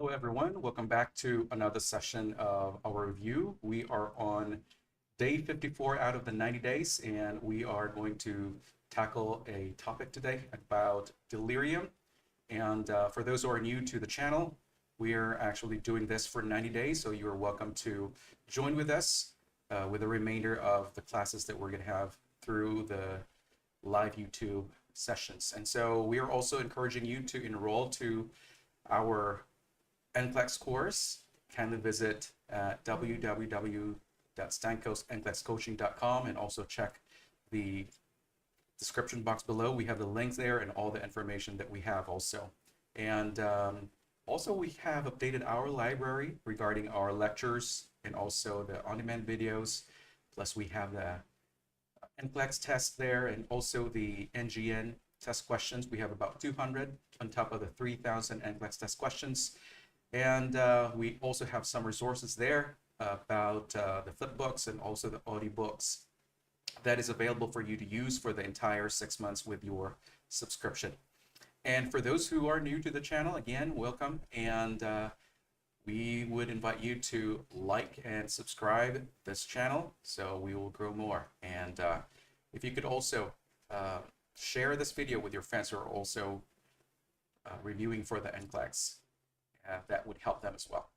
Hello, everyone. Welcome back to another session of our review. We are on day 54 out of the 90 days, and we are going to tackle a topic today about delirium. And for those who are new to the channel, we are actually doing this for 90 days, so you are welcome to join with us with the remainder of the classes that we're going to have through the live YouTube sessions. And so we are also encouraging you to enroll to our NCLEX course. Kindly visit www.stankosnclexcoaching.com and also check the description box below. We have the links there and all the information that we have also. And also we have updated our library regarding our lectures and also the on-demand videos. Plus we have the NCLEX test there and also the NGN test questions. We have about 200 on top of the 3,000 NCLEX test questions. And we also have some resources there about the flip books and also the audiobooks that is available for you to use for the entire 6 months with your subscription. And for those who are new to the channel, again, welcome. And we would invite you to like and subscribe this channel so we will grow more. And if you could also share this video with your friends who are also reviewing for the NCLEX. That would help them as well.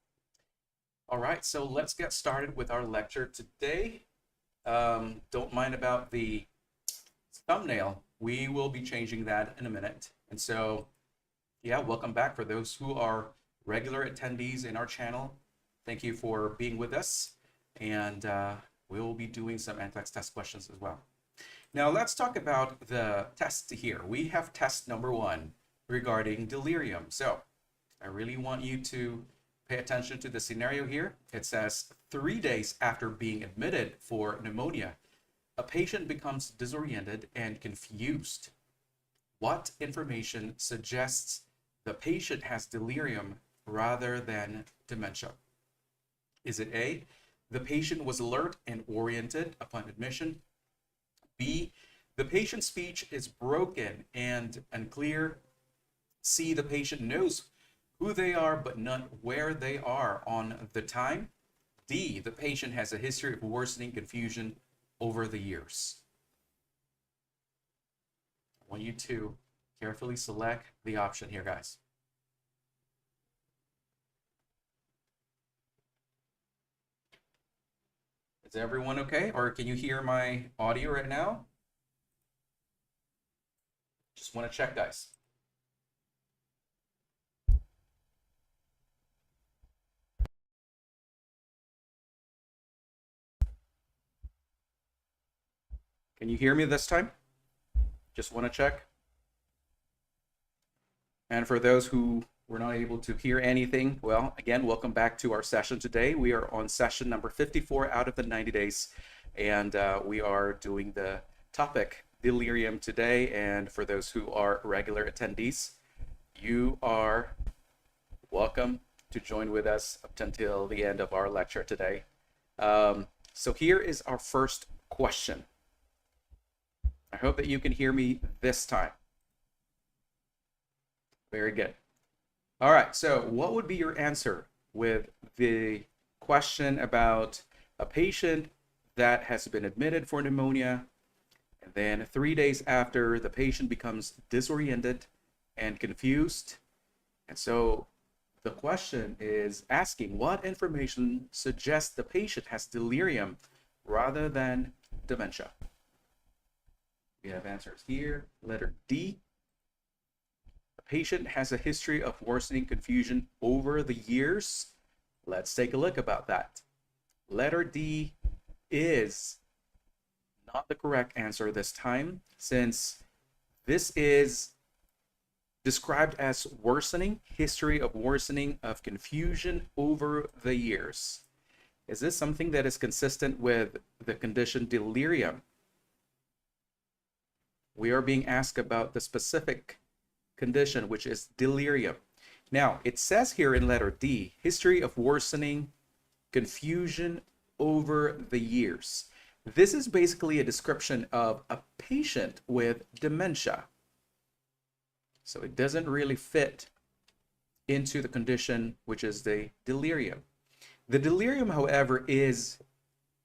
All right, so let's get started with our lecture today. Don't mind about the thumbnail. We will be changing that in a minute. And so, yeah, welcome back for those who are regular attendees in our channel. Thank you for being with us. And we'll be doing some NCLEX test questions as well. Now, let's talk about the test here. We have test number 1 regarding delirium. So, I really want you to pay attention to the scenario here. It says 3 days after being admitted for pneumonia, a patient becomes disoriented and confused. What information suggests the patient has delirium rather than dementia? Is it A, the patient was alert and oriented upon admission? B, the patient's speech is broken and unclear? C, the patient knows who they are but not where they are on the time? D, the patient has a history of worsening confusion over the years. I want you to carefully select the option here, guys. Is everyone okay? Or can you hear my audio right now? Just want to check, guys. Can you hear me this time? Just want to check. And for those who were not able to hear anything, well, again, welcome back to our session today. We are on session number 54 out of the 90 days, and we are doing the topic delirium today. And for those who are regular attendees, you are welcome to join with us up until the end of our lecture today. So here is our first question. I hope that you can hear me this time. Very good. All right, so what would be your answer with the question about a patient that has been admitted for pneumonia, and then 3 days after, the patient becomes disoriented and confused? And so the question is asking what information suggests the patient has delirium rather than dementia? We have answers here. Letter D. The patient has a history of worsening confusion over the years. Let's take a look about that. Letter D is not the correct answer this time, since this is described as worsening, history of worsening of confusion over the years. Is this something that is consistent with the condition delirium? We are being asked about the specific condition, which is delirium. Now, it says here in letter D, history of worsening confusion over the years. This is basically a description of a patient with dementia. So it doesn't really fit into the condition, which is the delirium. The delirium, however, is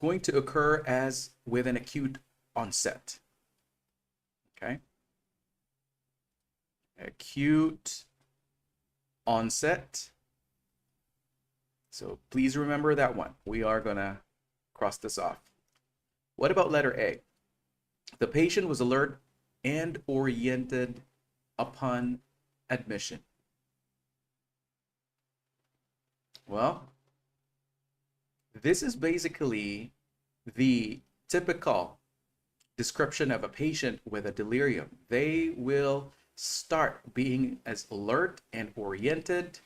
going to occur as with an acute onset. Okay? Acute onset. So please remember that one. We are going to cross this off. What about letter A? The patient was alert and oriented upon admission. Well, this is basically the typical description of a patient with a delirium. They will start being as alert and oriented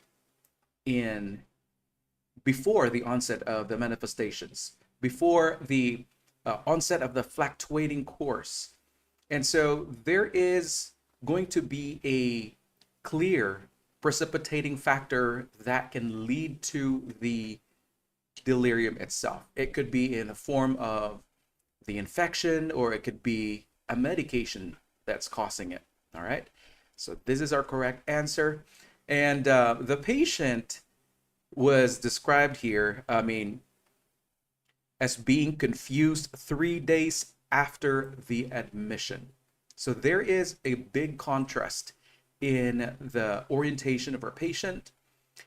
before the onset of the manifestations, before the onset of the fluctuating course. And so there is going to be a clear precipitating factor that can lead to the delirium itself. It could be in the form of the infection, or it could be a medication that's causing it. All right. So this is our correct answer. And the patient was described here, as being confused 3 days after the admission. So there is a big contrast in the orientation of our patient.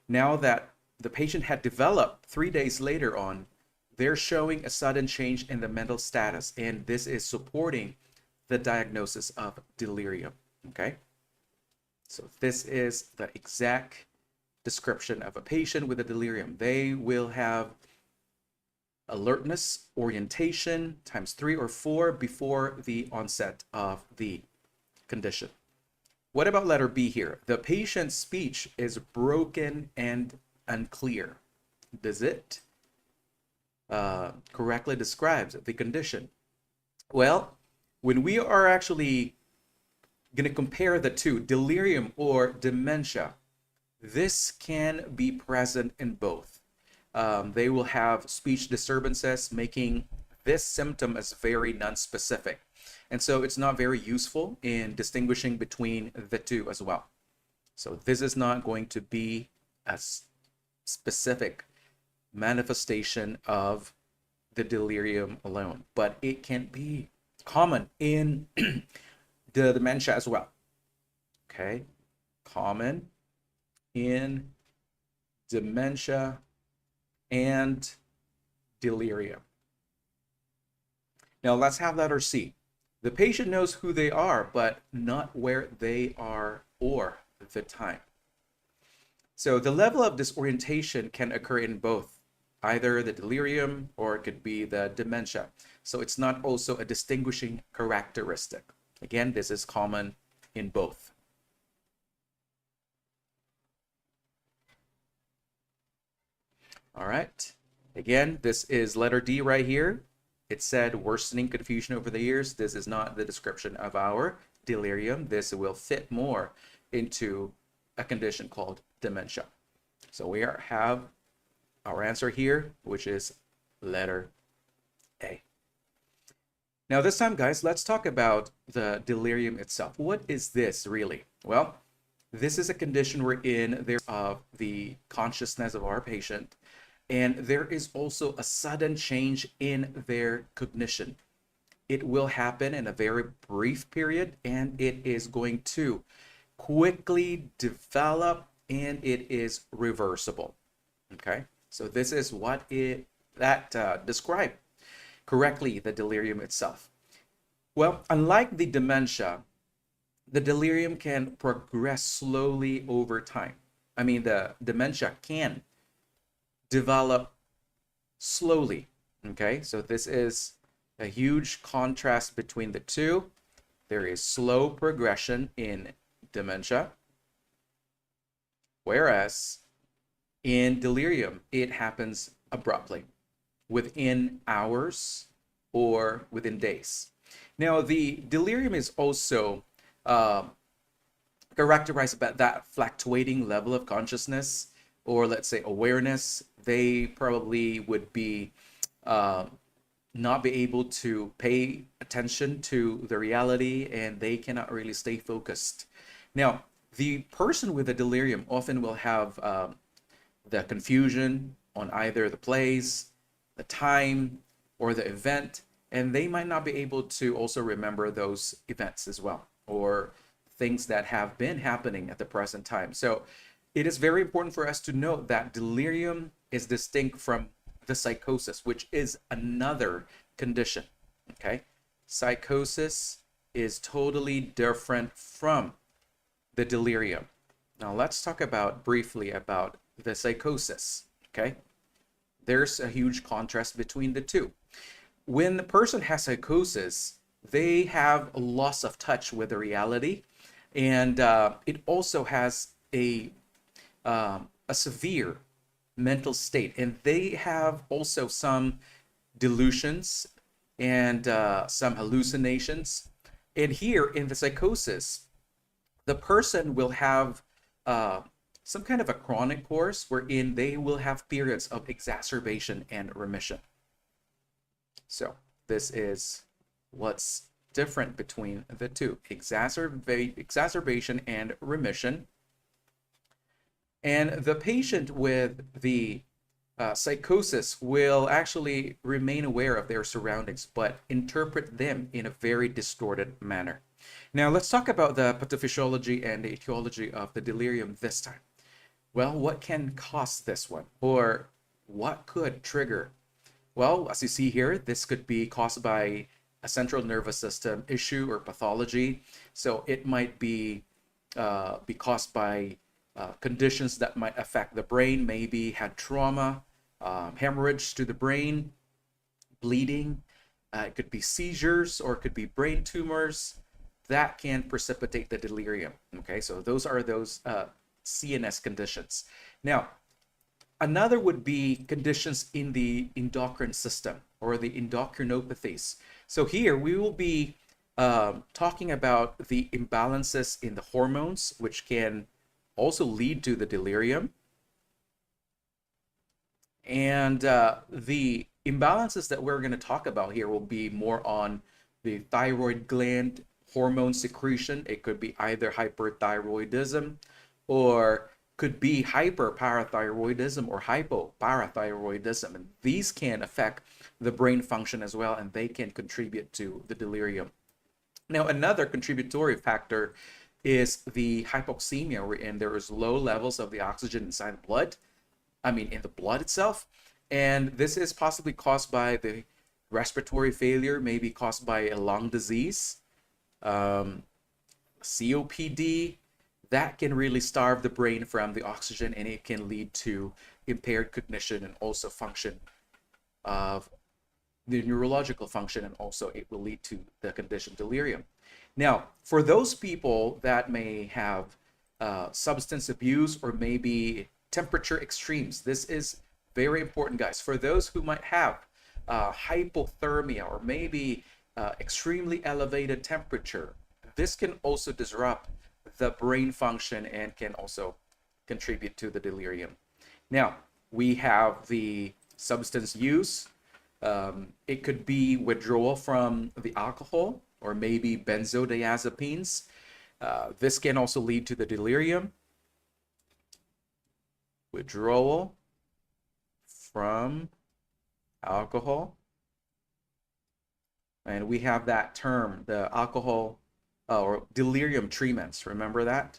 Now that the patient had developed 3 days later on, they're showing a sudden change in the mental status, and this is supporting the diagnosis of delirium. Okay, so this is the exact description of a patient with a delirium. They will have alertness, orientation times 3 or 4 before the onset of the condition. What about letter B here? The patient's speech is broken and unclear. Does it correctly describe the condition? Well, when we are actually going to compare the two, delirium or dementia, this can be present in both. They will have speech disturbances, making this symptom as very non-specific. And so it's not very useful in distinguishing between the two as well. So this is not going to be a specific manifestation of the delirium alone, but it can be common in the dementia as well. Okay, common in dementia and delirium. Now let's have letter C. The patient knows who they are, but not where they are or the time. So the level of disorientation can occur in both, either the delirium or it could be the dementia. So it's not also a distinguishing characteristic. Again, this is common in both. All right. Again, this is letter D right here. It said worsening confusion over the years. This is not the description of our delirium. This will fit more into a condition called dementia. So we have our answer here, which is letter A. Now this time, guys, let's talk about the delirium itself. What is this really? Well, this is a condition wherein there's of the consciousness of our patient, and there is also a sudden change in their cognition. It will happen in a very brief period, and it is going to quickly develop, and it is reversible. Okay, so this is what describe correctly the delirium itself. Well, unlike the dementia, the delirium can progress slowly over time. The dementia can develop slowly. Okay, so this is a huge contrast between the two. There is slow progression in dementia, whereas in delirium, it happens abruptly, within hours or within days. Now, the delirium is also characterized by that fluctuating level of consciousness, or let's say awareness. They probably would be not be able to pay attention to the reality, and they cannot really stay focused. Now, The person with the delirium often will have the confusion on either the place, the time, or the event, and they might not be able to also remember those events as well, or things that have been happening at the present time. So it is very important for us to note that delirium is distinct from the psychosis, which is another condition. Okay, psychosis is totally different from the delirium. Now let's talk about briefly about the psychosis. Okay, there's a huge contrast between the two. When the person has psychosis, they have a loss of touch with the reality, and it also has a severe mental state, and they have also some delusions and some hallucinations. And here in the psychosis, the person will have some kind of a chronic course wherein they will have periods of exacerbation and remission. So this is what's different between the two: exacerbation and remission. And the patient with the psychosis will actually remain aware of their surroundings, but interpret them in a very distorted manner. Now, let's talk about the pathophysiology and the etiology of the delirium this time. Well, what can cause this one? Or what could trigger? Well, as you see here, this could be caused by a central nervous system issue or pathology. So it might be caused by conditions that might affect the brain, maybe had trauma, hemorrhage to the brain, bleeding. It could be seizures, or it could be brain tumors that can precipitate the delirium. Okay, so those are those CNS conditions. Now, another would be conditions in the endocrine system or the endocrinopathies. So here we will be talking about the imbalances in the hormones, which can also lead to the delirium. And the imbalances that we're going to talk about here will be more on the thyroid gland hormone secretion. It could be either hyperthyroidism, or could be hyperparathyroidism or hypoparathyroidism. And these can affect the brain function as well, and they can contribute to the delirium. Now, another contributory factor is the hypoxemia, wherein there is low levels of the oxygen inside the blood, in the blood itself. And this is possibly caused by the respiratory failure, maybe caused by a lung disease, COPD. That can really starve the brain from the oxygen, and it can lead to impaired cognition and also function of the neurological function, and also it will lead to the condition delirium. Now, for those people that may have substance abuse or maybe temperature extremes, this is very important, guys. For those who might have hypothermia or maybe extremely elevated temperature, this can also disrupt the brain function and can also contribute to the delirium. Now, we have the substance use. It could be withdrawal from the alcohol or maybe benzodiazepines. This can also lead to the delirium. Withdrawal from alcohol. And we have that term, the alcohol or delirium tremens. Remember that?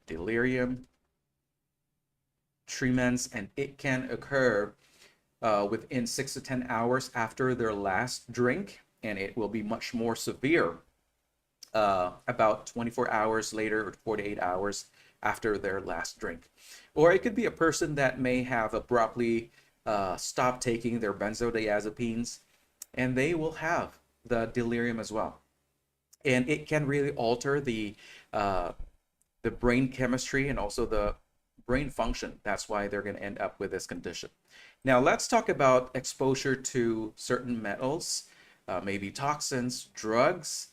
Delirium tremens, and it can occur within 6 to 10 hours after their last drink, and it will be much more severe about 24 hours later or 48 hours after their last drink. Or it could be a person that may have abruptly stopped taking their benzodiazepines, and they will have the delirium as well. And it can really alter the brain chemistry and also the brain function. That's why they're going to end up with this condition. Now, let's talk about exposure to certain metals, maybe toxins, drugs.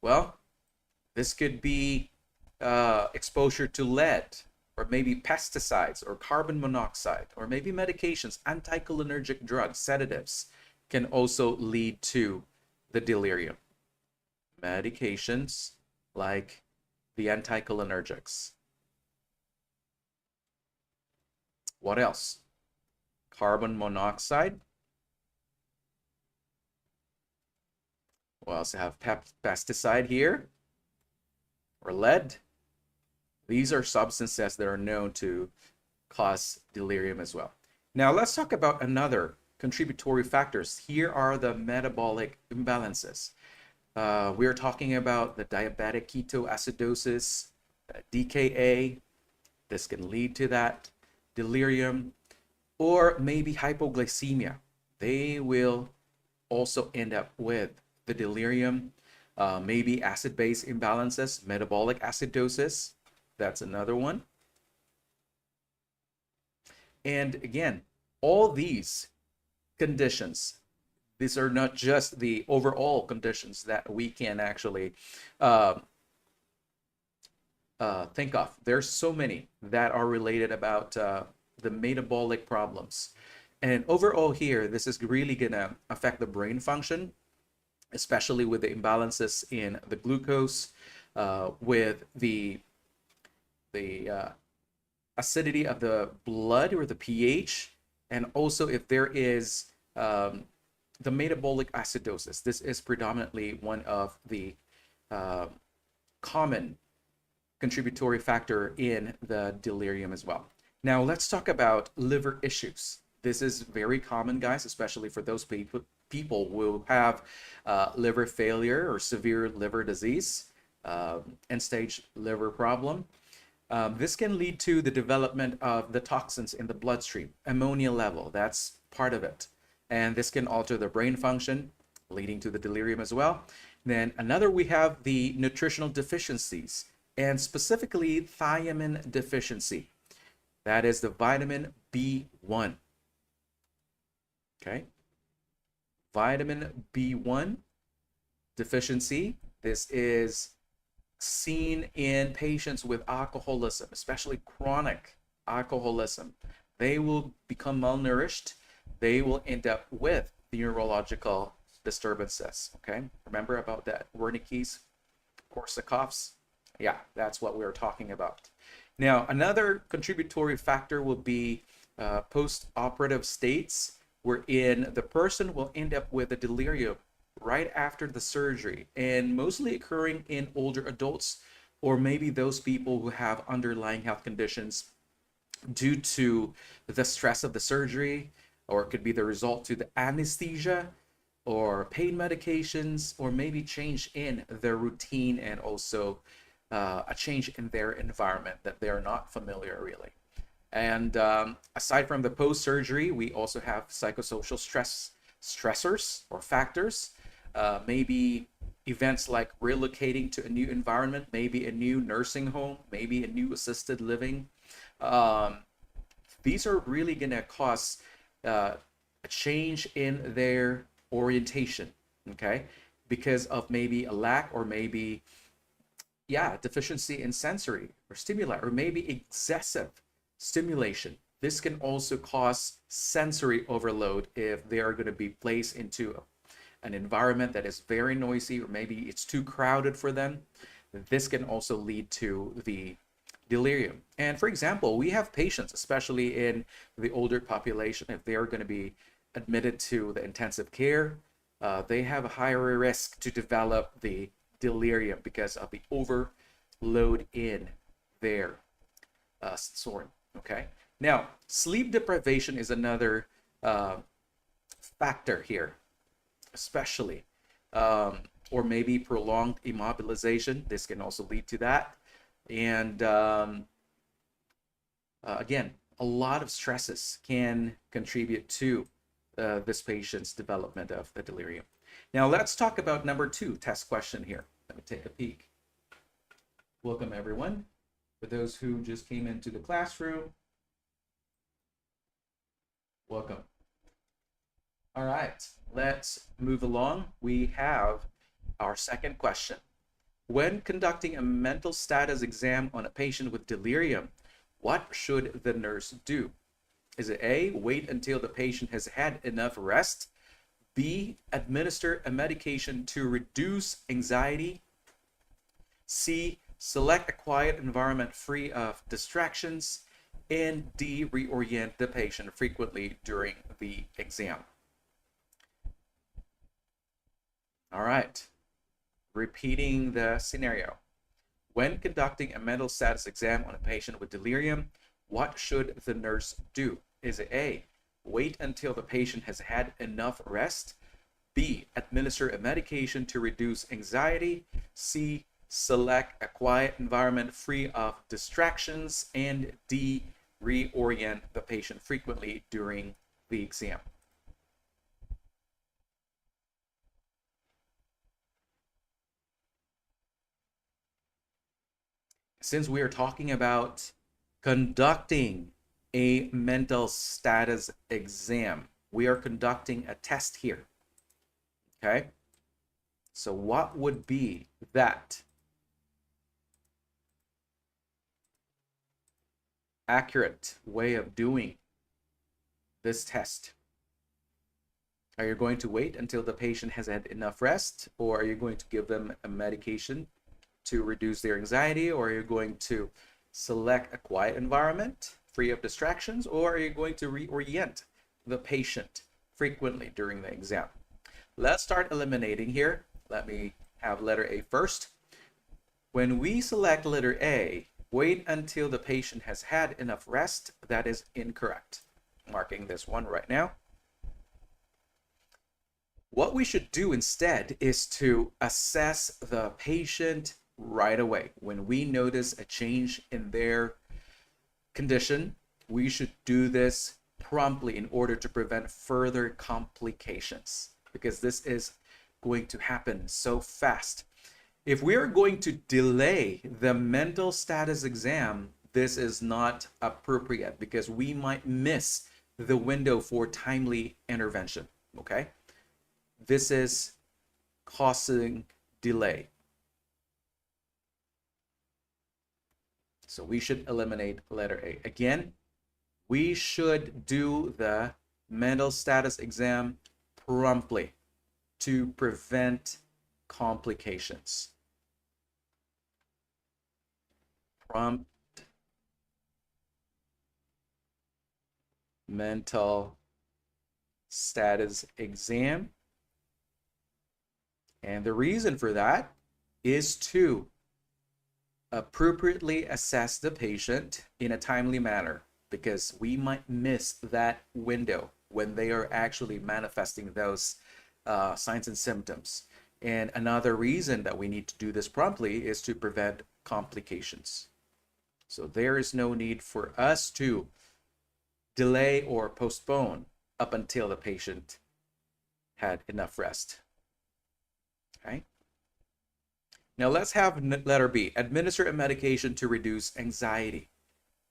Well, this could be exposure to lead, or maybe pesticides or carbon monoxide, or maybe medications, anticholinergic drugs, sedatives can also lead to the delirium. Medications like the anticholinergics. What else? Carbon monoxide. We also have pesticide here, or lead. These are substances that are known to cause delirium as well. Now let's talk about another contributory factors. Here are the metabolic imbalances. We're talking about the diabetic ketoacidosis, DKA. This can lead to that, delirium, or maybe hypoglycemia. They will also end up with the delirium, maybe acid-base imbalances, metabolic acidosis. That's another one. And again, all these conditions, these are not just the overall conditions that we can actually think of. There's so many that are related about the metabolic problems. And overall here, this is really gonna affect the brain function, especially with the imbalances in the glucose, with the acidity of the blood or the pH, and also if there is the metabolic acidosis. This is predominantly one of the common contributory factor in the delirium as well. Now let's talk about liver issues. This is very common, guys, especially for those people who have liver failure or severe liver disease, end-stage liver problem. This can lead to the development of the toxins in the bloodstream, ammonia level, that's part of it. And this can alter the brain function, leading to the delirium as well. Then another, we have the nutritional deficiencies, and specifically thiamine deficiency. That is the vitamin B1. Okay. Vitamin B1 deficiency. This is seen in patients with alcoholism, especially chronic alcoholism. They will become malnourished. They will end up with the neurological disturbances. Okay, remember about that Wernicke's, Korsakoff's? Yeah, that's what we're talking about. Now, another contributory factor will be post-operative states, wherein the person will end up with a delirium right after the surgery, and mostly occurring in older adults, or maybe those people who have underlying health conditions due to the stress of the surgery, or it could be the result to the anesthesia or pain medications, or maybe change in their routine, and also a change in their environment that they're not familiar really. And aside from the post-surgery, we also have psychosocial stressors or factors. Maybe events like relocating to a new environment, maybe a new nursing home, maybe a new assisted living. These are really going to cause a change in their orientation, okay? Because of maybe a lack, or maybe, deficiency in sensory or stimuli, or maybe excessive stimulation. This can also cause sensory overload if they are going to be placed into an environment that is very noisy, or maybe it's too crowded for them. This can also lead to the delirium. And for example, we have patients, especially in the older population, if they are going to be admitted to the intensive care, they have a higher risk to develop the delirium because of the overload in their sensorium. Okay. Now, sleep deprivation is another factor here, especially, or maybe prolonged immobilization. This can also lead to that. And again, a lot of stresses can contribute to this patient's development of the delirium. Now let's talk about number 2 test question here. Let me take a peek. Welcome everyone. For those who just came into the classroom, welcome. All right, let's move along. We have our second question. When conducting a mental status exam on a patient with delirium, what should the nurse do? Is it A, wait until the patient has had enough rest? B, administer a medication to reduce anxiety? C, select a quiet environment free of distractions, and D, reorient the patient frequently during the exam. All right, repeating the scenario. When conducting a mental status exam on a patient with delirium, what should the nurse do? Is it A, wait until the patient has had enough rest? B, administer a medication to reduce anxiety? C, select a quiet environment free of distractions? And D, reorient the patient frequently during the exam. Since we are talking about conducting a mental status exam, we are conducting a test here. Okay? So what would be that accurate way of doing this test? Are you going to wait until the patient has had enough rest, or are you going to give them a medication to reduce their anxiety, or are you going to select a quiet environment free of distractions, or are you going to reorient the patient frequently during the exam? Let's start eliminating here. Let me have letter A first. When we select letter A, wait until the patient has had enough rest, that is incorrect. Marking this one right now. What we should do instead is to assess the patient right away. When we notice a change in their condition, we should do this promptly in order to prevent further complications, because this is going to happen so fast. If we are going to delay the mental status exam, this is not appropriate because we might miss the window for timely intervention, okay? This is causing delay. So we should eliminate letter A. Again, we should do the mental status exam promptly to prevent complications. Prompt mental status exam. And the reason for that is to appropriately assess the patient in a timely manner, because we might miss that window when they are actually manifesting those signs and symptoms. And another reason that we need to do this promptly is to prevent complications. So there is no need for us to delay or postpone up until the patient had enough rest. Okay. Now let's have letter B. Administer a medication to reduce anxiety.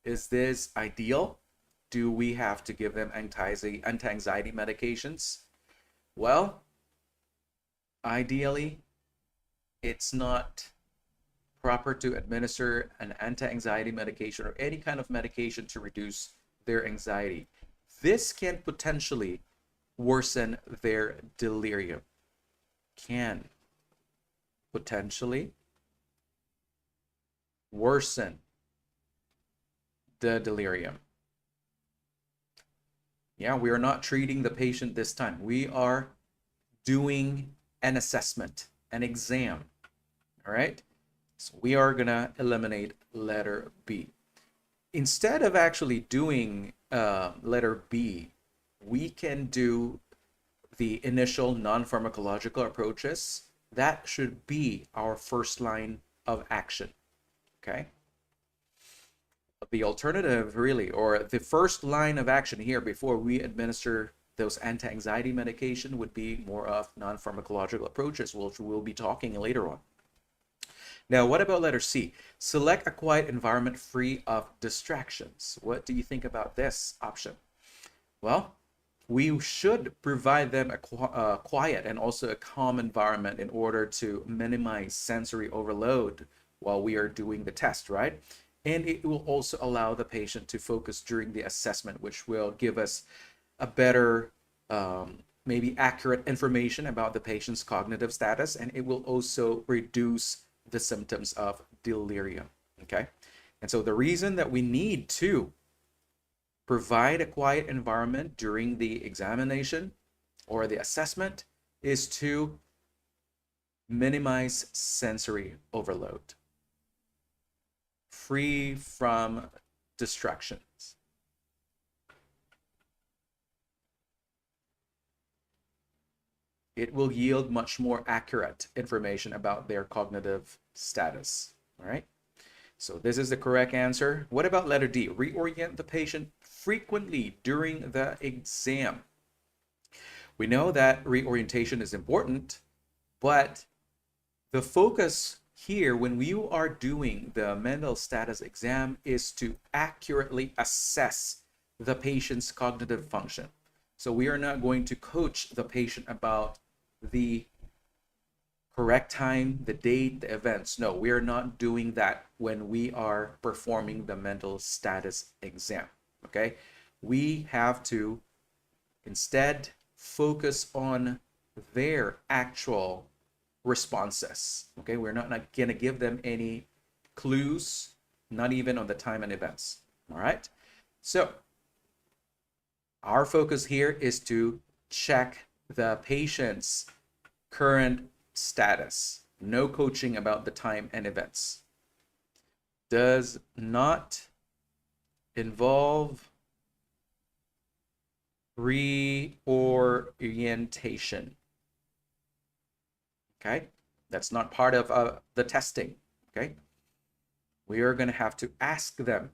Is this ideal? Do we have to give them anti-anxiety medications? Well, ideally, it's not proper to administer an anti-anxiety medication or any kind of medication to reduce their anxiety. This can potentially worsen their delirium. Can potentially worsen the delirium. Yeah, we are not treating the patient this time. We are doing an assessment, an exam. All right. So we are going to eliminate letter B. Instead of actually doing letter B, we can do the initial non-pharmacological approaches. That should be our first line of action. Okay. The alternative, really, or the first line of action here before we administer those anti-anxiety medication would be more of non-pharmacological approaches, which we'll be talking later on. Now, what about letter C? Select a quiet environment free of distractions. What do you think about this option? Well, we should provide them a quiet and also a calm environment in order to minimize sensory overload while we are doing the test, right? And it will also allow the patient to focus during the assessment, which will give us a better, maybe accurate information about the patient's cognitive status, and it will also reduce the symptoms of delirium. Okay, and so the reason that we need to provide a quiet environment during the examination or the assessment is to minimize sensory overload, free from distractions. It will yield much more accurate information about their cognitive status. All right. So this is the correct answer. What about letter D? Reorient the patient frequently during the exam. We know that reorientation is important, but the focus here when you are doing the mental status exam is to accurately assess the patient's cognitive function. So we are not going to coach the patient about the correct time, the date, the events. No, we are not doing that when we are performing the mental status exam. Okay, we have to instead focus on their actual responses. Okay, we're not going to give them any clues, not even on the time and events. All right, so our focus here is to check the patient's current status. No coaching about the time and events. Does not involve reorientation. Okay, that's not part of the testing. Okay, we are going to have to ask them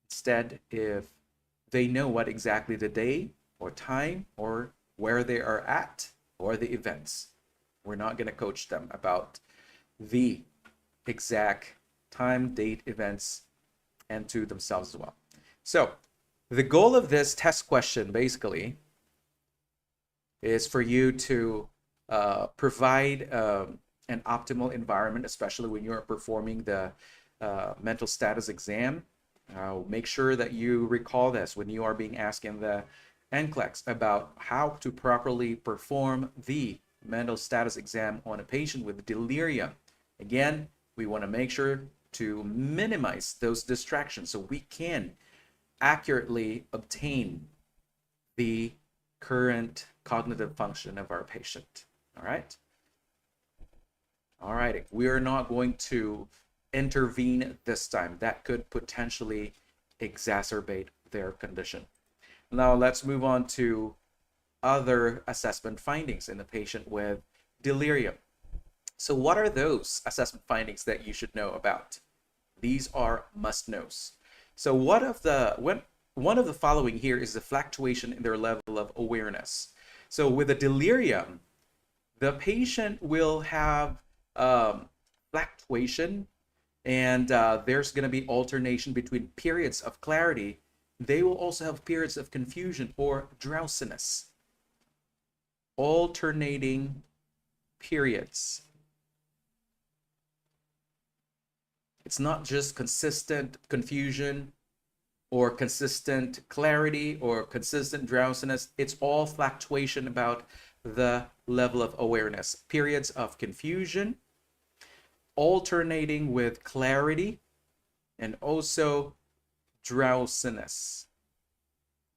instead if they know what exactly the day or time or where they are at or the events. We're not going to coach them about the exact time, date, events, and to themselves as well. So the goal of this test question basically is for you to provide an optimal environment, especially when you're performing the mental status exam. Make sure that you recall this when you are being asked in the NCLEX about how to properly perform the mental status exam on a patient with delirium. Again, we want to make sure to minimize those distractions so we can accurately obtain the current cognitive function of our patient. All right. All right. We are not going to intervene this time. That could potentially exacerbate their condition. Now let's move on to other assessment findings in the patient with delirium. So what are those assessment findings that you should know about? These are must-knows. So one of the following here is the fluctuation in their level of awareness. So with a delirium, the patient will have fluctuation, and there's going to be alternation between periods of clarity. They will also have periods of confusion or drowsiness. Alternating periods. It's not just consistent confusion or consistent clarity or consistent drowsiness. It's all fluctuation about the level of awareness. Periods of confusion, alternating with clarity, and also drowsiness.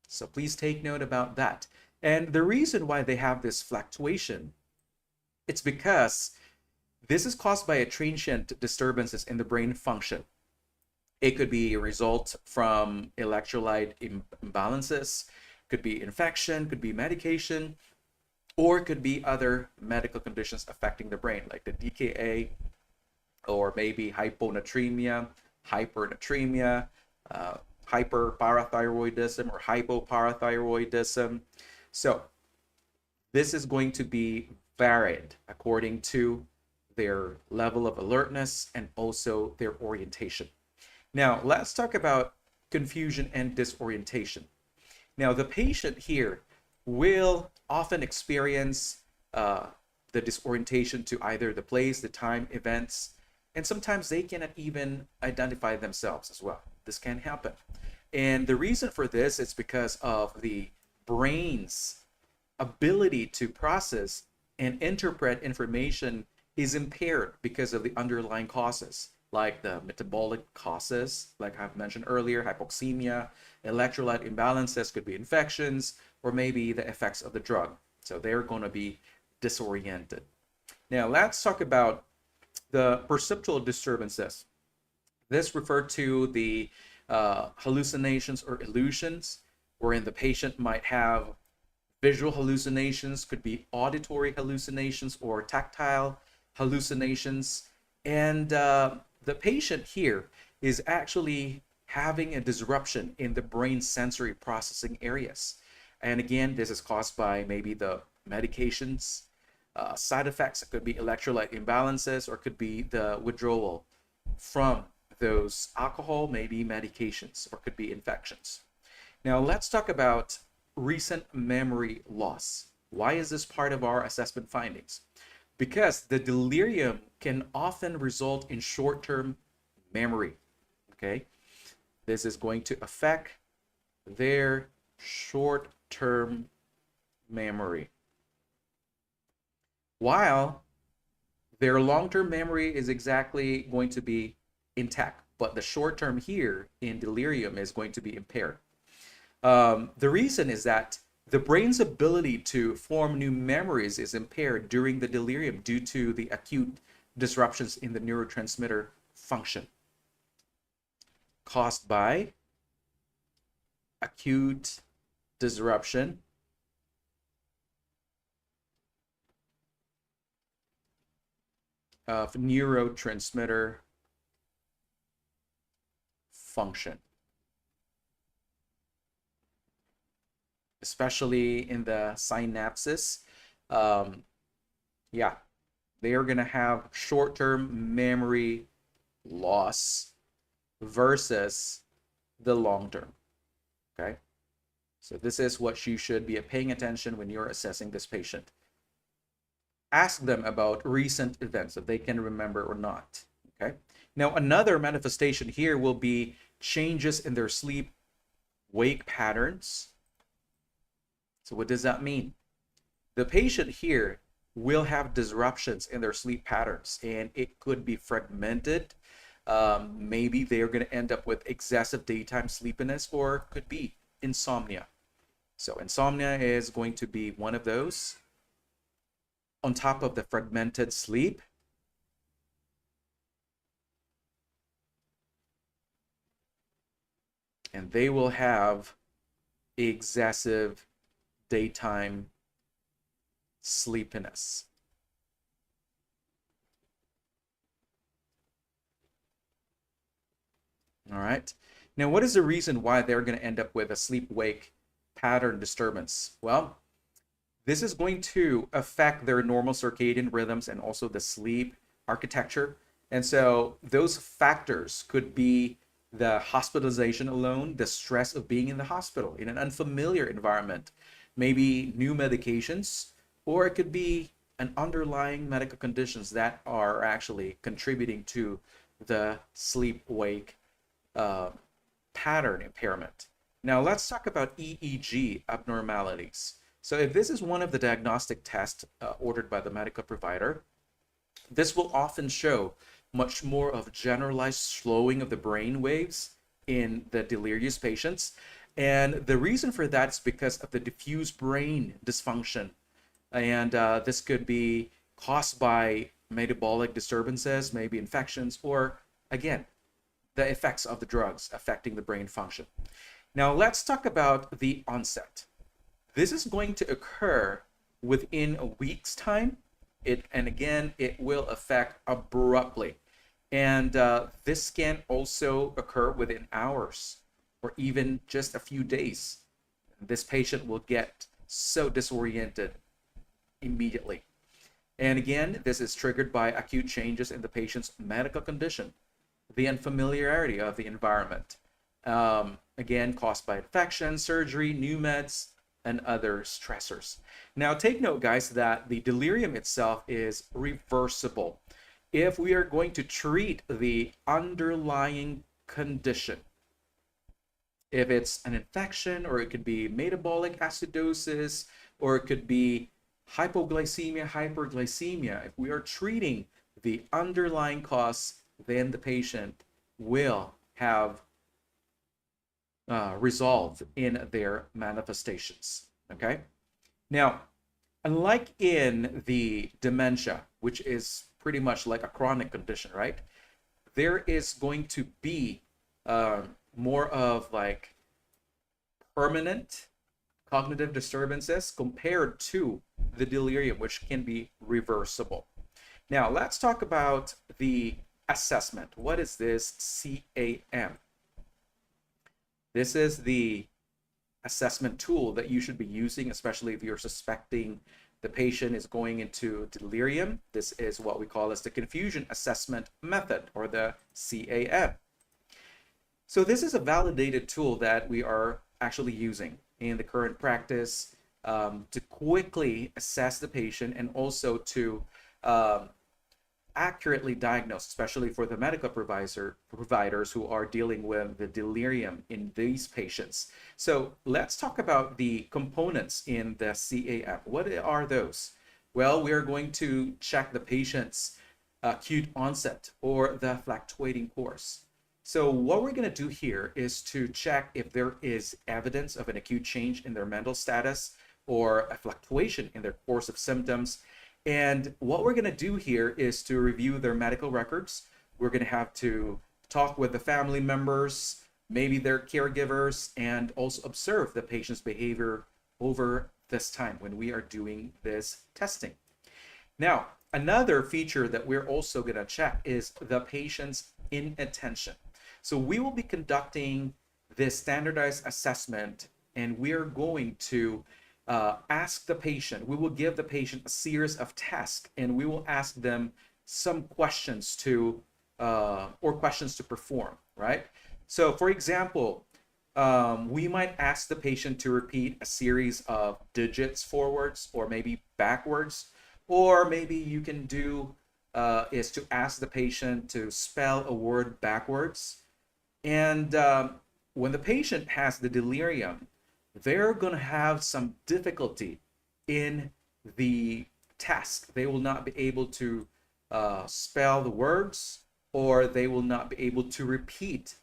So please take note about that. And the reason why they have this fluctuation, it's because this is caused by a transient disturbances in the brain function. It could be a result from electrolyte imbalances, could be infection, could be medication, or it could be other medical conditions affecting the brain, like the DKA, or maybe hyponatremia, hypernatremia, hyperparathyroidism, or hypoparathyroidism. So this is going to be varied according to their level of alertness and also their orientation. Now, let's talk about confusion and disorientation. Now, the patient here will often experience the disorientation to either the place, the time, events, and sometimes they cannot even identify themselves as well. This can happen. And the reason for this is because of the brain's ability to process and interpret information is impaired because of the underlying causes, like the metabolic causes, like I've mentioned earlier, hypoxemia, electrolyte imbalances, could be infections, or maybe the effects of the drug. So they're going to be disoriented. Now let's talk about the perceptual disturbances. This referred to the hallucinations or illusions, wherein the patient might have visual hallucinations, could be auditory hallucinations or tactile hallucinations. And the patient here is actually having a disruption in the brain sensory processing areas. And again, this is caused by maybe the medications, side effects. It could be electrolyte imbalances, or could be the withdrawal from those alcohol, maybe medications, or could be infections. Now let's talk about recent memory loss. Why is this part of our assessment findings? Because the delirium can often result in short-term memory. Okay, this is going to affect their short-term memory, while their long-term memory is exactly going to be intact, but the short-term here in delirium is going to be impaired. The reason is that the brain's ability to form new memories is impaired during the delirium due to the acute disruptions in the neurotransmitter function caused by acute disruption of neurotransmitter function, especially in the synapses. Yeah, they are going to have short-term memory loss versus the long-term. Okay, so this is what you should be paying attention when you're assessing this patient. Ask them about recent events, if they can remember or not. Okay, now another manifestation here will be changes in their sleep wake patterns. So what does that mean? The patient here will have disruptions in their sleep patterns, and it could be fragmented. Maybe they are going to end up with excessive daytime sleepiness, or could be insomnia. So insomnia is going to be one of those. On top of the fragmented sleep, and they will have excessive daytime sleepiness. All right. Now, what is the reason why they're going to end up with a sleep-wake pattern disturbance? Well, this is going to affect their normal circadian rhythms and also the sleep architecture. And so those factors could be the hospitalization alone, the stress of being in the hospital in an unfamiliar environment, maybe new medications, or it could be an underlying medical conditions that are actually contributing to the sleep-wake pattern impairment. Now let's talk about EEG abnormalities. So if this is one of the diagnostic tests ordered by the medical provider, this will often show much more of generalized slowing of the brain waves in the delirious patients. And the reason for that is because of the diffuse brain dysfunction. And this could be caused by metabolic disturbances, maybe infections, or again, the effects of the drugs affecting the brain function. Now let's talk about the onset. This is going to occur within a week's time. And again, it will affect abruptly. And this can also occur within hours or even just a few days. This patient will get so disoriented immediately. And again, this is triggered by acute changes in the patient's medical condition, the unfamiliarity of the environment. Again, caused by infection, surgery, new meds, and other stressors. Now take note, guys, that the delirium itself is reversible. If we are going to treat the underlying condition, if it's an infection, or it could be metabolic acidosis, or it could be hypoglycemia, hyperglycemia, if we are treating the underlying cause, then the patient will have resolve in their manifestations. Okay. Now, unlike in the dementia, which is pretty much like a chronic condition, right? There is going to be more of like permanent cognitive disturbances compared to the delirium, which can be reversible. Now, let's talk about the assessment. What is this CAM? This is the assessment tool that you should be using, especially if you're suspecting the patient is going into delirium. This is what we call as the confusion assessment method, or the CAM. So this is a validated tool that we are actually using in the current practice to quickly assess the patient and also to accurately diagnose, especially for the medical providers who are dealing with the delirium in these patients. So let's talk about the components in the CAM. What are those? Well, we are going to check the patient's acute onset or the fluctuating course. So what we're going to do here is to check if there is evidence of an acute change in their mental status or a fluctuation in their course of symptoms. And what we're going to do here is to review their medical records. We're going to have to talk with the family members, maybe their caregivers, and also observe the patient's behavior over this time when we are doing this testing. Now, another feature that we're also going to check is the patient's inattention. So we will be conducting this standardized assessment, and we are going to ask the patient, we will give the patient a series of tasks, and we will ask them some questions to questions to perform, right? So for example, we might ask the patient to repeat a series of digits forwards or maybe backwards, or maybe you can do is to ask the patient to spell a word backwards. And when the patient has the delirium, they're going to have some difficulty in the task. They will not be able to spell the words, or they will not be able to repeat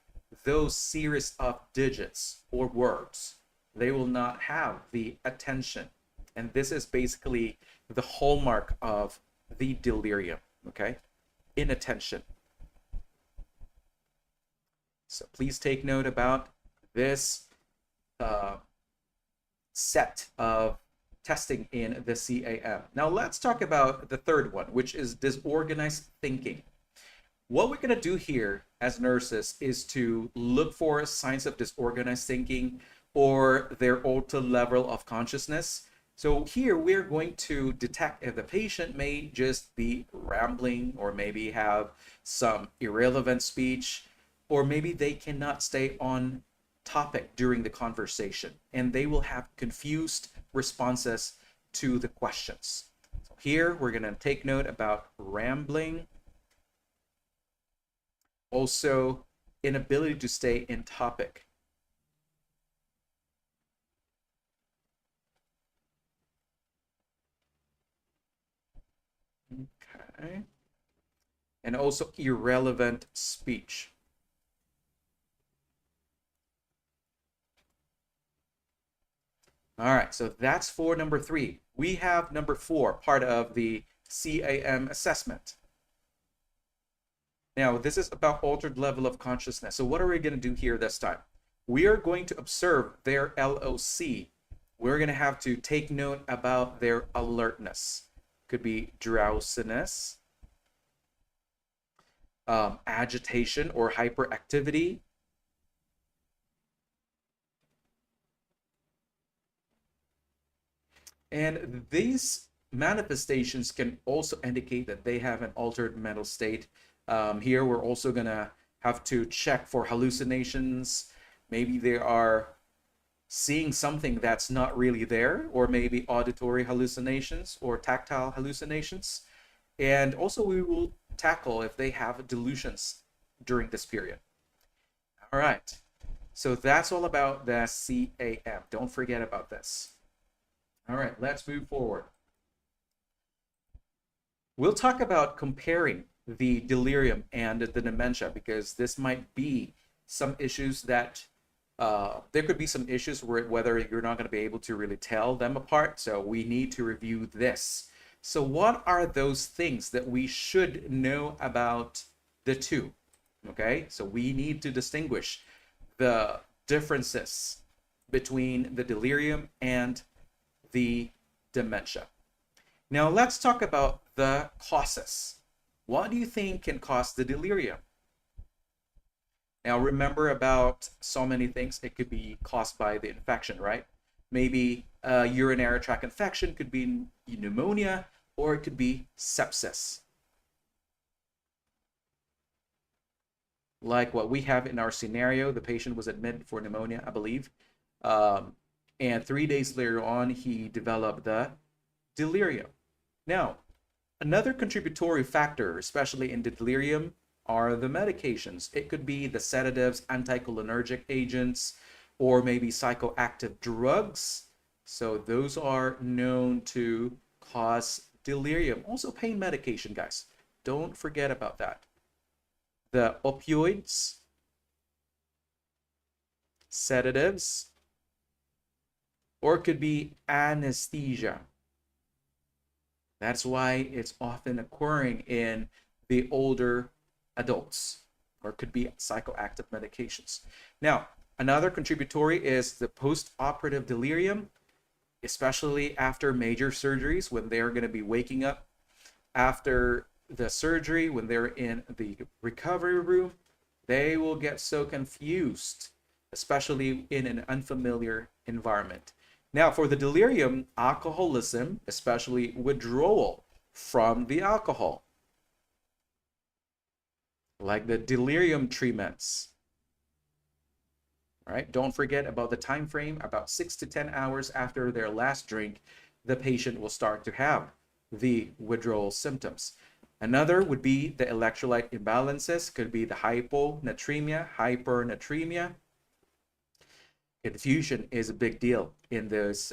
those series of digits or words. They will not have the attention. And this is basically the hallmark of the delirium, okay? Inattention. So please take note about this set of testing in the CAM. Now let's talk about the third one, which is disorganized thinking. What we're going to do here as nurses is to look for signs of disorganized thinking or their altered level of consciousness. So here we're going to detect if the patient may just be rambling, or maybe have some irrelevant speech, or maybe they cannot stay on topic during the conversation, and they will have confused responses to the questions. So here we're going to take note about rambling, also inability to stay in topic. Okay. And also irrelevant speech. All right, so that's for number 3. We have number 4, part of the CAM assessment. Now, this is about altered level of consciousness. So what are we going to do here this time? We are going to observe their LOC. We're going to have to take note about their alertness. Could be drowsiness, agitation or hyperactivity, and these manifestations can also indicate that they have an altered mental state. Here we're also going to have to check for hallucinations. Maybe they are seeing something that's not really there, or maybe auditory hallucinations or tactile hallucinations. And also we will tackle if they have delusions during this period. All right, so that's all about the CAM. Don't forget about this. All right, let's move forward. We'll talk about comparing the delirium and the dementia because this might be some issues that there could be some issues whether you're not going to be able to really tell them apart. So we need to review this. So what are those things that we should know about the two? Okay, so we need to distinguish the differences between the delirium and the dementia. Now let's talk about the causes. What do you think can cause the delirium? Now remember about so many things. It could be caused by the infection, right? Maybe a urinary tract infection, could be pneumonia, or it could be sepsis. Like what we have in our scenario, the patient was admitted for pneumonia, I believe. And 3 days later on, he developed the delirium. Now, another contributory factor, especially in delirium, are the medications. It could be the sedatives, anticholinergic agents, or maybe psychoactive drugs. So those are known to cause delirium. Also pain medication, guys. Don't forget about that. The opioids, sedatives, or it could be anesthesia. That's why it's often occurring in the older adults, or it could be psychoactive medications. Now, another contributory is the post-operative delirium, especially after major surgeries when they're going to be waking up after the surgery, when they're in the recovery room, they will get so confused, especially in an unfamiliar environment. Now, for the delirium, alcoholism, especially withdrawal from the alcohol, like the delirium treatments. All right, don't forget about the time frame. About 6 to 10 hours after their last drink, the patient will start to have the withdrawal symptoms. Another would be the electrolyte imbalances. Could be the hyponatremia, hypernatremia. Confusion is a big deal in those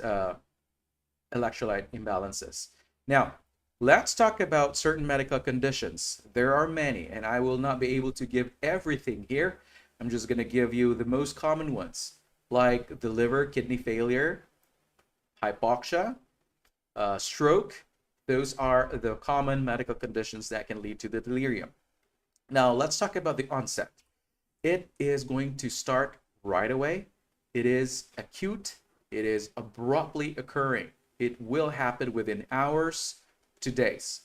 electrolyte imbalances. Now, let's talk about certain medical conditions. There are many, and I will not be able to give everything here. I'm just going to give you the most common ones, like the liver, kidney failure, hypoxia, stroke. Those are the common medical conditions that can lead to the delirium. Now, let's talk about the onset. It is going to start right away. It is acute. It is abruptly occurring. It will happen within hours to days.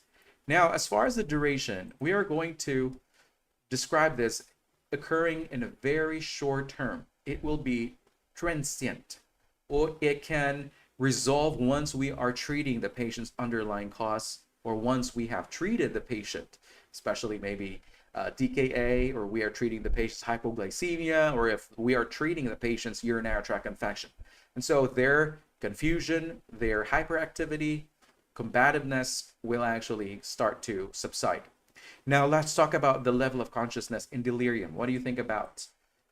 Now, as far as the duration, we are going to describe this occurring in a very short term. It will be transient, or it can resolve once we are treating the patient's underlying cause, or once we have treated the patient, especially maybe DKA, or we are treating the patient's hypoglycemia, or if we are treating the patient's urinary tract infection. And so their confusion, their hyperactivity, combativeness will actually start to subside. Now let's talk about the level of consciousness in delirium. What do you think about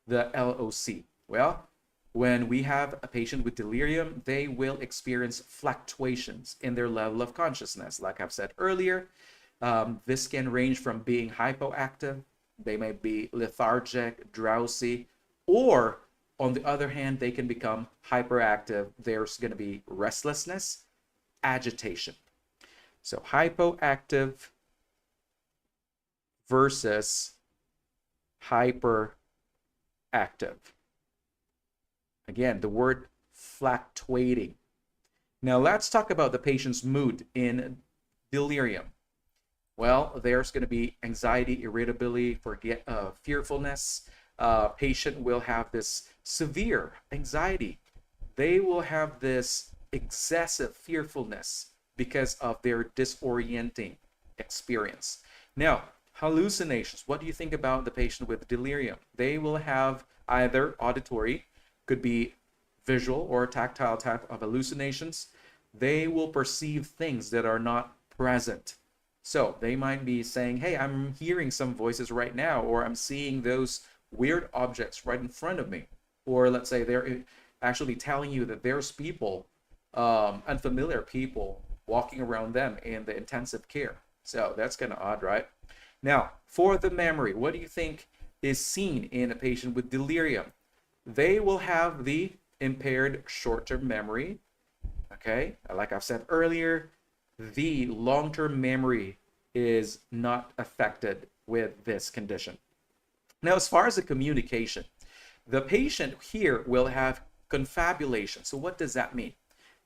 the LOC? Well, when we have a patient with delirium, they will experience fluctuations in their level of consciousness. Like I've said earlier, this can range from being hypoactive, they may be lethargic, drowsy, or on the other hand, they can become hyperactive. There's going to be restlessness, agitation. So hypoactive versus hyperactive. Again, the word fluctuating. Now let's talk about the patient's mood in delirium. Well, there's going to be anxiety, irritability, fearfulness. Patient will have this severe anxiety. They will have this excessive fearfulness because of their disorienting experience. Now, hallucinations. What do you think about the patient with delirium? They will have either auditory, could be visual or tactile type of hallucinations. They will perceive things that are not present. So they might be saying, hey, I'm hearing some voices right now, or I'm seeing those weird objects right in front of me. Or let's say they're actually telling you that there's people, unfamiliar people, walking around them in the intensive care. So that's kind of odd, right? Now, for the memory, what do you think is seen in a patient with delirium? They will have the impaired short-term memory. Okay, like I've said earlier, the long-term memory is not affected with this condition. Now, as far as the communication, the patient here will have confabulation. So what does that mean?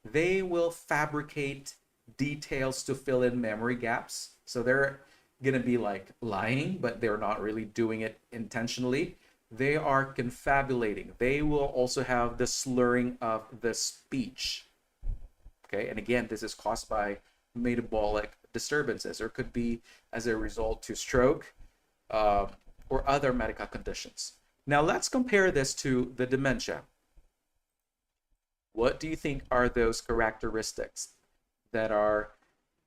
They will fabricate details to fill in memory gaps. So they're going to be like lying, but they're not really doing it intentionally. They are confabulating. They will also have the slurring of the speech. Okay, and again, this is caused by metabolic disturbances, or could be as a result to stroke or other medical conditions. Now let's compare this to the dementia. What do you think are those characteristics that are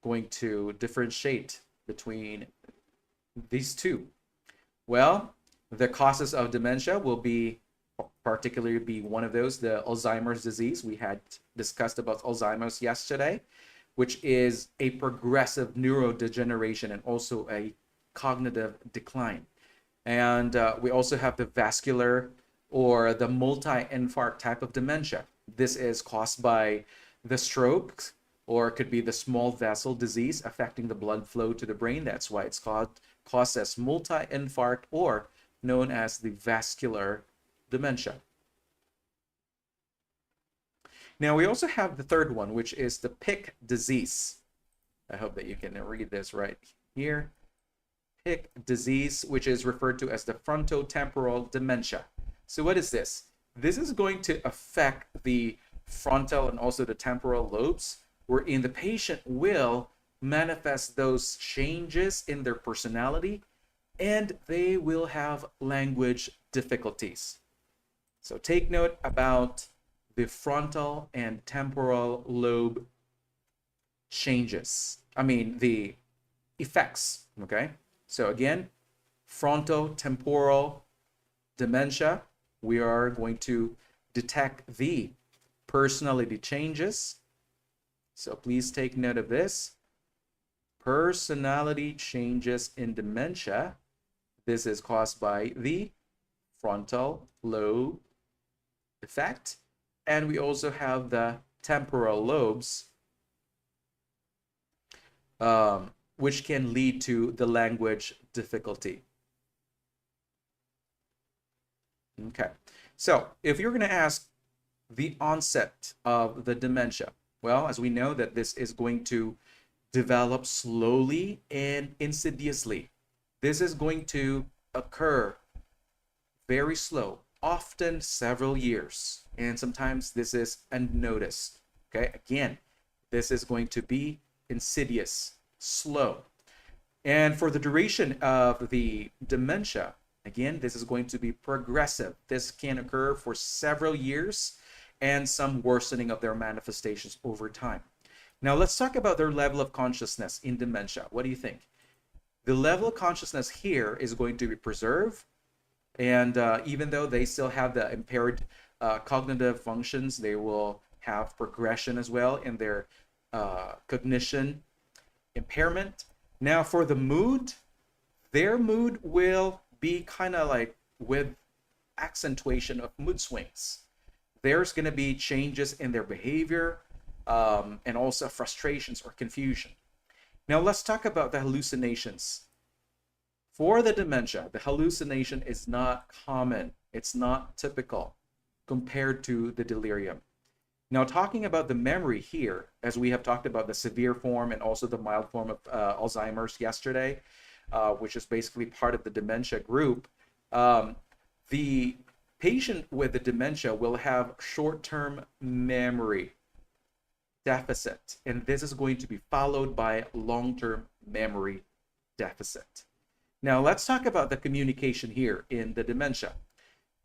going to differentiate between these two? Well, the causes of dementia will particularly be one of those, the Alzheimer's disease. We had discussed about Alzheimer's yesterday, which is a progressive neurodegeneration and also a cognitive decline. And we also have the vascular or the multi-infarct type of dementia. This is caused by the stroke, or it could be the small vessel disease affecting the blood flow to the brain. That's why it's caused as multi-infarct, or known as the vascular dementia. Now we also have the third one, which is the PIC disease. I hope that you can read this right here. PIC disease, which is referred to as the frontotemporal dementia. So what is this? This is going to affect the frontal and also the temporal lobes, wherein the patient will manifest those changes in their personality, and they will have language difficulties. So take note about the frontal and temporal lobe changes. The effects, okay? So again, frontotemporal dementia, we are going to detect the personality changes. So please take note of this. Personality changes in dementia. This is caused by the frontal lobe effect. And we also have the temporal lobes, which can lead to the language difficulty. Okay, so if you're going to ask the onset of the dementia, well, as we know that this is going to develop slowly and insidiously. This is going to occur very slow, often several years, and sometimes this is unnoticed. Okay, again, this is going to be insidious, slow. And for the duration of the dementia, again, this is going to be progressive. This can occur for several years and some worsening of their manifestations over time. Now, let's talk about their level of consciousness in dementia. What do you think? The level of consciousness here is going to be preserved. And even though they still have the impaired cognitive functions, they will have progression as well in their cognition impairment. Now, for the mood, their mood will be kind of like with accentuation of mood swings. There's going to be changes in their behavior and also frustrations or confusion. Now, let's talk about the hallucinations. For the dementia, the hallucination is not common. It's not typical compared to the delirium. Now, talking about the memory here, as we have talked about the severe form and also the mild form of Alzheimer's yesterday, which is basically part of the dementia group, the patient with the dementia will have short-term memory deficit, and this is going to be followed by long-term memory deficit. Now, let's talk about the communication here in the dementia.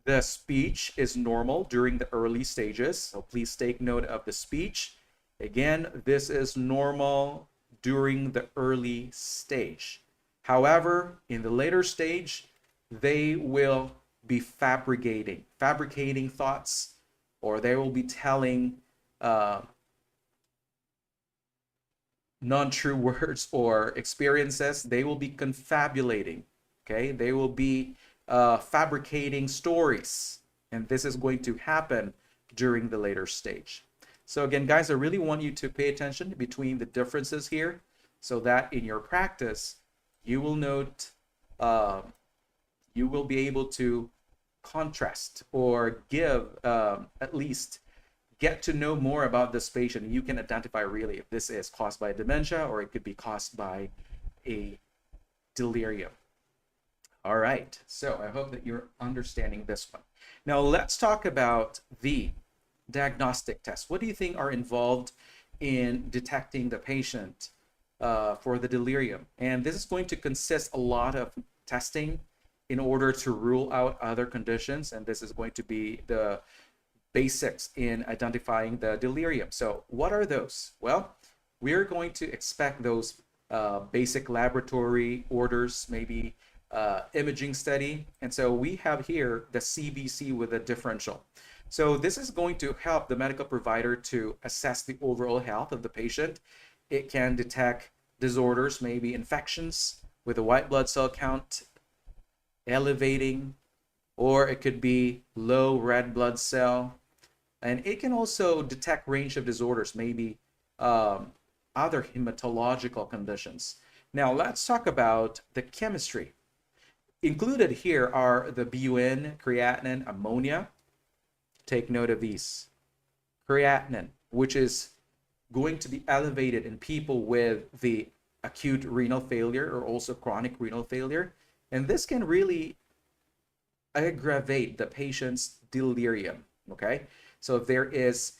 The speech is normal during the early stages, so please take note of the speech. Again, this is normal during the early stage. However, in the later stage, they will be fabricating thoughts, or they will be telling non-true words or experiences. They will be confabulating, okay? They will be fabricating stories, and this is going to happen during the later stage. So again, guys, I really want you to pay attention between the differences here so that in your practice, you will note, you will be able to contrast or give, at least get to know more about this patient. You can identify really if this is caused by dementia or it could be caused by a delirium. All right, so I hope that you're understanding this one. Now let's talk about the diagnostic tests. What do you think are involved in detecting the patient for the delirium? And this is going to consist a lot of testing in order to rule out other conditions, and this is going to be the basics in identifying the delirium. So what are those? Well, we're going to expect those basic laboratory orders, maybe imaging study. And so we have here the CBC with a differential. So this is going to help the medical provider to assess the overall health of the patient. It can detect disorders, maybe infections with a white blood cell count elevating, or it could be low red blood cell. And it can also detect range of disorders, maybe other hematological conditions. Now let's talk about the chemistry. Included here are the BUN, creatinine, ammonia. Take note of these. Creatinine, which is going to be elevated in people with the acute renal failure or also chronic renal failure. And this can really aggravate the patient's delirium, okay? So if there is,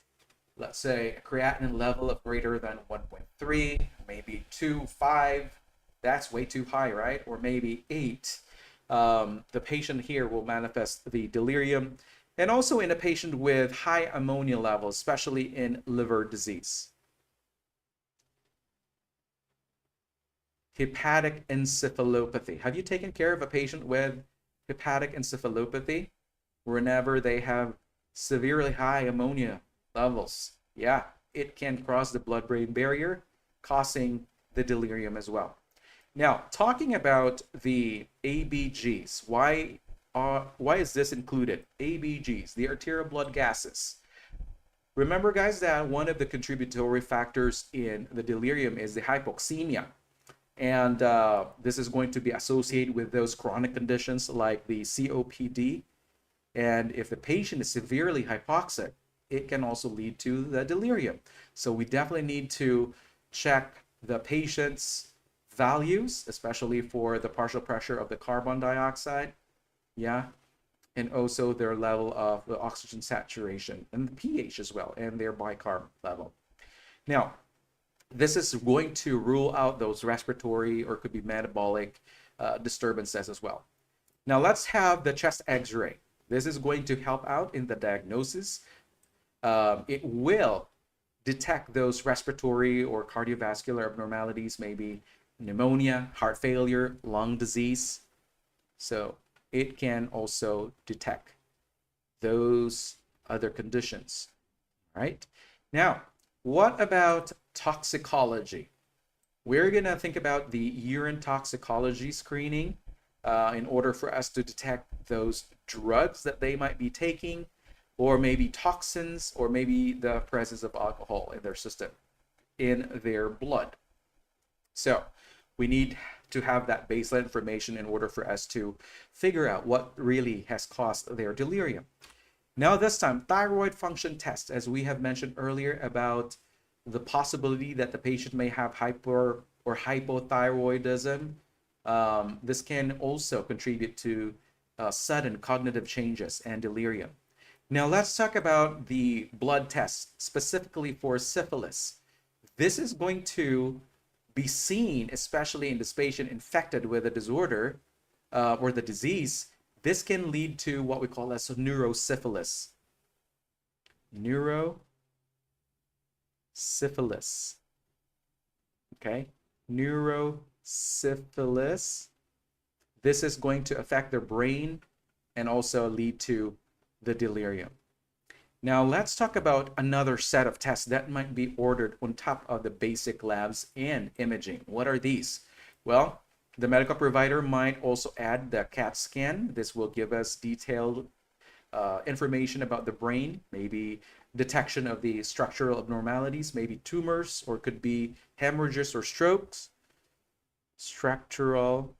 let's say, a creatinine level of greater than 1.3, maybe 2, 5, that's way too high, right? Or maybe 8, the patient here will manifest the delirium. And also in a patient with high ammonia levels, especially in liver disease. Hepatic encephalopathy. Have you taken care of a patient with hepatic encephalopathy? Whenever they have severely high ammonia levels, yeah, it can cross the blood-brain barrier, causing the delirium as well. Now, talking about the ABGs, why is this included? ABGs, the arterial blood gases. Remember, guys, that one of the contributory factors in the delirium is the hypoxemia. And this is going to be associated with those chronic conditions like the COPD. And if the patient is severely hypoxic, it can also lead to the delirium. So we definitely need to check the patient's values, especially for the partial pressure of the carbon dioxide. Yeah. And also their level of the oxygen saturation and the pH as well, and their bicarb level. Now, this is going to rule out those respiratory or could be metabolic disturbances as well. Now let's have the chest X-ray. This is going to help out in the diagnosis. It will detect those respiratory or cardiovascular abnormalities, maybe pneumonia, heart failure, lung disease. So it can also detect those other conditions, right? Now, what about toxicology? We're going to think about the urine toxicology screening in order for us to detect those drugs that they might be taking, or maybe toxins, or maybe the presence of alcohol in their system, in their blood. So we need to have that baseline information in order for us to figure out what really has caused their delirium. Now this time, thyroid function test, as we have mentioned earlier about the possibility that the patient may have hyper or hypothyroidism. This can also contribute to sudden cognitive changes and delirium. Now let's talk about the blood test, specifically for syphilis. This is going to be seen, especially in this patient infected with a disorder or the disease. This can lead to what we call as neurosyphilis. Neurosyphilis. Okay, neurosyphilis. This is going to affect their brain and also lead to the delirium. Now let's talk about another set of tests that might be ordered on top of the basic labs and imaging. What are these? Well, the medical provider might also add the CAT scan. This will give us detailed information about the brain, maybe detection of the structural abnormalities, maybe tumors, or could be hemorrhages or strokes, structural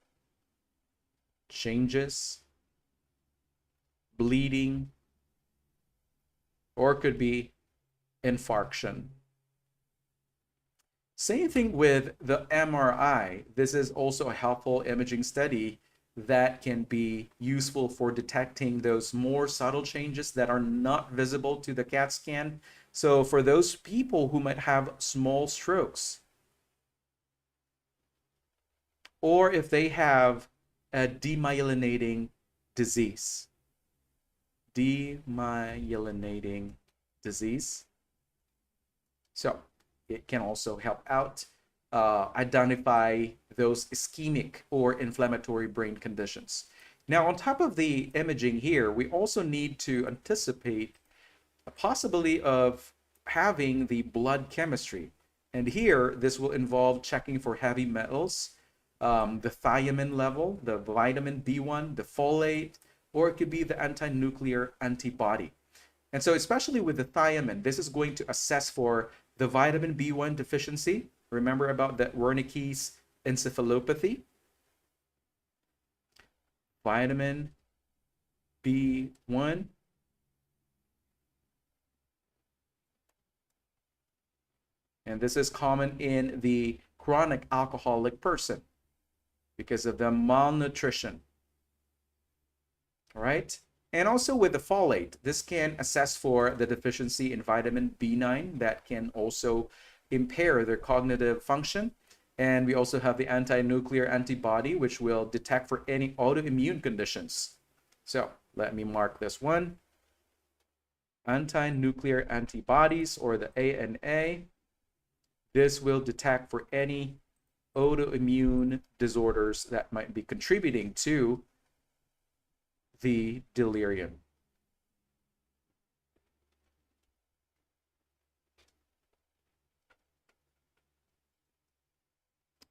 changes, bleeding, or could be infarction. Same thing with the MRI. This is also a helpful imaging study that can be useful for detecting those more subtle changes that are not visible to the CAT scan. So for those people who might have small strokes, or if they have a demyelinating disease, so it can also help out identify those ischemic or inflammatory brain conditions. Now, on top of the imaging here, we also need to anticipate a possibility of having the blood chemistry. And here, this will involve checking for heavy metals, the thiamine level, the vitamin B1, the folate, or it could be the anti-nuclear antibody. And so especially with the thiamine, this is going to assess for the vitamin B1 deficiency. Remember about the Wernicke's encephalopathy? Vitamin B1. And this is common in the chronic alcoholic person because of the malnutrition. All right. And also with the folate, this can assess for the deficiency in vitamin B9 that can also impair their cognitive function. And we also have the anti-nuclear antibody, which will detect for any autoimmune conditions. So let me mark this one. Anti-nuclear antibodies, or the ANA. This will detect for any autoimmune disorders that might be contributing to the delirium.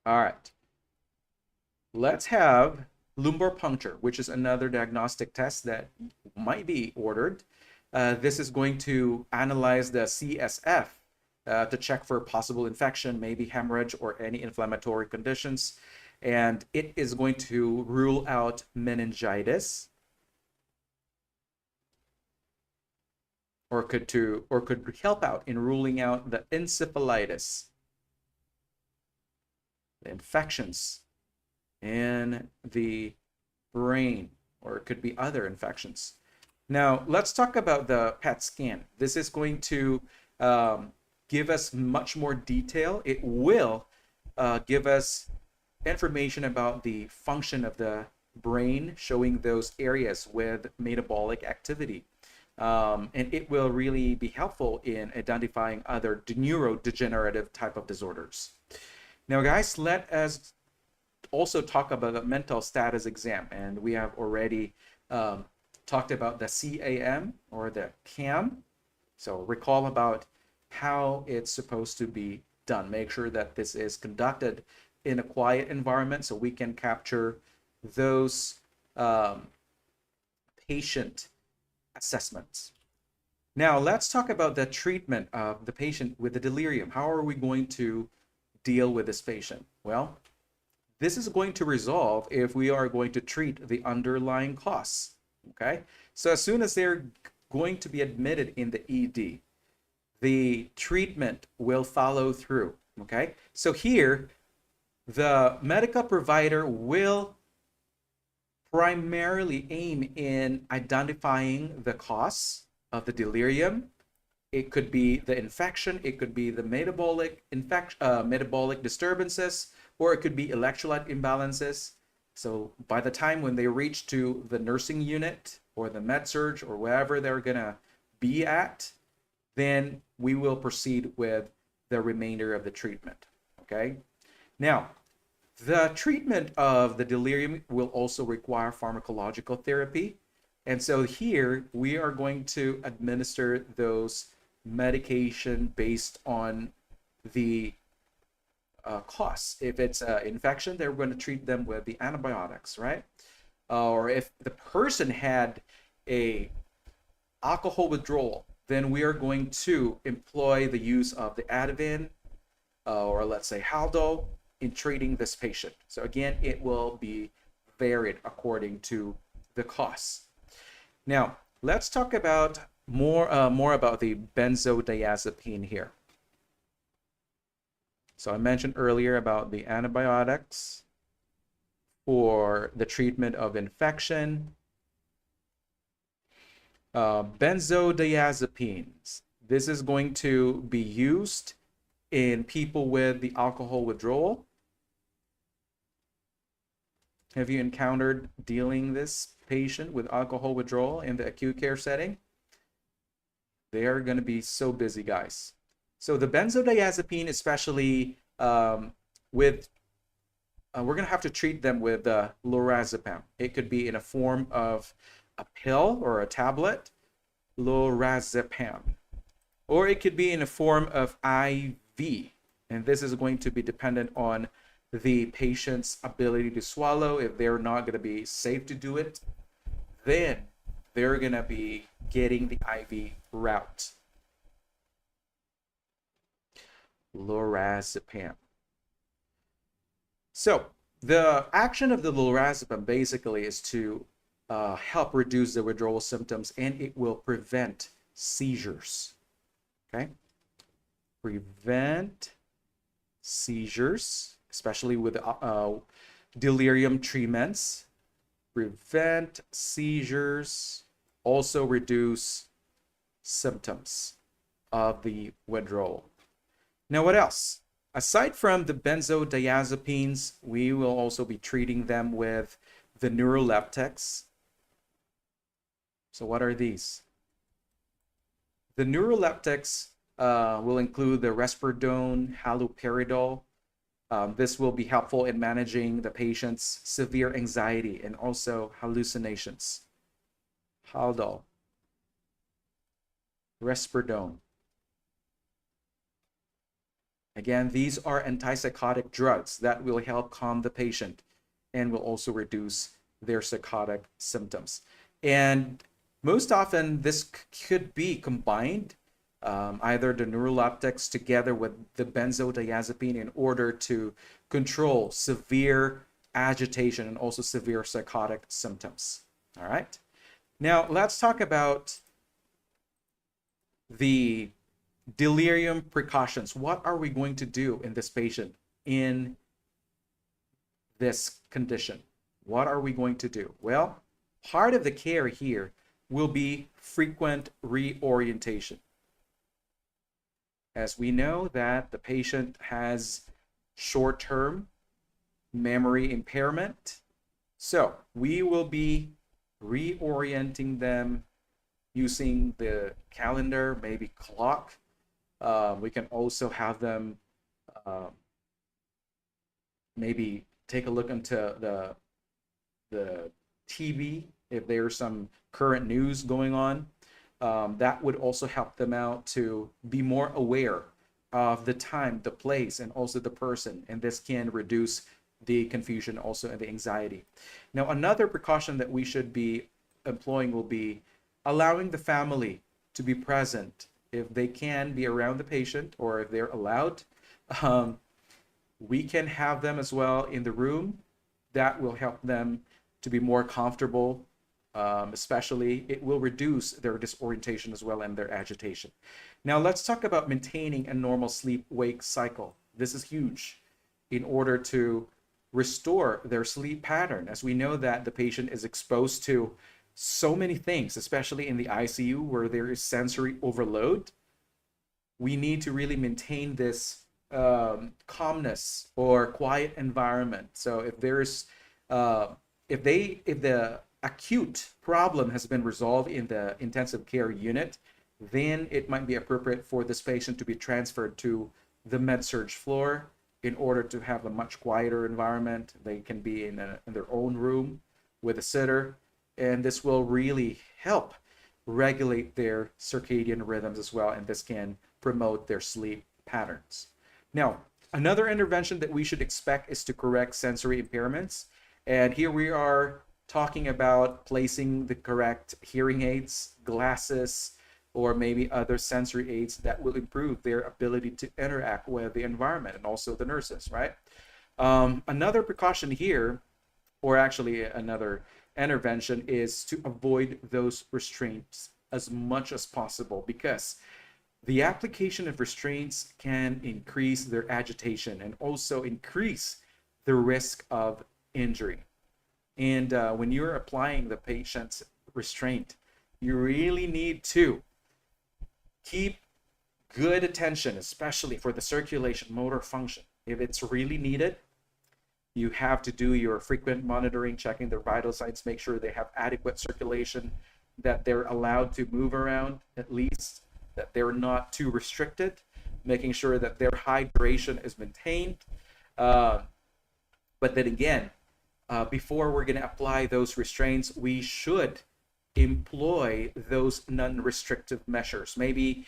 All right. Let's have lumbar puncture, which is another diagnostic test that might be ordered. This is going to analyze the CSF to check for possible infection, maybe hemorrhage or any inflammatory conditions. And it is going to rule out meningitis, or could help out in ruling out the encephalitis, the infections in the brain, or it could be other infections. Now, let's talk about the PET scan. This is going to give us much more detail. It will give us information about the function of the brain, showing those areas with metabolic activity. And it will really be helpful in identifying other neurodegenerative type of disorders. Now, guys, let us also talk about the mental status exam. And we have already talked about the CAM or the CAM. So recall about how it's supposed to be done. Make sure that this is conducted in a quiet environment so we can capture those patient assessments. Now, let's talk about the treatment of the patient with the delirium. How are we going to deal with this patient? Well, this is going to resolve if we are going to treat the underlying cause. Okay, so as soon as they're going to be admitted in the ED, the treatment will follow through. Okay, so here the medical provider will primarily aim in identifying the cause of the delirium. It could be the infection, it could be the metabolic disturbances, or it could be electrolyte imbalances. So by the time when they reach to the nursing unit or the med surg or wherever they're gonna be at, then we will proceed with the remainder of the treatment. Okay. Now, the treatment of the delirium will also require pharmacological therapy. And so here we are going to administer those medication based on the costs. If it's an infection, they're going to treat them with the antibiotics, right? Or if the person had a alcohol withdrawal, then we are going to employ the use of the Ativan or let's say Haldol in treating this patient. So again, it will be varied according to the costs. Now, let's talk about more about the benzodiazepine here. So I mentioned earlier about the antibiotics for the treatment of infection. Benzodiazepines. This is going to be used in people with the alcohol withdrawal. Have you encountered dealing this patient with alcohol withdrawal in the acute care setting? They are going to be so busy, guys. So the benzodiazepine, especially we're going to have to treat them with lorazepam. It could be in a form of a pill or a tablet, lorazepam, or it could be in a form of IV, and this is going to be dependent on the patient's ability to swallow. If they're not going to be safe to do it, then they're going to be getting the IV route. Lorazepam. So the action of the lorazepam basically is to help reduce the withdrawal symptoms, and it will prevent seizures. Okay? Prevent seizures, especially with delirium treatments. Prevent seizures, also reduce symptoms of the withdrawal. Now, what else? Aside from the benzodiazepines, we will also be treating them with the neuroleptics. So what are these? The neuroleptics will include the risperidone, haloperidol. This will be helpful in managing the patient's severe anxiety and also hallucinations. Haldol, risperidone. Again, these are antipsychotic drugs that will help calm the patient and will also reduce their psychotic symptoms. And most often, this could be combined, either the neuroleptics together with the benzodiazepine in order to control severe agitation and also severe psychotic symptoms. All right. Now, let's talk about the delirium precautions. What are we going to do in this patient in this condition? What are we going to do? Well, part of the care here will be frequent reorientation. As we know that the patient has short-term memory impairment, so we will be reorienting them using the calendar, maybe clock. We can also have them maybe take a look into the TV if there's some current news going on. That would also help them out to be more aware of the time, the place, and also the person. And this can reduce the confusion also and the anxiety. Now, another precaution that we should be employing will be allowing the family to be present if they can be around the patient or if they're allowed. We can have them as well in the room. That will help them to be more comfortable. Especially, it will reduce their disorientation as well and their agitation. Now, let's talk about maintaining a normal sleep-wake cycle. This is huge in order to restore their sleep pattern, as we know that the patient is exposed to so many things, especially in the ICU where there is sensory overload. We need to really maintain this calmness or quiet environment. So if there's if the acute problem has been resolved in the intensive care unit, then it might be appropriate for this patient to be transferred to the med-surg floor in order to have a much quieter environment. They can be in their own room with a sitter, and this will really help regulate their circadian rhythms as well, and this can promote their sleep patterns. Now, another intervention that we should expect is to correct sensory impairments, and here we are talking about placing the correct hearing aids, glasses, or maybe other sensory aids that will improve their ability to interact with the environment and also the nurses, right? Another precaution here, or actually another intervention, is to avoid those restraints as much as possible, because the application of restraints can increase their agitation and also increase the risk of injury. And when you're applying the patient's restraint, you really need to keep good attention, especially for the circulation, motor function. If it's really needed, you have to do your frequent monitoring, checking their vital signs, make sure they have adequate circulation, that they're allowed to move around at least, that they're not too restricted, making sure that their hydration is maintained. But then again, before we're going to apply those restraints, we should employ those non-restrictive measures. Maybe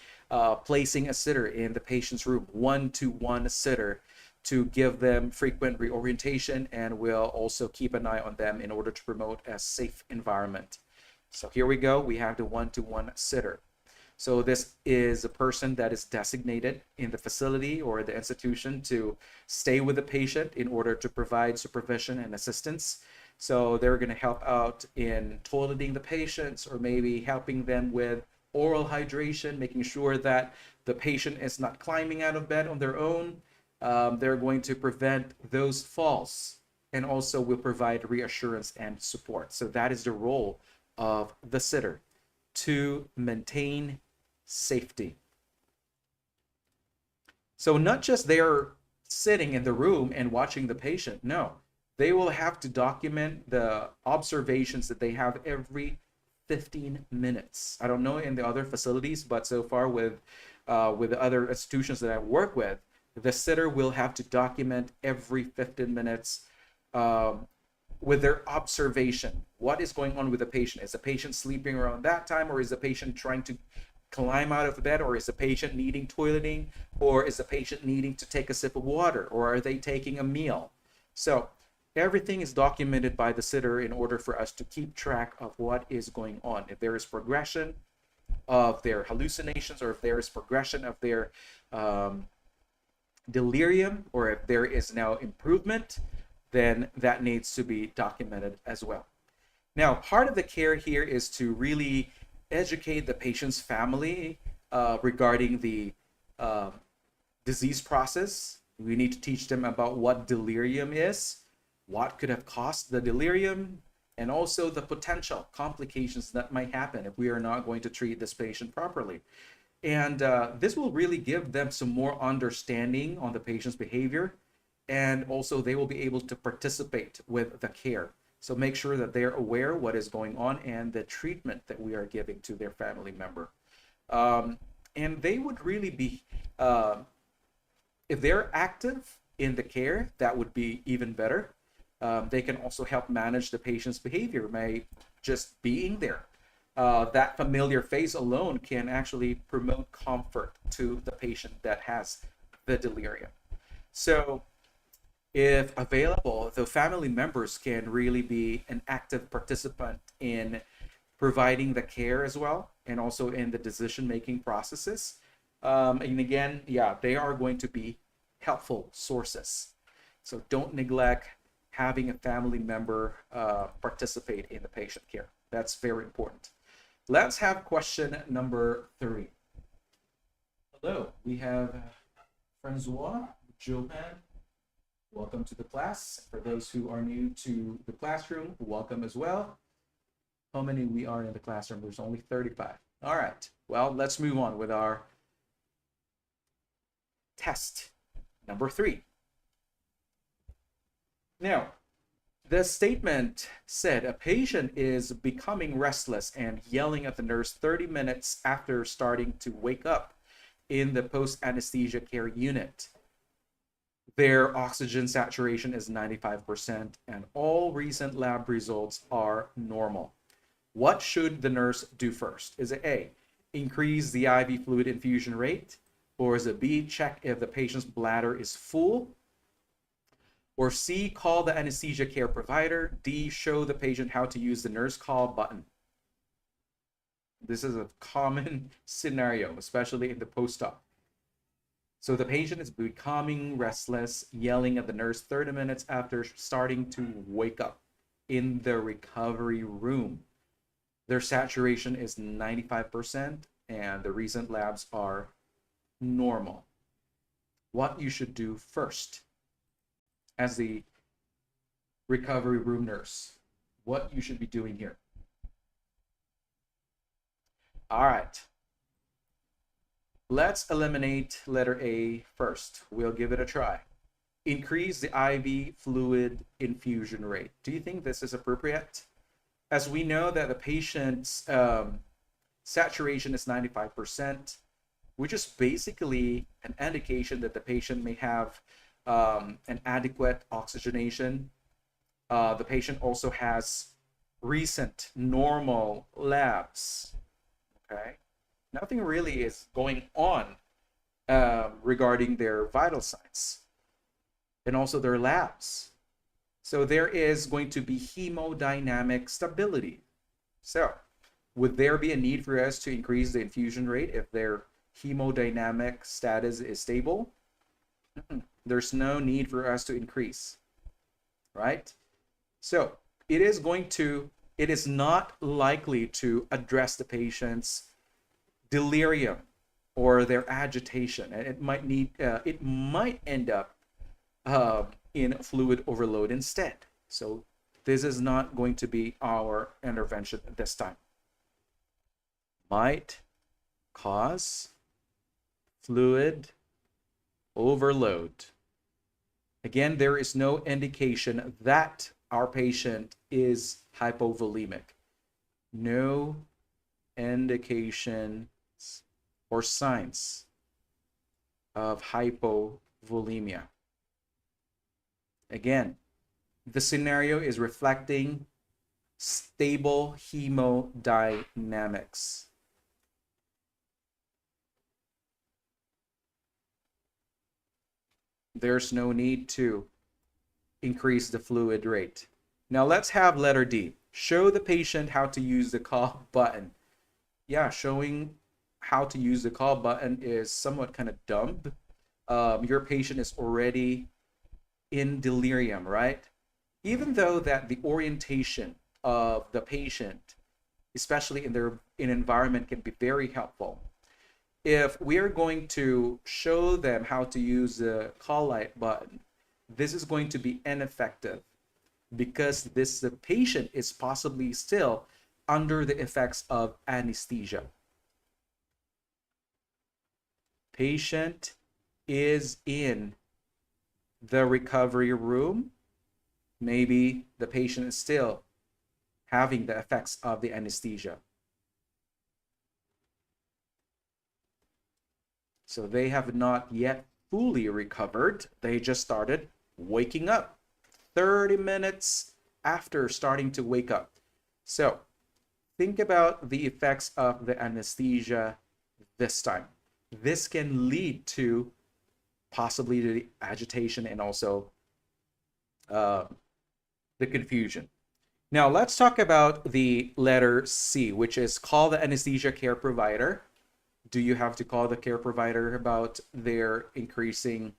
placing a sitter in the patient's room, one-to-one sitter, to give them frequent reorientation, and we'll also keep an eye on them in order to promote a safe environment. So here we go, we have the one-to-one sitter. So this is a person that is designated in the facility or the institution to stay with the patient in order to provide supervision and assistance. So they're going to help out in toileting the patients, or maybe helping them with oral hydration, making sure that the patient is not climbing out of bed on their own. They're going to prevent those falls, and also will provide reassurance and support. So that is the role of the sitter, to maintain safety. So not just they're sitting in the room and watching the patient, no, they will have to document the observations that they have every 15 minutes. I don't know in the other facilities, but so far with the other institutions that I work with, the sitter will have to document every 15 minutes with their observation. What is going on with the patient? Is the patient sleeping around that time, or is the patient trying to climb out of bed, or is the patient needing toileting, or is the patient needing to take a sip of water, or are they taking a meal? So everything is documented by the sitter in order for us to keep track of what is going on. If there is progression of their hallucinations, or if there is progression of their delirium, or if there is now improvement, then that needs to be documented as well. Now, part of the care here is to really educate the patient's family regarding the disease process. We need to teach them about what delirium is, what could have caused the delirium, and also the potential complications that might happen if we are not going to treat this patient properly. And this will really give them some more understanding on the patient's behavior, and also they will be able to participate with the care. So make sure that they're aware what is going on and the treatment that we are giving to their family member. And they would really be, if they're active in the care, that would be even better. They can also help manage the patient's behavior by just being there. That familiar face alone can actually promote comfort to the patient that has the delirium. So if available, the family members can really be an active participant in providing the care as well, and also in the decision-making processes. And again, yeah, they are going to be helpful sources. So don't neglect having a family member participate in the patient care. That's very important. Let's have question number 3. Hello, we have Francois, Johan. Welcome to the class. For those who are new to the classroom, welcome as well. How many we are in the classroom? There's only 35. All right, well, let's move on with our test number 3. Now, the statement said a patient is becoming restless and yelling at the nurse 30 minutes after starting to wake up in the post-anesthesia care unit. Their oxygen saturation is 95%, and all recent lab results are normal. What should the nurse do first? Is it A, increase the IV fluid infusion rate? Or is it B, check if the patient's bladder is full? Or C, call the anesthesia care provider? D, show the patient how to use the nurse call button? This is a common scenario, especially in the post-op. So the patient is becoming restless, yelling at the nurse 30 minutes after starting to wake up in the recovery room. Their saturation is 95% and the recent labs are normal. What you should do first as the recovery room nurse, what you should be doing here. All right. Let's eliminate letter A first. We'll give it a try. Increase the IV fluid infusion rate. Do you think this is appropriate? As we know that the patient's saturation is 95%, which is basically an indication that the patient may have an adequate oxygenation. The patient also has recent normal labs. Okay, nothing really is going on regarding their vital signs and also their labs. So there is going to be hemodynamic stability. So would there be a need for us to increase the infusion rate if their hemodynamic status is stable? There's no need for us to increase, right? So it is not likely to address the patient's delirium or their agitation. And it might end up in fluid overload instead. So this is not going to be our intervention at this time. Might cause fluid overload. Again, there is no indication that our patient is hypovolemic. No indications or signs of hypovolemia. Again, the scenario is reflecting stable hemodynamics. There's no need to increase the fluid rate. Now let's have letter D. Show the patient how to use the call button. Yeah, showing how to use the call button is somewhat kind of dumb. Your patient is already in delirium, right? Even though that the orientation of the patient, especially in an environment, can be very helpful. If we are going to show them how to use the call light button, this is going to be ineffective because the patient is possibly still under the effects of anesthesia. Patient is in the recovery room. Maybe the patient is still having the effects of the anesthesia. So they have not yet fully recovered. They just started waking up 30 minutes after starting to wake up. So think about the effects of the anesthesia this time. This can lead to possibly the agitation and also the confusion. Now let's talk about the letter C, which is call the anesthesia care provider. Do you have to call the care provider about their increasing,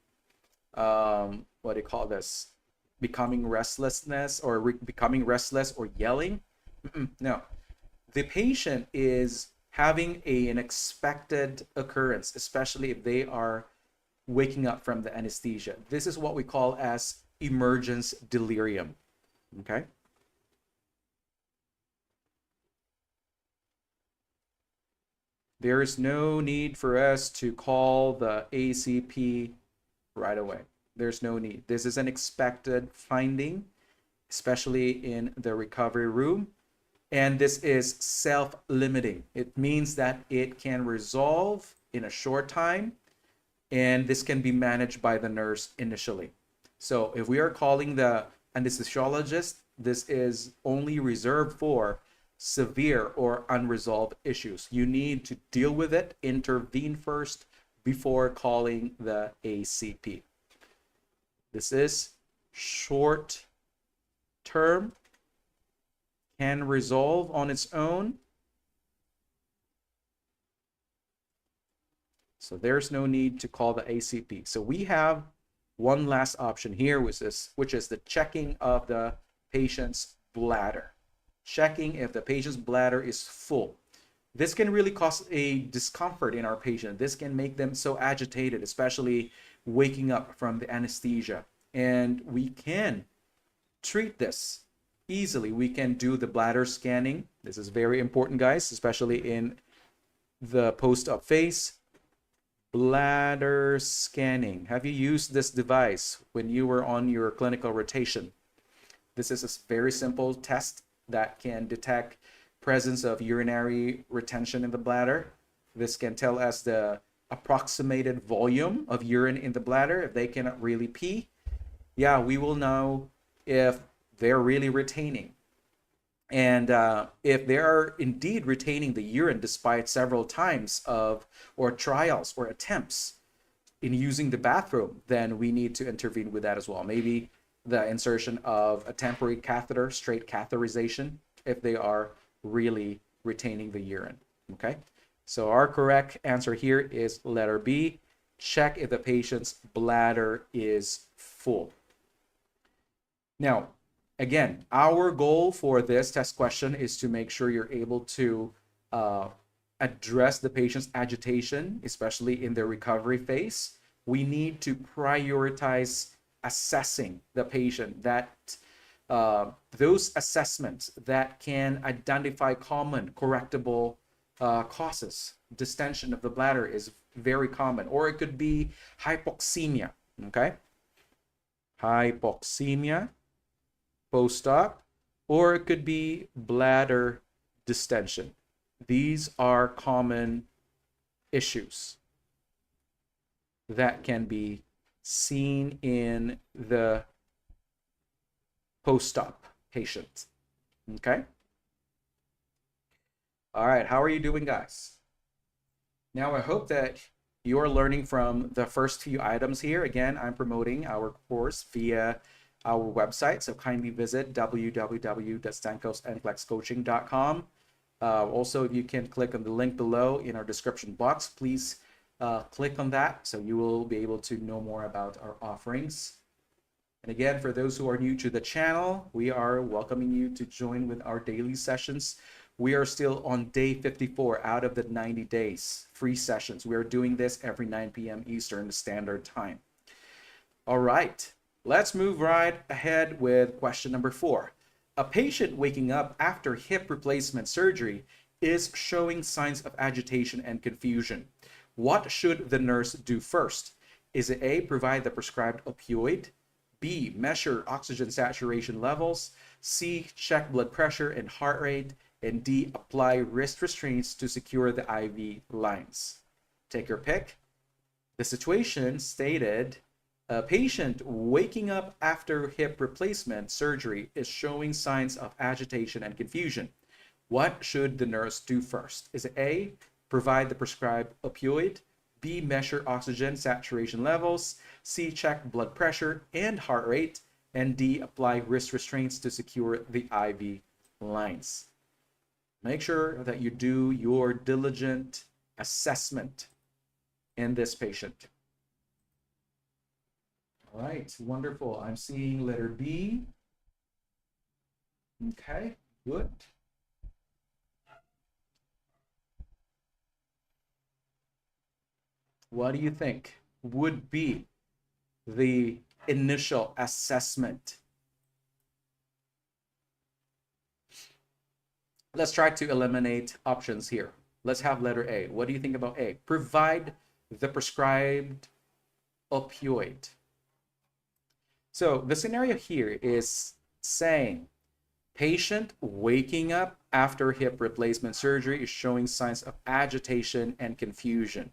what do you call this? Becoming restlessness or becoming restless or yelling? No. The patient is having an expected occurrence, especially if they are waking up from the anesthesia. This is what we call as emergence delirium. Okay? There is no need for us to call the ACP right away. There's no need. This is an expected finding, especially in the recovery room. And this is self-limiting. It means that it can resolve in a short time, and this can be managed by the nurse initially. So if we are calling the anesthesiologist, this is only reserved for severe or unresolved issues. You need to deal with it, intervene first before calling the ACP. This is short term, can resolve on its own. So there's no need to call the ACP. So we have one last option here, which is the checking of the patient's bladder. Checking if the patient's bladder is full. This can really cause a discomfort in our patient. This can make them so agitated, especially waking up from the anesthesia. And we can treat this easily. We can do the bladder scanning. This is very important, guys, especially in the post-op phase. Bladder scanning. Have you used this device when you were on your clinical rotation? This is a very simple test that can detect presence of urinary retention in the bladder. This can tell us the approximated volume of urine in the bladder. If they cannot really pee, yeah, we will know if they're really retaining. And if they are indeed retaining the urine despite several times or trials or attempts in using the bathroom, then we need to intervene with that as well. Maybe the insertion of a temporary catheter, straight catheterization, if they are really retaining the urine. Okay, so our correct answer here is letter B. Check if the patient's bladder is full. Now, again, our goal for this test question is to make sure you're able to address the patient's agitation, especially in their recovery phase. We need to prioritize assessing the patient, that those assessments that can identify common correctable causes. Distension of the bladder is very common, or it could be hypoxemia. Okay, hypoxemia post-op, or it could be bladder distension. These are common issues that can be seen in the post-op patient. Okay? All right, how are you doing, guys? Now, I hope that you're learning from the first few items here. Again, I'm promoting our course via our website, so kindly visit www.stankosnclexcoaching.com. Also, if you can click on the link below in our description box, please click on that so you will be able to know more about our offerings. And again, for those who are new to the channel, we are welcoming you to join with our daily sessions. We are still on day 54 out of the 90 days, free sessions. We are doing this every 9 p.m. Eastern Standard Time. All right, let's move right ahead with question number 4. A patient waking up after hip replacement surgery is showing signs of agitation and confusion. What should the nurse do first? Is it A, provide the prescribed opioid, B, measure oxygen saturation levels, C, check blood pressure and heart rate, and D, apply wrist restraints to secure the IV lines? Take your pick. The situation stated, a patient waking up after hip replacement surgery is showing signs of agitation and confusion. What should the nurse do first? Is it A, provide the prescribed opioid, B, measure oxygen saturation levels, C, check blood pressure and heart rate, and D, apply wrist restraints to secure the IV lines? Make sure that you do your diligent assessment in this patient. All right, wonderful. I'm seeing letter B. Okay, good. What do you think would be the initial assessment? Let's try to eliminate options here. Let's have letter A. What do you think about A? Provide the prescribed opioid. So the scenario here is saying patient waking up after hip replacement surgery is showing signs of agitation and confusion.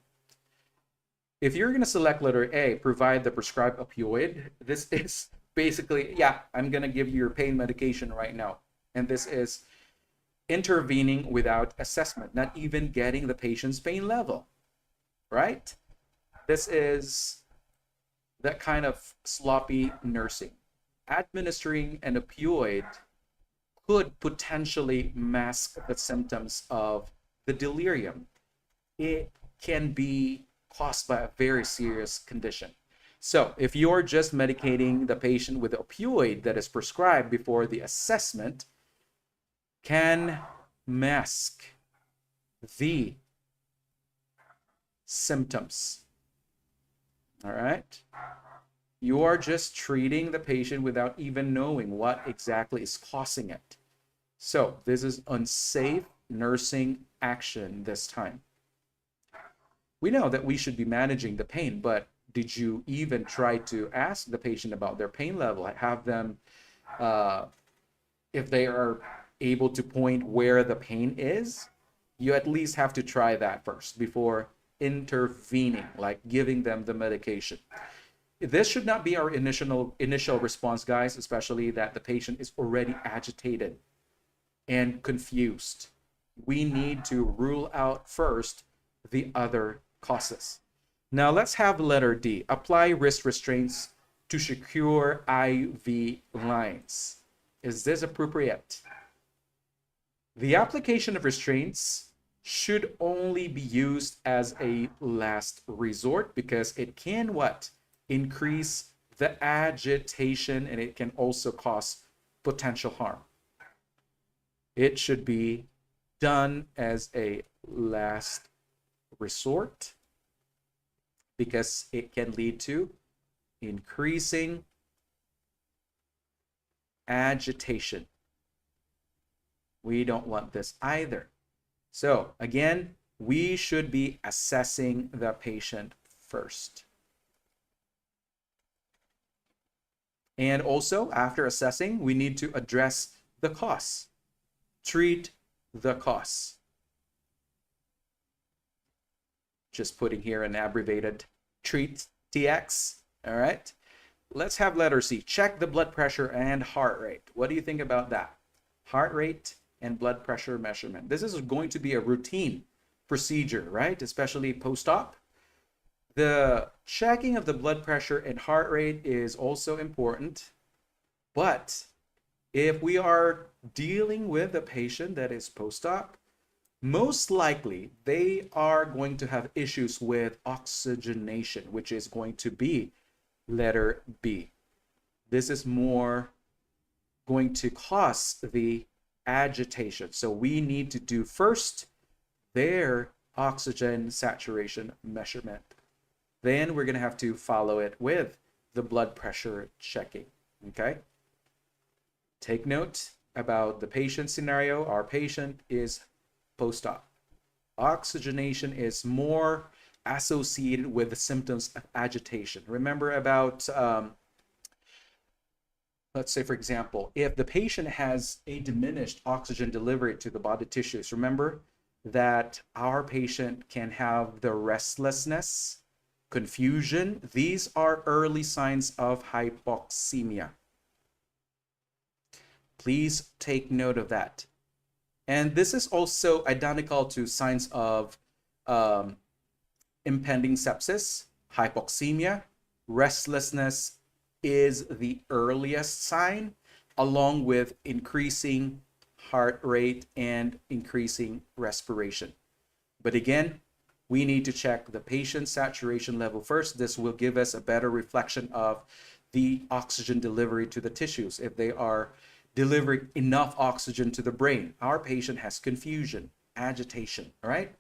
If you're going to select letter A, provide the prescribed opioid, this is basically, yeah, I'm going to give you your pain medication right now. And this is intervening without assessment, not even getting the patient's pain level, right? This is that kind of sloppy nursing. Administering an opioid could potentially mask the symptoms of the delirium. It can be caused by a very serious condition. So if you're just medicating the patient with opioid that is prescribed before the assessment, can mask the symptoms. All right? You are just treating the patient without even knowing what exactly is causing it. So this is unsafe nursing action this time. We know that we should be managing the pain, but did you even try to ask the patient about their pain level? Have them, if they are able to point where the pain is, you at least have to try that first before intervening, like giving them the medication. This should not be our initial response, guys, especially that the patient is already agitated and confused. We need to rule out first the other causes. Now let's have letter D. Apply wrist restraints to secure IV lines. Is this appropriate? The application of restraints should only be used as a last resort because it can what? Increase the agitation, and it can also cause potential harm. It should be done as a last resort because it can lead to increasing agitation. We don't want this either. So again, we should be assessing the patient first. And also, after assessing, we need to address the cause. Treat the cause. Just putting here an abbreviated treat, TX. All right. Let's have letter C. Check the blood pressure and heart rate. What do you think about that? Heart rate and blood pressure measurement. This is going to be a routine procedure, right? Especially post-op. The checking of the blood pressure and heart rate is also important, but if we are dealing with a patient that is post-op, most likely they are going to have issues with oxygenation, which is going to be letter B. This is more going to cause the agitation. So we need to do first their oxygen saturation measurement. Then we're going to have to follow it with the blood pressure checking. Okay? Take note about the patient scenario. Our patient is post-op. Oxygenation is more associated with the symptoms of agitation. Remember about, let's say, for example, if the patient has a diminished oxygen delivery to the body tissues, remember that our patient can have the restlessness, confusion. These are early signs of hypoxemia. Please take note of that. And this is also identical to signs of impending sepsis, hypoxemia. Restlessness is the earliest sign, along with increasing heart rate and increasing respiration. But again, we need to check the patient's saturation level first. This will give us a better reflection of the oxygen delivery to the tissues. If they are delivering enough oxygen to the brain, our patient has confusion, agitation, all right?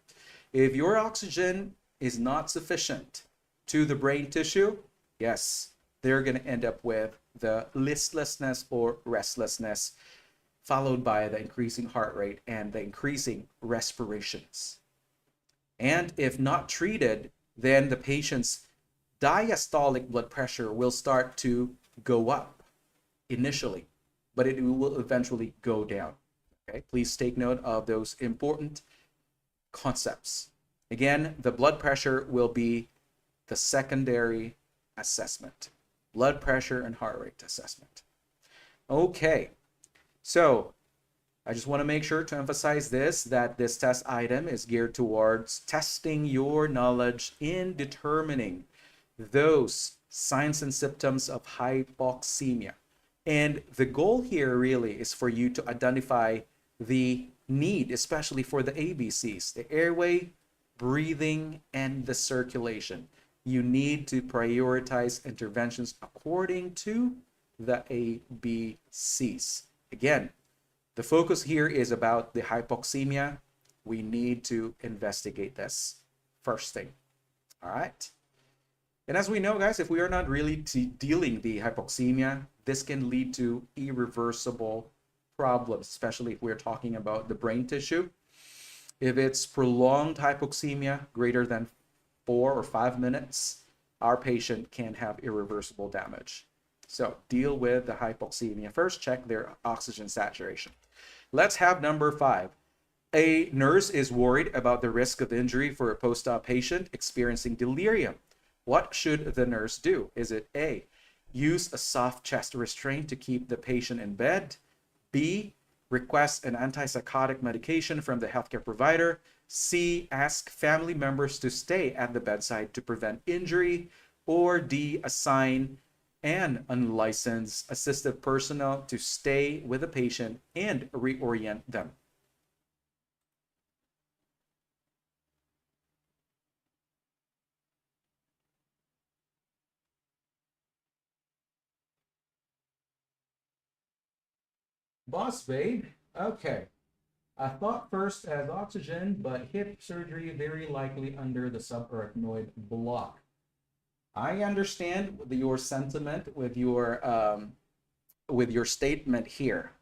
If your oxygen is not sufficient to the brain tissue, yes, they're going to end up with the listlessness or restlessness, followed by the increasing heart rate and the increasing respirations. And if not treated, then the patient's diastolic blood pressure will start to go up initially, but it will eventually go down. Okay, please take note of those important concepts. Again, the blood pressure will be the secondary assessment. Blood pressure and heart rate assessment. Okay, so I just want to make sure to emphasize this, that this test item is geared towards testing your knowledge in determining those signs and symptoms of hypoxemia. And the goal here really is for you to identify the need, especially for the ABCs, the airway, breathing, and the circulation. You need to prioritize interventions according to the ABCs. Again, the focus here is about the hypoxemia. We need to investigate this first thing. All right. And as we know, guys, if we are not really dealing the hypoxemia, this can lead to irreversible problems, especially if we're talking about the brain tissue. If it's prolonged hypoxemia greater than 4 or 5 minutes, our patient can have irreversible damage. So deal with the hypoxemia first, check their oxygen saturation. Let's have number 5. A nurse is worried about the risk of injury for a post-op patient experiencing delirium. What should the nurse do? Is it A, use a soft chest restraint to keep the patient in bed? B, request an antipsychotic medication from the healthcare provider? C, ask family members to stay at the bedside to prevent injury? Or D, assign an unlicensed assistive personnel to stay with the patient and reorient them? Boss babe, okay. I thought first as oxygen, but hip surgery very likely under the subarachnoid block. I understand your sentiment with your statement here,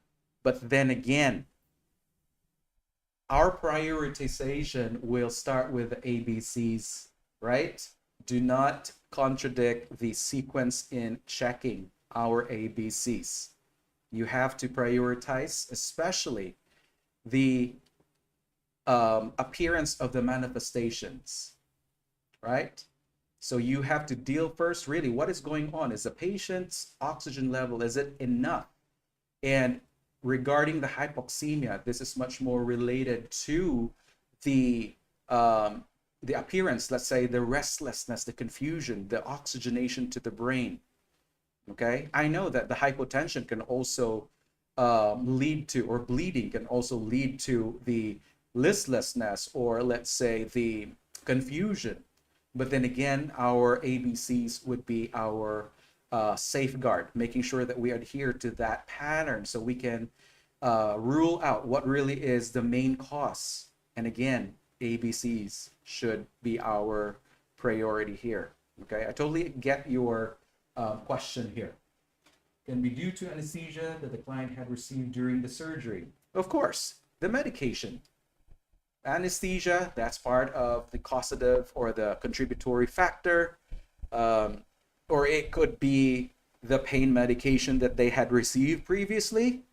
but then again, our prioritization will start with the ABCs, right? Do not contradict the sequence in checking our ABCs. You have to prioritize, especially the appearance of the manifestations, right? So you have to deal first, really, what is going on? Is the patient's oxygen level, is it enough? And regarding the hypoxemia, this is much more related to the appearance, let's say the restlessness, the confusion, the oxygenation to the brain. Okay, I know that the hypotension can also lead to, or bleeding can also lead to the listlessness, or let's say the confusion. But then again, our ABCs would be our safeguard, making sure that we adhere to that pattern so we can rule out what really is the main cause. And again, ABCs should be our priority here. Okay, I totally get your question here. Can be due to anesthesia that the client had received during the surgery. Of course, the medication. Anesthesia, that's part of the causative or the contributory factor. Or it could be the pain medication that they had received previously.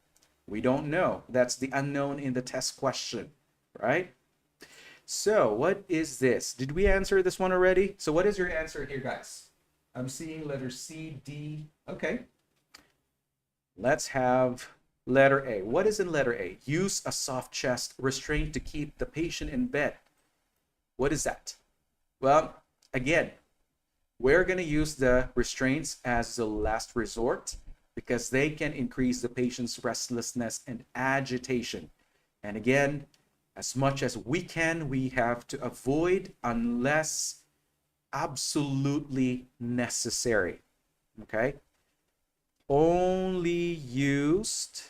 We don't know. That's the unknown in the test question, right? So what is this? Did we answer this one already? So what is your answer here, guys? I'm seeing letter C, D. Okay. Let's have letter A. What is in letter A? Use a soft chest restraint to keep the patient in bed. What is that? Well, again, we're going to use the restraints as the last resort because they can increase the patient's restlessness and agitation. And again, as much as we can, we have to avoid unless absolutely necessary. Okay? Only used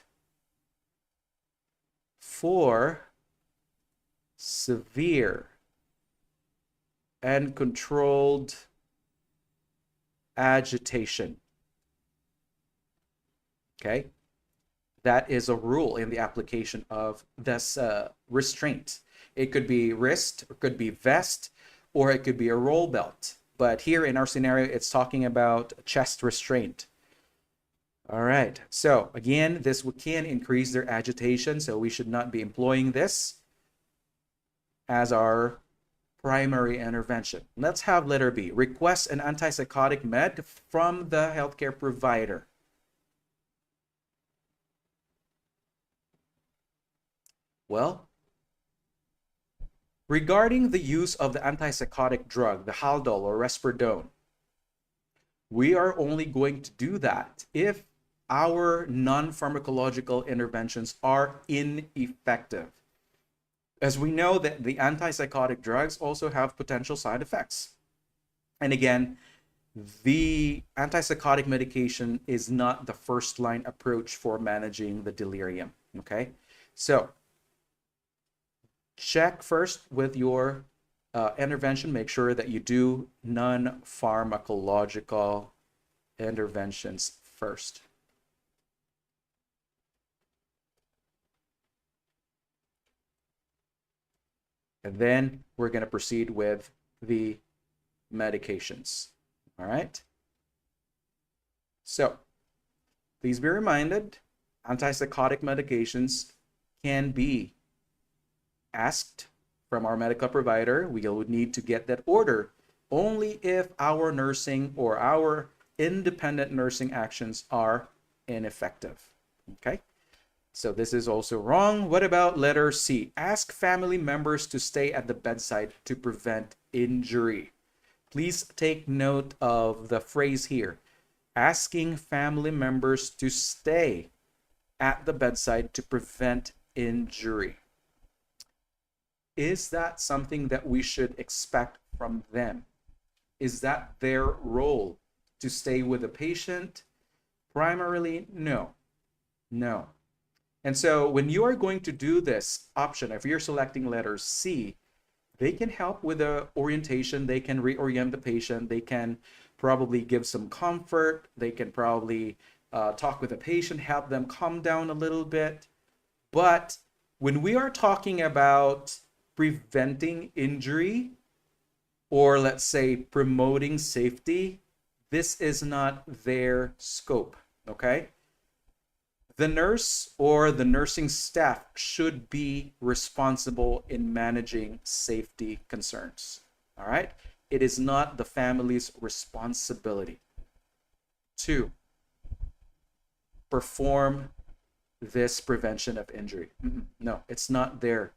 for severe and controlled agitation. Okay? That is a rule in the application of this restraint. It could be wrist, it could be vest, or it could be a roll belt. But here in our scenario, it's talking about chest restraint. All right. So again, this can increase their agitation, so we should not be employing this as our primary intervention. Let's have letter B. Request an antipsychotic med from the healthcare provider. Well, regarding the use of the antipsychotic drug, the Haldol or Risperidone, we are only going to do that if our non-pharmacological interventions are ineffective. As we know that the antipsychotic drugs also have potential side effects. And again, the antipsychotic medication is not the first line approach for managing the delirium, okay? So check first with your intervention, make sure that you do non-pharmacological interventions first. And then we're going to proceed with the medications. All right. So please be reminded, antipsychotic medications can be asked from our medical provider. We would need to get that order only if our nursing or our independent nursing actions are ineffective. Okay. So this is also wrong. What about letter C? Ask family members to stay at the bedside to prevent injury. Please take note of the phrase here. Asking family members to stay at the bedside to prevent injury. Is that something that we should expect from them? Is that their role to stay with the patient? Primarily, no. No. And so when you are going to do this option, if you're selecting letter C, they can help with the orientation. They can reorient the patient. They can probably give some comfort. They can probably talk with the patient, help them calm down a little bit. But when we are talking about preventing injury, or let's say promoting safety, this is not their scope, okay? The nurse or the nursing staff should be responsible in managing safety concerns. All right? It is not the family's responsibility to perform this prevention of injury. No, it's not their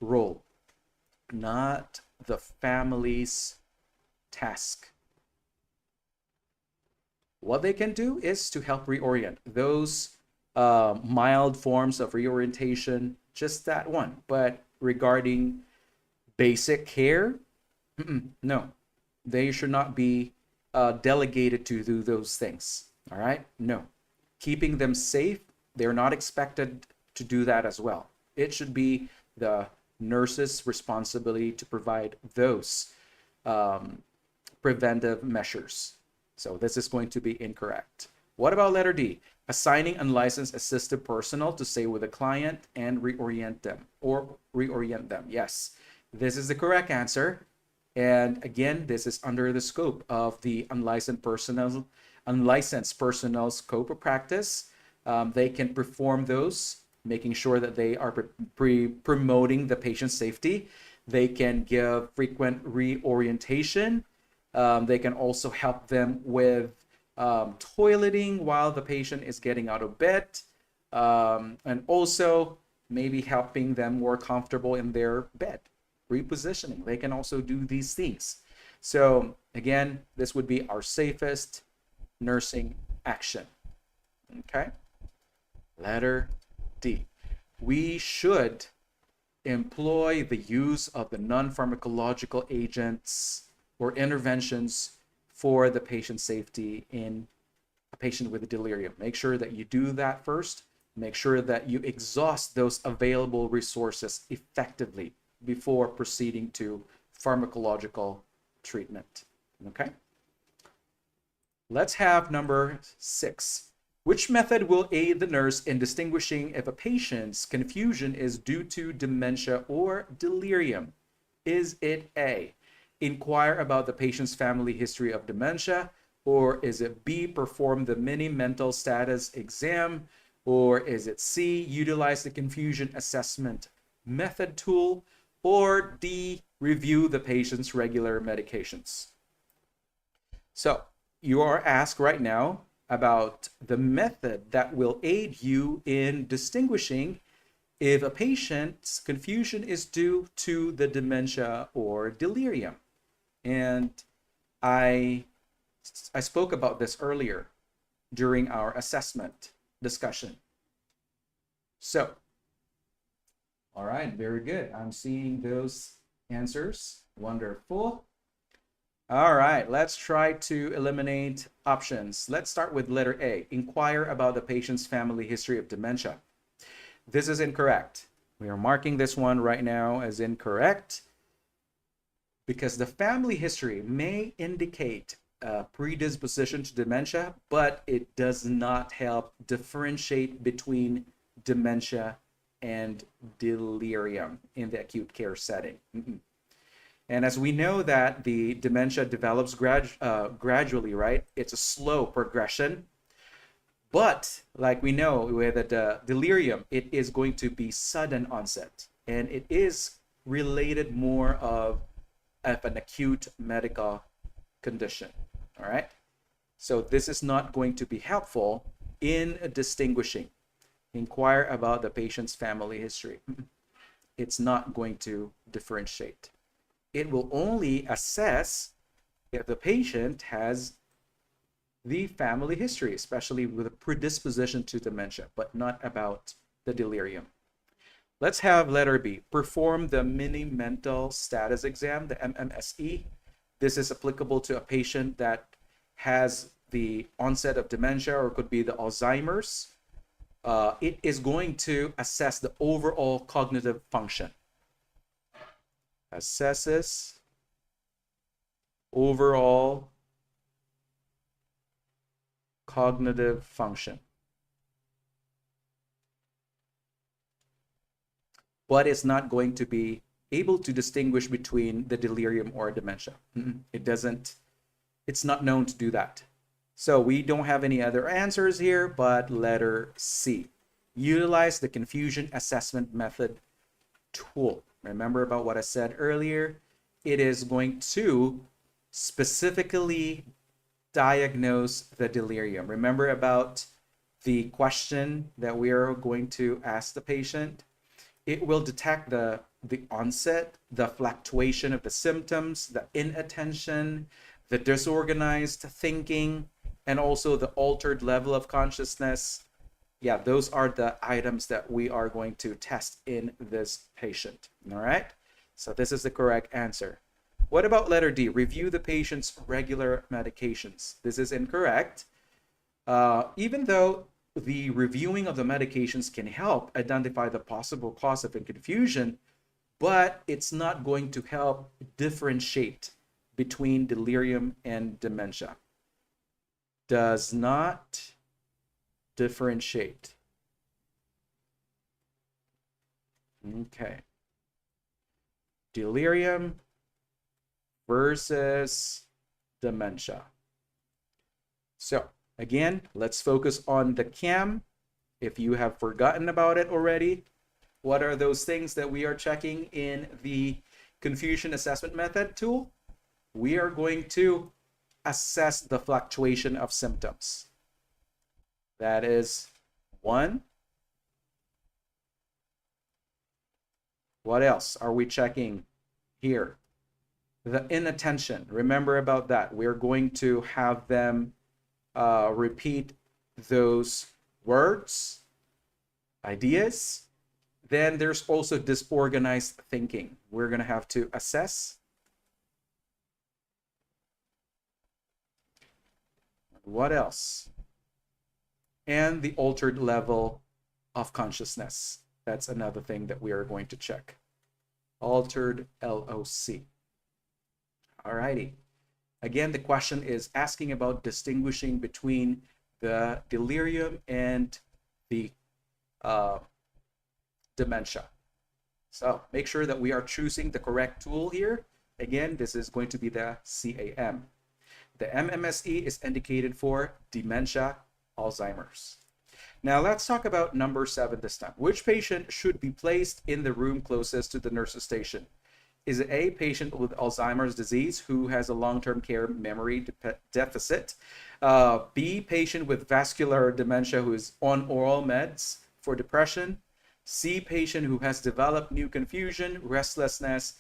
role, not the family's task. What they can do is to help reorient those mild forms of reorientation, just that one. But regarding basic care, no, they should not be delegated to do those things. All right? No. Keeping them safe, they're not expected to do that as well. It should be the nurse's responsibility to provide those preventive measures. So this is going to be incorrect. What about letter D? Assigning unlicensed assistive personnel to stay with the client and reorient them. Yes, this is the correct answer. And again, this is under the scope of the unlicensed personnel scope of practice. They can perform those, making sure that they are promoting the patient's safety. They can give frequent reorientation. They can also help them with toileting while the patient is getting out of bed, and also maybe helping them more comfortable in their bed, repositioning. They can also do these things. So again, this would be our safest nursing action. Okay. Letter D. We should employ the use of the non-pharmacological agents or interventions for the patient safety in a patient with a delirium. Make sure that you do that first. Make sure that you exhaust those available resources effectively before proceeding to pharmacological treatment. Okay? Let's have number 6. Which method will aid the nurse in distinguishing if a patient's confusion is due to dementia or delirium? Is it A, inquire about the patient's family history of dementia, or is it B, perform the mini mental status exam, or is it C, utilize the confusion assessment method tool, or D, review the patient's regular medications? So you are asked right now about the method that will aid you in distinguishing if a patient's confusion is due to the dementia or delirium. And I spoke about this earlier during our assessment discussion. So, all right, very good. I'm seeing those answers. Wonderful. All right, let's try to eliminate options. Let's start with letter A. Inquire about the patient's family history of dementia. This is incorrect. We are marking this one right now as incorrect because the family history may indicate a predisposition to dementia, but it does not help differentiate between dementia and delirium in the acute care setting. And as we know that the dementia develops gradually, right? It's a slow progression. But like we know with the delirium, it is going to be sudden onset. And it is related more of an acute medical condition. All right? So this is not going to be helpful in distinguishing. Inquire about the patient's family history. It's not going to differentiate. It will only assess if the patient has the family history, especially with a predisposition to dementia, but not about the delirium. Let's have letter B. Perform the mini mental status exam, the MMSE. This is applicable to a patient that has the onset of dementia or could be the Alzheimer's. It is going to assess the overall cognitive function. Assesses overall cognitive function. But it's not going to be able to distinguish between the delirium or dementia. It's not known to do that. So we don't have any other answers here, but letter C. Utilize the confusion assessment method tool. Remember about what I said earlier? It is going to specifically diagnose the delirium. Remember about the question that we are going to ask the patient? It will detect the onset, the fluctuation of the symptoms, the inattention, the disorganized thinking, and also the altered level of consciousness. Yeah, those are the items that we are going to test in this patient. All right, so this is the correct answer. What about letter D? Review the patient's regular medications. This is incorrect. Even though the reviewing of the medications can help identify the possible cause of confusion, but it's not going to help differentiate between delirium and dementia. Does not differentiate. Okay. Delirium versus dementia. So again, let's focus on the CAM. If you have forgotten about it already, what are those things that we are checking in the confusion assessment method tool? We are going to assess the fluctuation of symptoms. That is one. What else are we checking here? The inattention. Remember about that. We're going to have them repeat those words, ideas. Then there's also disorganized thinking. We're going to have to assess. What else? And the altered level of consciousness. That's another thing that we are going to check. Altered LOC. Alrighty. Again, the question is asking about distinguishing between the delirium and the dementia. So make sure that we are choosing the correct tool here. Again, this is going to be the CAM. The MMSE is indicated for dementia, Alzheimer's. Now let's talk about number 7 this time. Which patient should be placed in the room closest to the nurse's station? Is it A, patient with Alzheimer's disease who has a long-term care memory deficit? B, patient with vascular dementia who is on oral meds for depression? C, patient who has developed new confusion, restlessness,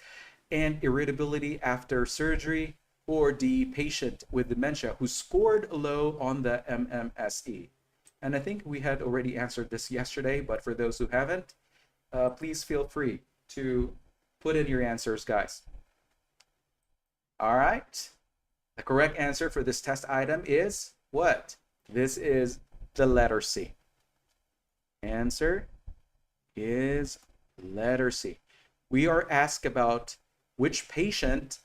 and irritability after surgery. Or D, patient with dementia who scored low on the MMSE. And I think we had already answered this yesterday, but for those who haven't, please feel free to put in your answers, guys. All right. The correct answer for this test item is what? This is the letter C. Answer is letter C. We are asked about which patient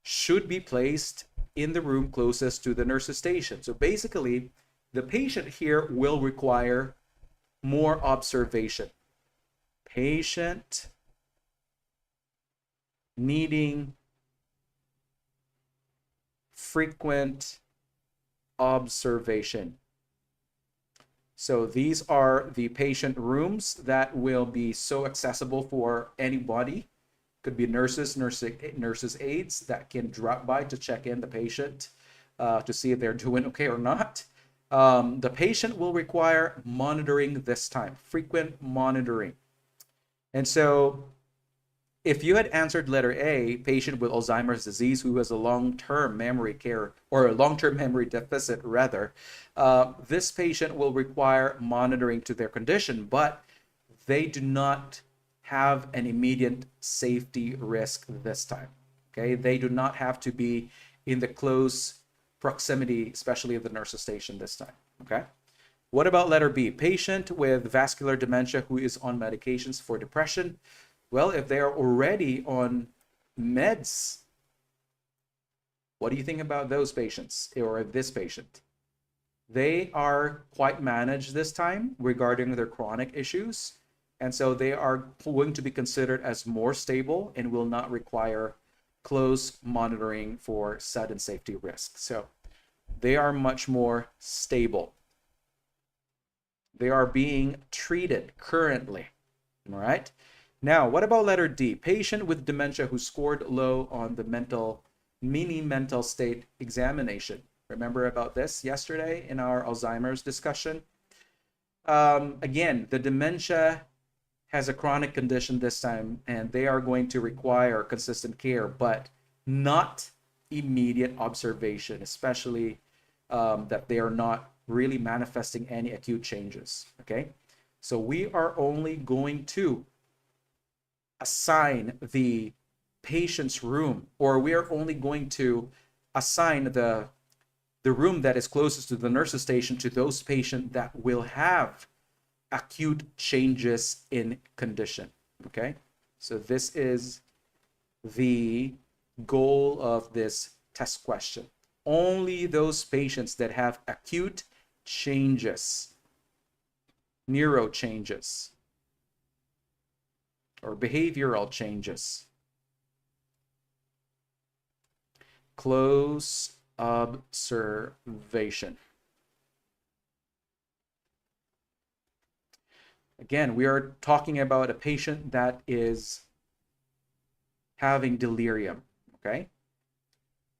should be placed in the room closest to the nurse's station. So basically, the patient here will require more observation. Patient needing frequent observation. So these are the patient rooms that will be so accessible for anybody. Could be nurses, nurses aides that can drop by to check in the patient to see if they're doing okay or not. The patient will require monitoring this time, frequent monitoring. And so if you had answered letter A, patient with Alzheimer's disease who has a long-term memory care or a long-term memory deficit rather, this patient will require monitoring to their condition, but they do not have an immediate safety risk this time. Okay, they do not have to be in the close proximity, especially of the nurse's station this time. Okay. What about letter B? Patient with vascular dementia who is on medications for depression. Well, if they are already on meds, what do you think about those patients or this patient? They are quite managed this time regarding their chronic issues. And so they are going to be considered as more stable and will not require close monitoring for sudden safety risk. So they are much more stable. They are being treated currently. All right. Now, what about letter D? Patient with dementia who scored low on the mini mental state examination. Remember about this yesterday in our Alzheimer's discussion? Again, the dementia has a chronic condition this time, and they are going to require consistent care, but not immediate observation, especially that they are not really manifesting any acute changes. Okay, so we are only going to assign the patient's room, or we are only going to assign the room that is closest to the nurse's station to those patients that will have acute changes in condition. Okay, so this is the goal of this test question. Only those patients that have acute changes, neuro changes, or behavioral changes. Close observation. Again, we are talking about a patient that is having delirium, okay?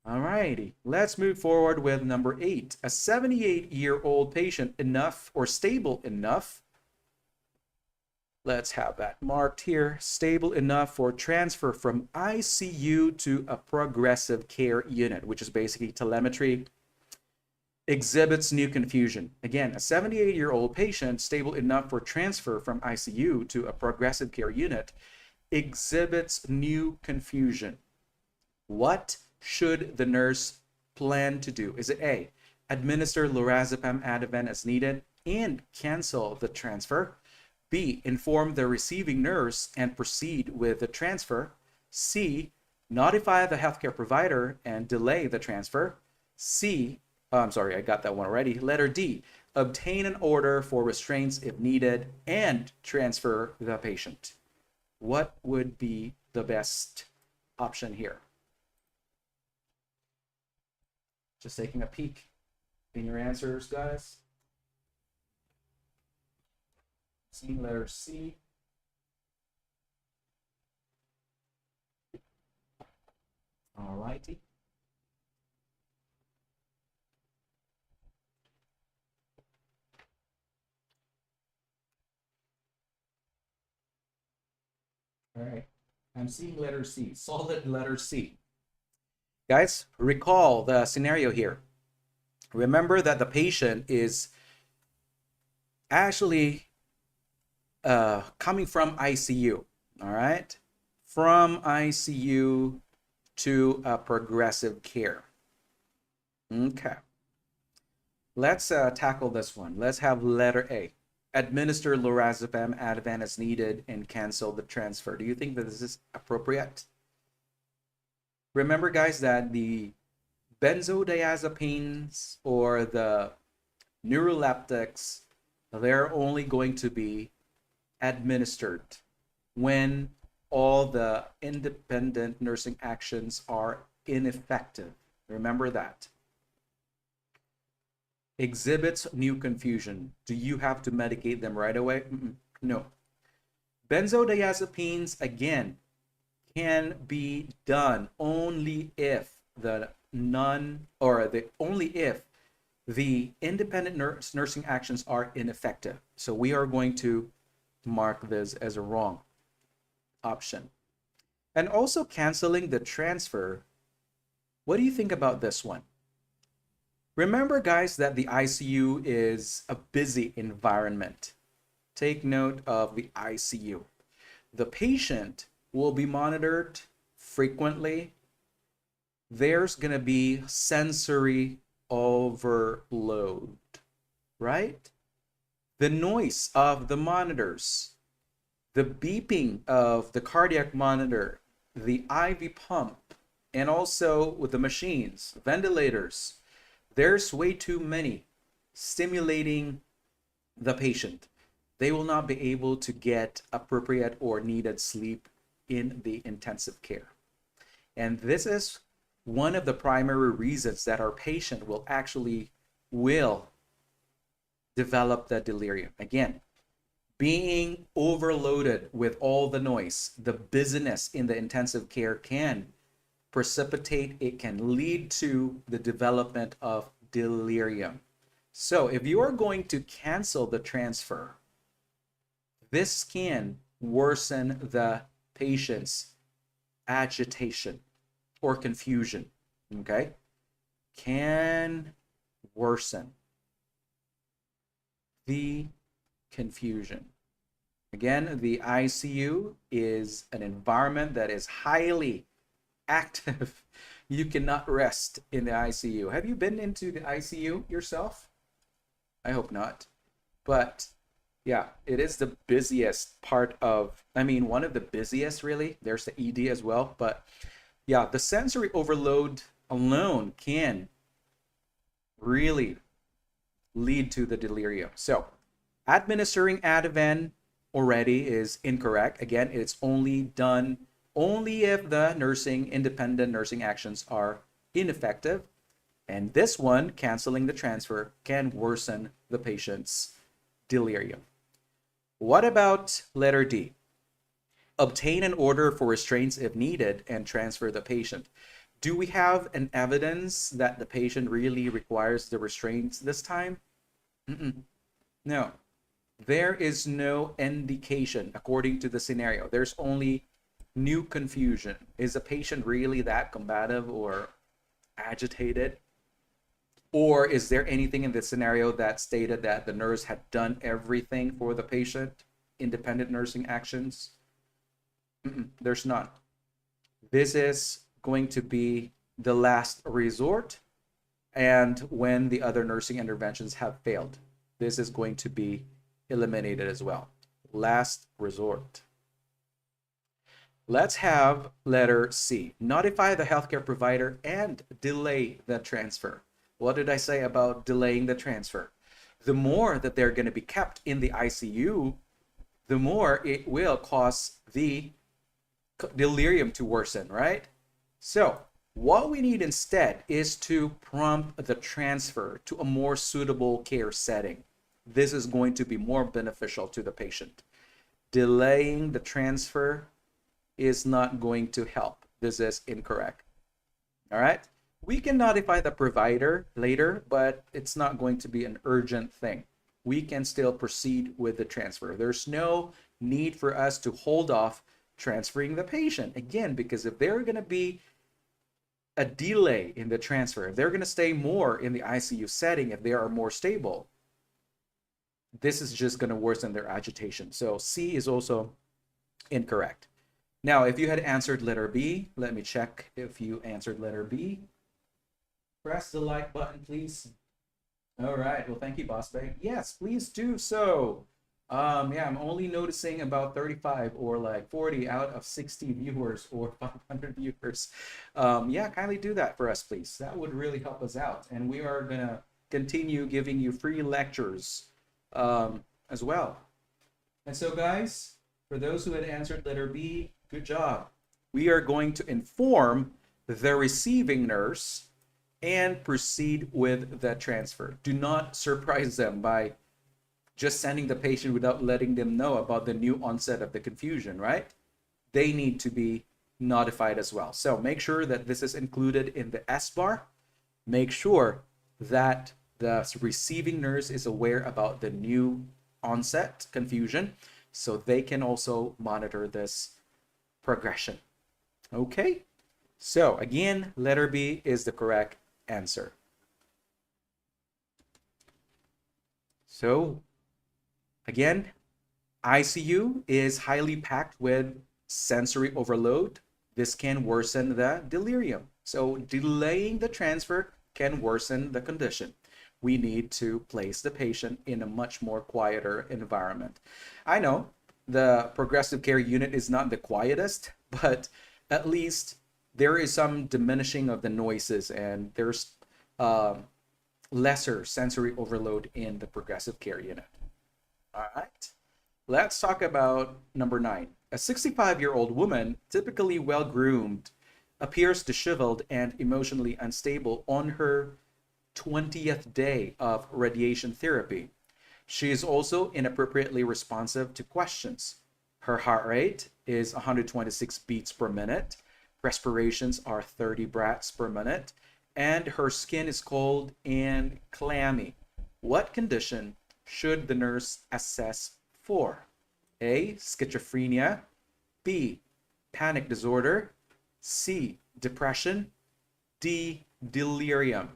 All righty, let's move forward with number 8. A 78-year-old patient enough or stable enough, let's have that marked here, stable enough for transfer from ICU to a progressive care unit, which is basically telemetry, exhibits new confusion. Again, a 78-year-old patient stable enough for transfer from ICU to a progressive care unit exhibits new confusion. What should the nurse plan to do? Is it A, administer lorazepam Ativan as needed and cancel the transfer? B, inform the receiving nurse and proceed with the transfer? C, notify the healthcare provider and delay the transfer? C, I'm sorry, I got that one already. Letter D, obtain an order for restraints if needed and transfer the patient. What would be the best option here? Just taking a peek in your answers, guys. See, letter C. All righty. All right. I'm seeing letter C, solid letter C. Guys, recall the scenario here. Remember that the patient is actually coming from ICU, all right? From ICU to progressive care. Okay. Let's tackle this one. Let's have letter A. Administer lorazepam Ativan as needed and cancel the transfer. Do you think that this is appropriate? Remember, guys, that the benzodiazepines or the neuroleptics, they're only going to be administered when all the independent nursing actions are ineffective. Remember that. Exhibits new confusion. Do you have to medicate them right away? No. Benzodiazepines, again, can be done only if only if the independent nursing actions are ineffective. So we are going to mark this as a wrong option. And also canceling the transfer. What do you think about this one? Remember, guys, that the ICU is a busy environment. Take note of the ICU. The patient will be monitored frequently. There's going to be sensory overload, right? The noise of the monitors, the beeping of the cardiac monitor, the IV pump, and also with the machines, ventilators. There's way too many stimulating the patient. They will not be able to get appropriate or needed sleep in the intensive care. And this is one of the primary reasons that our patient will develop the delirium. Again, being overloaded with all the noise, the busyness in the intensive care can precipitate, it can lead to the development of delirium. So if you are going to cancel the transfer, this can worsen the patient's agitation or confusion, okay? Can worsen the confusion. Again, the ICU is an environment that is highly active. You cannot rest in the ICU. Have you been into the ICU yourself? I hope not. But yeah, it is the busiest part of, one of the busiest really. There's the ED as well. But yeah, the sensory overload alone can really lead to the delirium. So administering Ativan already is incorrect. Again, it's only done only if the independent nursing actions are ineffective. And this one, canceling the transfer, can worsen the patient's delirium. What about letter D? Obtain an order for restraints if needed and transfer the patient. Do we have an evidence that the patient really requires the restraints this time? No. There is no indication according to the scenario. There's only new confusion. Is the patient really that combative or agitated? Or is there anything in the scenario that stated that the nurse had done everything for the patient? Independent nursing actions? There's none. This is going to be the last resort, and when the other nursing interventions have failed, this is going to be eliminated as well. Last resort. Let's have letter C. Notify the healthcare provider and delay the transfer. What did I say about delaying the transfer? The more that they're going to be kept in the ICU, the more it will cause the delirium to worsen, right? So what we need instead is to prompt the transfer to a more suitable care setting. This is going to be more beneficial to the patient. Delaying the transfer is not going to help. This is incorrect. All right? We can notify the provider later, but it's not going to be an urgent thing. We can still proceed with the transfer. There's no need for us to hold off transferring the patient. Again, because if they're going to be a delay in the transfer, if they're going to stay more in the ICU setting, if they are more stable, this is just going to worsen their agitation. So C is also incorrect. Now, if you had answered letter B, let me check if you answered letter B. Press the like button, please. All right. Well, thank you, Boss Bay. Yes, please do so. Yeah, I'm only noticing about 35 or like 40 out of 60 viewers or 500 viewers. Yeah, kindly do that for us, please. That would really help us out. And we are going to continue giving you free lectures as well. And so, guys, for those who had answered letter B, good job. We are going to inform the receiving nurse and proceed with the transfer. Do not surprise them by just sending the patient without letting them know about the new onset of the confusion, right? They need to be notified as well. So make sure that this is included in the S-bar. Make sure that the receiving nurse is aware about the new onset confusion so they can also monitor this progression. Okay? So again, letter B is the correct answer. So again, ICU is highly packed with sensory overload. This can worsen the delirium. So delaying the transfer can worsen the condition. We need to place the patient in a much more quieter environment. I know the progressive care unit is not the quietest, but at least there is some diminishing of the noises and there's lesser sensory overload in the progressive care unit. All right, let's talk about number 9. A 65-year-old woman, typically well-groomed, appears disheveled and emotionally unstable on her 20th day of radiation therapy. She is also inappropriately responsive to questions. Her heart rate is 126 beats per minute. Respirations are 30 breaths per minute. And her skin is cold and clammy. What condition should the nurse assess for? A, schizophrenia. B, panic disorder. C, depression. D, delirium.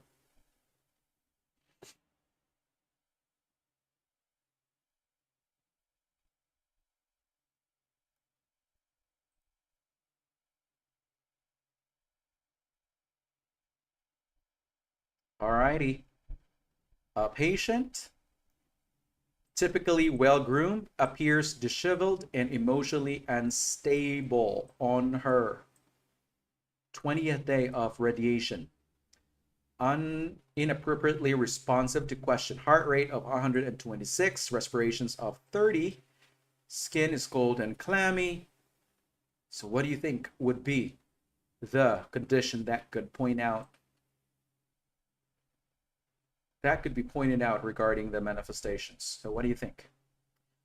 Alrighty. A patient, typically well-groomed, appears disheveled and emotionally unstable on her 20th day of radiation. Inappropriately responsive to question. Heart rate of 126, respirations of 30, skin is cold and clammy. So what do you think would be the condition that could be pointed out regarding the manifestations? So what do you think?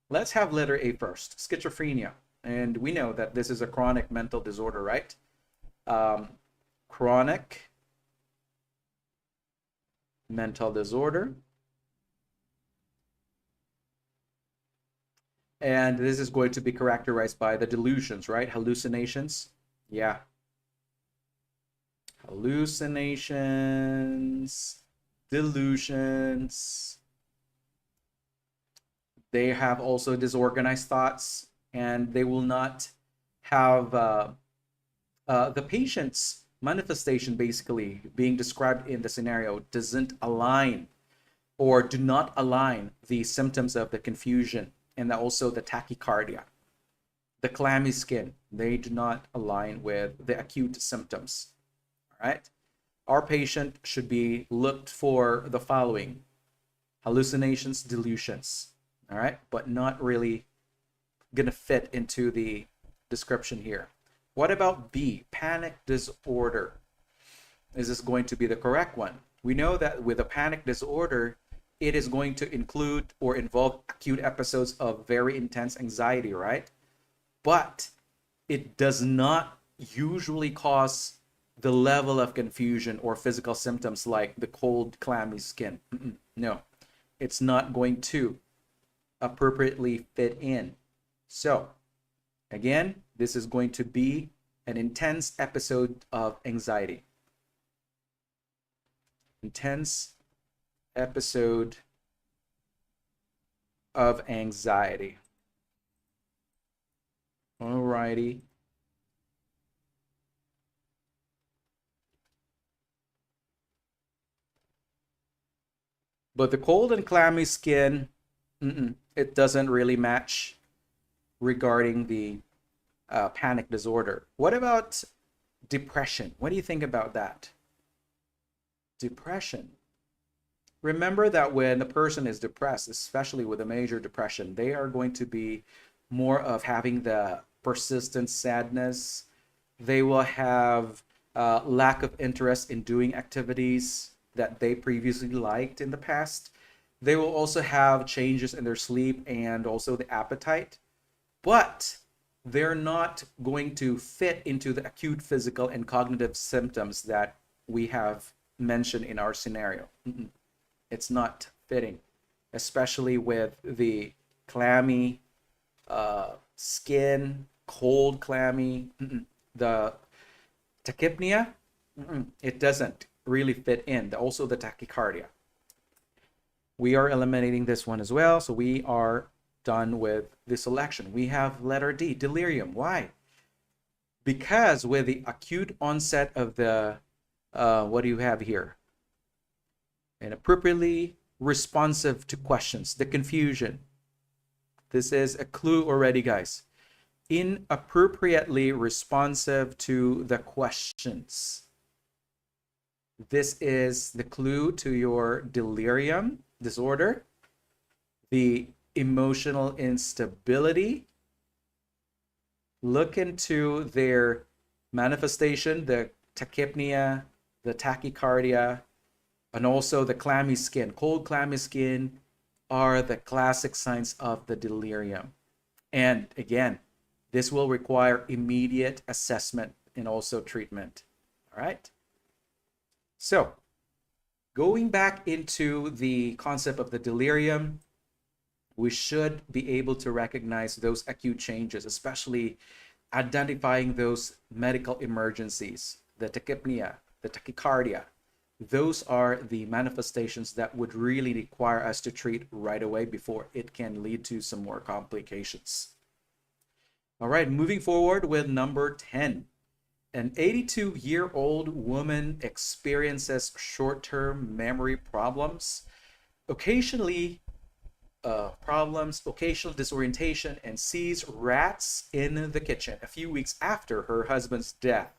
Let's have letter A first, schizophrenia. And we know that this is a chronic mental disorder, right? Chronic mental disorder. And this is going to be characterized by the delusions, right? Hallucinations. Yeah. Hallucinations, delusions. They have also disorganized thoughts, and they will not have the patient's manifestation basically being described in the scenario doesn't align or do not align the symptoms of the confusion and also the tachycardia. The clammy skin, they do not align with the acute symptoms. All right. Our patient should be looked for the following: hallucinations, delusions. All right, but not really gonna fit into the description here. What about B, panic disorder? Is this going to be the correct one? We know that with a panic disorder, it is going to include or involve acute episodes of very intense anxiety, right? But it does not usually cause the level of confusion or physical symptoms like the cold, clammy skin. No, it's not going to appropriately fit in. So Again, this is going to be an intense episode of anxiety. Intense episode of anxiety. Alrighty. But the cold and clammy skin, it doesn't really match regarding the panic disorder. What about depression? What do you think about that? Depression. Remember that when a person is depressed, especially with a major depression, they are going to be more of having the persistent sadness. They will have lack of interest in doing activities that they previously liked in the past. They will also have changes in their sleep and also the appetite, but they're not going to fit into the acute physical and cognitive symptoms that we have mentioned in our scenario. It's not fitting, especially with the clammy skin, cold, clammy. The tachypnea, it doesn't really fit in. Also the tachycardia. We are eliminating this one as well, so we are done with the selection. We have letter D, delirium. Why? Because with the acute onset of the, what do you have here? Inappropriately responsive to questions, the confusion. This is a clue already, guys. Inappropriately responsive to the questions. This is the clue to your delirium disorder. The emotional instability. Look into their manifestation, the tachypnea, the tachycardia, and also the clammy skin. Cold, clammy skin are the classic signs of the delirium. And again, this will require immediate assessment and also treatment. All right. So going back into the concept of the delirium, we should be able to recognize those acute changes, especially identifying those medical emergencies, the tachypnea, the tachycardia. Those are the manifestations that would really require us to treat right away before it can lead to some more complications. All right, moving forward with number 10. An 82-year-old woman experiences short-term memory problems, occasional disorientation, and sees rats in the kitchen a few weeks after her husband's death.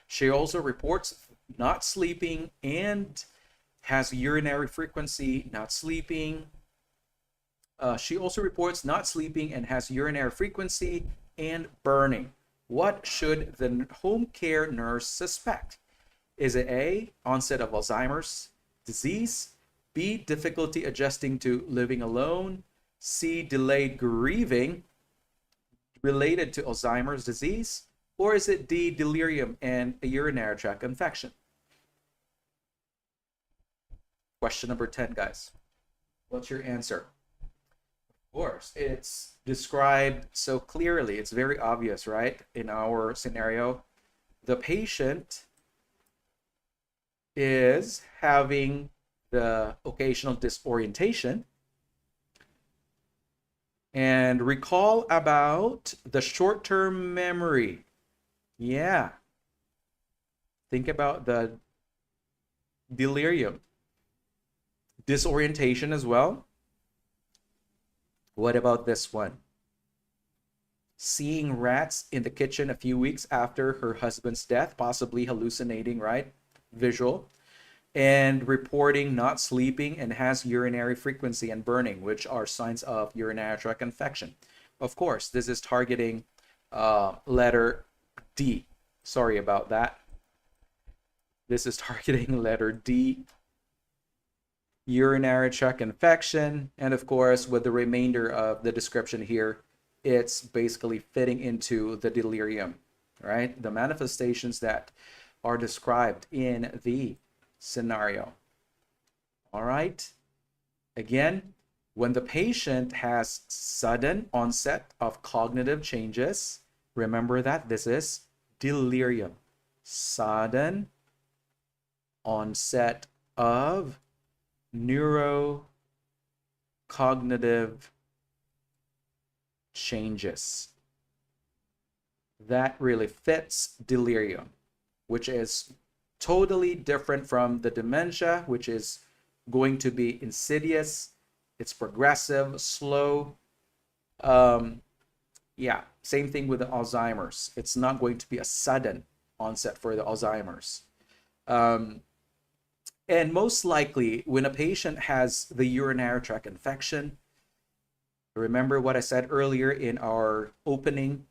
She also reports not sleeping and has urinary frequency, not sleeping. She also reports not sleeping and has urinary frequency and burning. What should the home care nurse suspect? Is it A, onset of Alzheimer's disease, B, difficulty adjusting to living alone, C, delayed grieving related to Alzheimer's disease, or is it D, delirium and a urinary tract infection? Question number 10, guys. What's your answer? Of course, it's described so clearly. It's very obvious, right? In our scenario, the patient is having the occasional disorientation. And recall about the short-term memory. Yeah. Think about the delirium. Disorientation as well. What about this one? Seeing rats in the kitchen a few weeks after her husband's death, possibly hallucinating, right? Visual. And reporting not sleeping and has urinary frequency and burning, which are signs of urinary tract infection. Of course, this is targeting letter D. Sorry about that. This is targeting letter D. Urinary tract infection. And of course, with the remainder of the description here, it's basically fitting into the delirium, right? The manifestations that are described in the scenario. All right. Again, when the patient has sudden onset of cognitive changes, Remember that this is delirium, sudden onset of neurocognitive changes. That really fits delirium, which is totally different from the dementia, which is going to be insidious. It's progressive, slow. Yeah, same thing with the Alzheimer's. It's not going to be a sudden onset for the Alzheimer's. And most likely, when a patient has the urinary tract infection, remember what I said earlier in our opening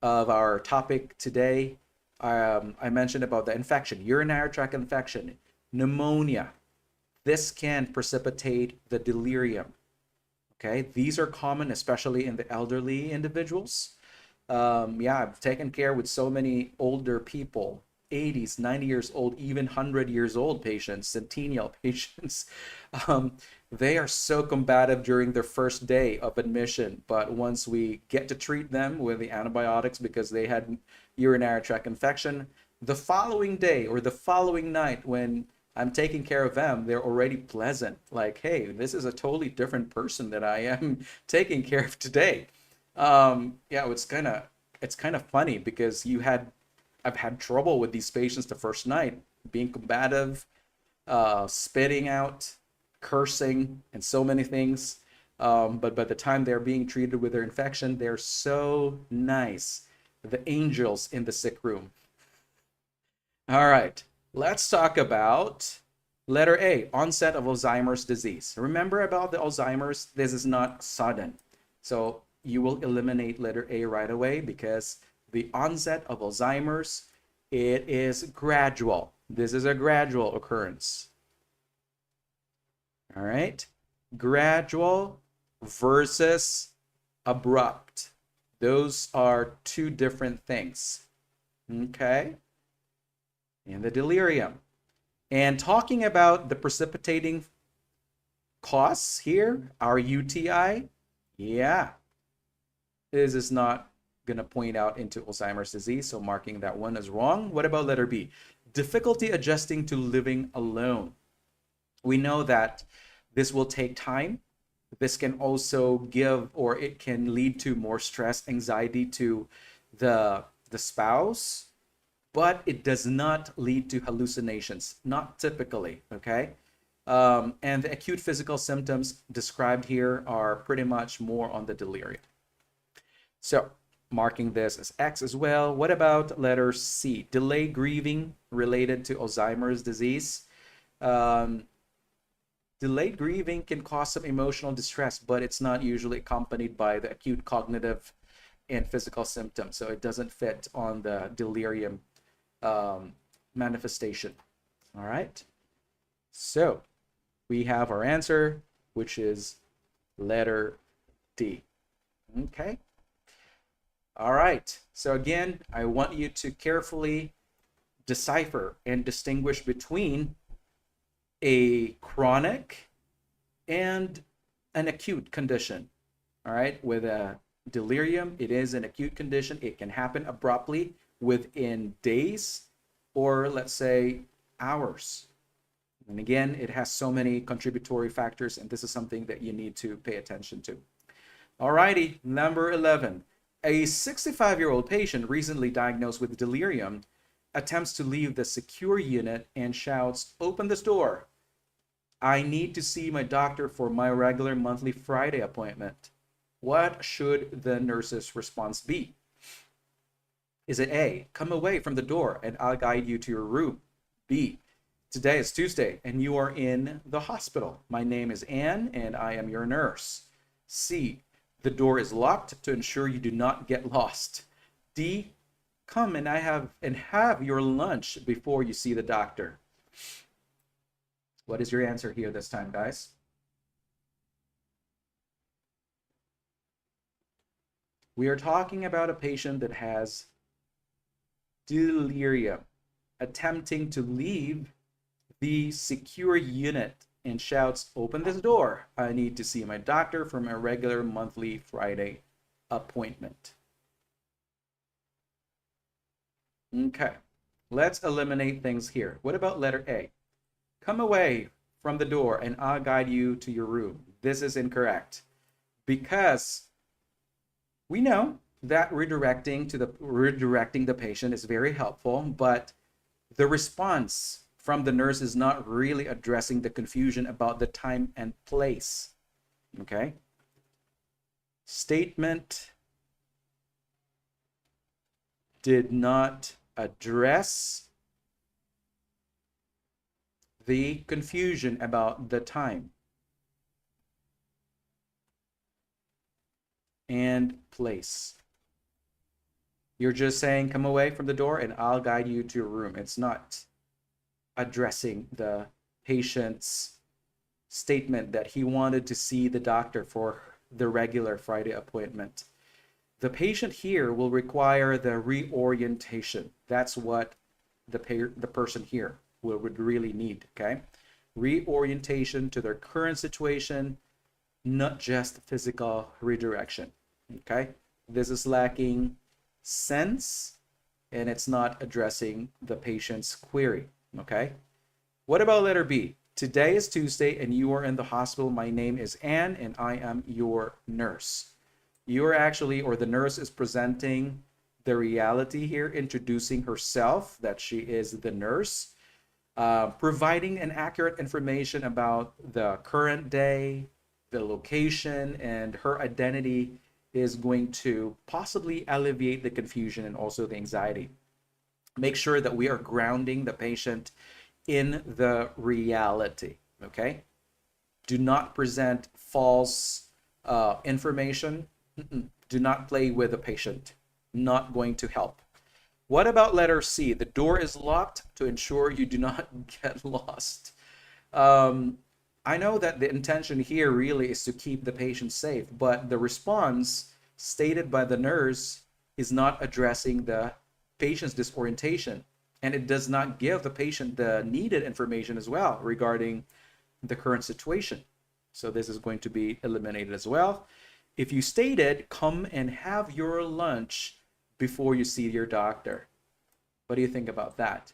of our topic today, I mentioned about the infection, urinary tract infection, pneumonia. This can precipitate the delirium. Okay, these are common, especially in the elderly individuals. Yeah, I've taken care with so many older people, 80s, 90 years old, even 100 years old patients, centennial patients. They are so combative during their first day of admission, but once we get to treat them with the antibiotics because they had urinary tract infection, the following day or the following night when I'm taking care of them, they're already pleasant. Like, hey, this is a totally different person that I am taking care of today. Yeah, it's kind of funny because I've had trouble with these patients the first night, being combative, spitting out, cursing, and so many things. But by the time they're being treated with their infection, they're so nice. The angels in the sick room. All right, let's talk about letter A, onset of Alzheimer's disease. Remember about the Alzheimer's, this is not sudden. So you will eliminate letter A right away because the onset of Alzheimer's, it is gradual. This is a gradual occurrence. All right, gradual versus abrupt. Those are two different things. Okay, and the delirium. And talking about the precipitating cause here, our UTI, yeah, this is not going to point out into Alzheimer's disease, so marking that one as wrong. What about letter B? Difficulty adjusting to living alone. We know that this will take time. This can also give, or it can lead to more stress, anxiety to the spouse, but it does not lead to hallucinations, not typically, okay? And the acute physical symptoms described here are pretty much more on the delirium. So marking this as X as well. What about letter C? Delayed grieving related to Alzheimer's disease. Delayed grieving can cause some emotional distress, but it's not usually accompanied by the acute cognitive and physical symptoms. So it doesn't fit on the delirium manifestation. All right. So we have our answer, which is letter D. Okay. All right. So again, I want you to carefully decipher and distinguish between a chronic and an acute condition. All right. With a delirium, it is an acute condition. It can happen abruptly within days or let's say hours. And again, it has so many contributory factors, and this is something that you need to pay attention to. All righty, number 11. A 65-year-old patient recently diagnosed with delirium attempts to leave the secure unit and shouts, "Open this door. I need to see my doctor for my regular monthly Friday appointment." What should the nurse's response be? Is it A, "Come away from the door and I'll guide you to your room"? B, "Today is Tuesday and you are in the hospital. My name is Anne and I am your nurse." C, "The door is locked to ensure you do not get lost." D, "Come and have your lunch before you see the doctor." What is your answer here this time, guys? We are talking about a patient that has delirium, attempting to leave the secure unit and shouts, "Open this door. I need to see my doctor for my regular monthly Friday appointment." Okay, let's eliminate things here. What about letter A? Come away from the door and I'll guide you to your room. This is incorrect because we know that redirecting the patient is very helpful, but the response from the nurse is not really addressing the confusion about the time and place. Okay? Statement did not address the confusion about the time and place. You're just saying, come away from the door and I'll guide you to your room. It's not addressing the patient's statement that he wanted to see the doctor for the regular Friday appointment. The patient here will require the reorientation. That's what the person here would really need, okay? Reorientation to their current situation, not just physical redirection, okay? This is lacking sense and it's not addressing the patient's query, okay? What about letter B? Today is Tuesday and you are in the hospital. My name is Anne and I am your nurse. You are actually, or the nurse is presenting the reality here, introducing herself, that she is the nurse, providing an accurate information about the current day, the location, and her identity is going to possibly alleviate the confusion and also the anxiety. Make sure that we are grounding the patient in the reality, okay? Do not present false information. Do not play with the patient. Not going to help. What about letter C? The door is locked to ensure you do not get lost. I know that the intention here really is to keep the patient safe, but the response stated by the nurse is not addressing the patient's disorientation, and it does not give the patient the needed information as well regarding the current situation. So this is going to be eliminated as well. If you stated, come and have your lunch before you see your doctor. What do you think about that?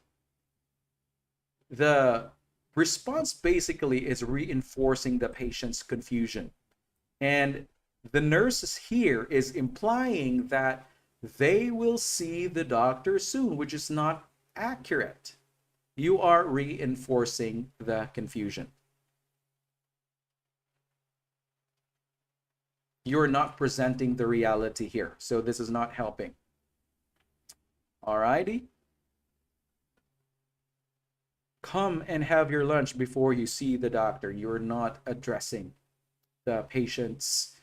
The response basically is reinforcing the patient's confusion. And the nurse here is implying that they will see the doctor soon, which is not accurate. You are reinforcing the confusion. You're not presenting the reality here. So this is not helping. Alrighty. Come and have your lunch before you see the doctor. You're not addressing the patient's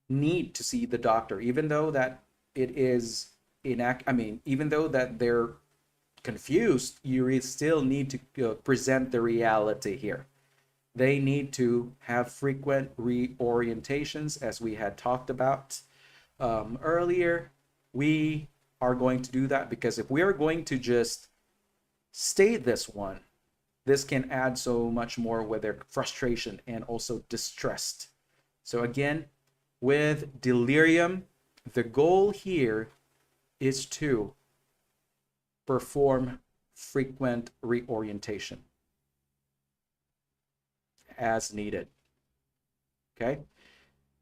need to see the doctor, even though that it is even though that they're confused, you still need to present the reality here. They need to have frequent reorientations, as we had talked about earlier. We are going to do that because if we are going to just state this one, this can add so much more with their frustration and also distress. So again, with delirium, the goal here is to perform frequent reorientation as needed. Okay,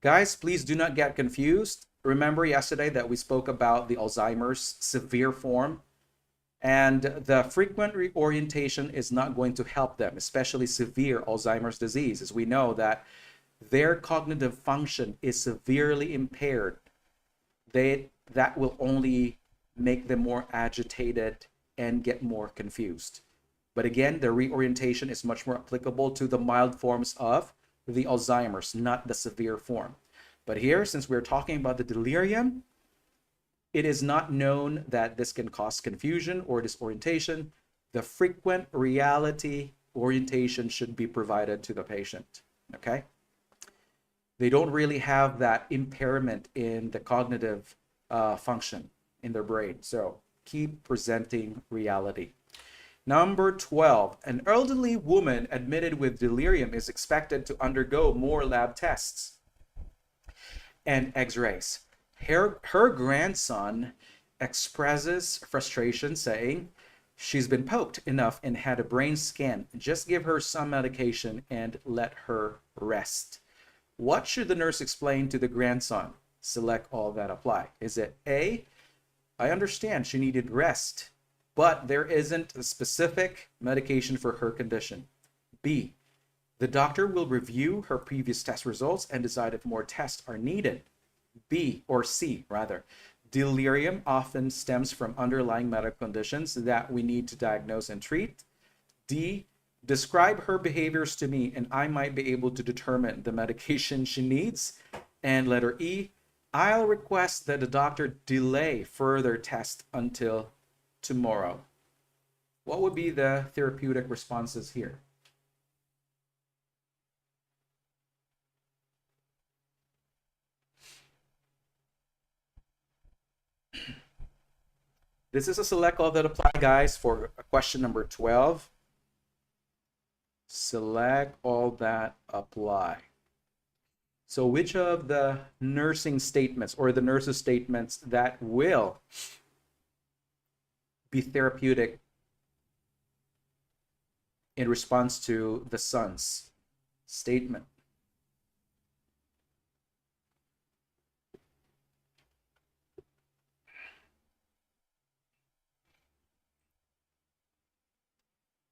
guys, please do not get confused. Remember yesterday that we spoke about the Alzheimer's severe form, and the frequent reorientation is not going to help them, especially severe Alzheimer's disease, as we know that their cognitive function is severely impaired. That will only make them more agitated and get more confused. But again, the reorientation is much more applicable to the mild forms of the Alzheimer's, not the severe form. But here, since we're talking about the delirium, it is not known that this can cause confusion or disorientation. The frequent reality orientation should be provided to the patient, okay? They don't really have that impairment in the cognitive function in their brain. So keep presenting reality. Number 12, an elderly woman admitted with delirium is expected to undergo more lab tests and x-rays. Her grandson expresses frustration, saying, she's been poked enough and had a brain scan. Just give her some medication and let her rest. What should the nurse explain to the grandson? Select all that apply. Is it A, I understand she needed rest, but there isn't a specific medication for her condition. B, the doctor will review her previous test results and decide if more tests are needed. B, or C rather, delirium often stems from underlying medical conditions that we need to diagnose and treat. D, describe her behaviors to me and I might be able to determine the medication she needs. And letter E, I'll request that the doctor delay further tests until tomorrow. What would be the therapeutic responses here? This is a select all that apply, guys, for question number 12. Select all that apply. So which of the nursing statements or the nurse's statements that will be therapeutic in response to the son's statement?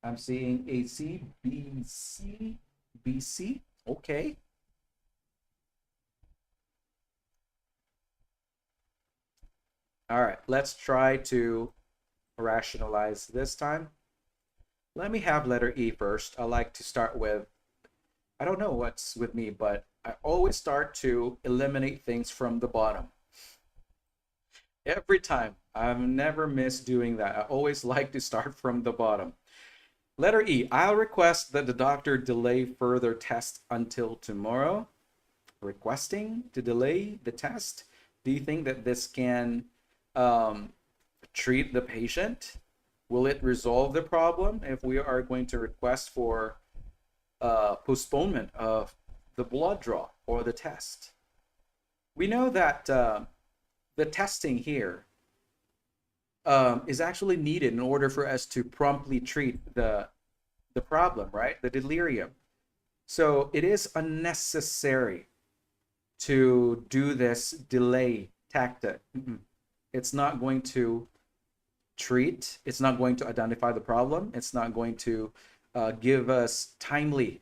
I'm seeing AC, BC, BC. Okay. All right, let's try to rationalize this time. Let me have letter E first. I like to start with, I don't know what's with me, but I always start to eliminate things from the bottom. Every time. I've never missed doing that. I always like to start from the bottom. Letter E, I'll request that the doctor delay further tests until tomorrow. Requesting to delay the test. Do you think that this can treat the patient? Will it resolve the problem if we are going to request for postponement of the blood draw or the test? We know that the testing here is actually needed in order for us to promptly treat the problem, right? The delirium. So it is unnecessary to do this delay tactic. It's not going to treat, it's not going to identify the problem, it's not going to give us timely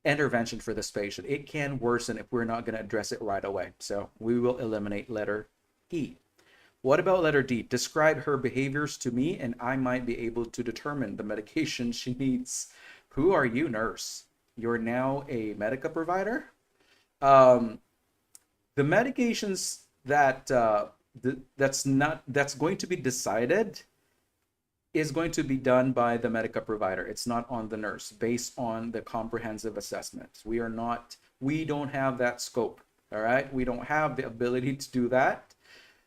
intervention for this patient. It can worsen if we're not going to address it right away. So we will eliminate letter E. What about letter D? Describe her behaviors to me and I might be able to determine the medication she needs. Who are you, nurse? You're now a medical provider? The medications that that's going to be decided is going to be done by the medical provider. It's not on the nurse based on the comprehensive assessment. We don't have that scope. All right. We don't have the ability to do that.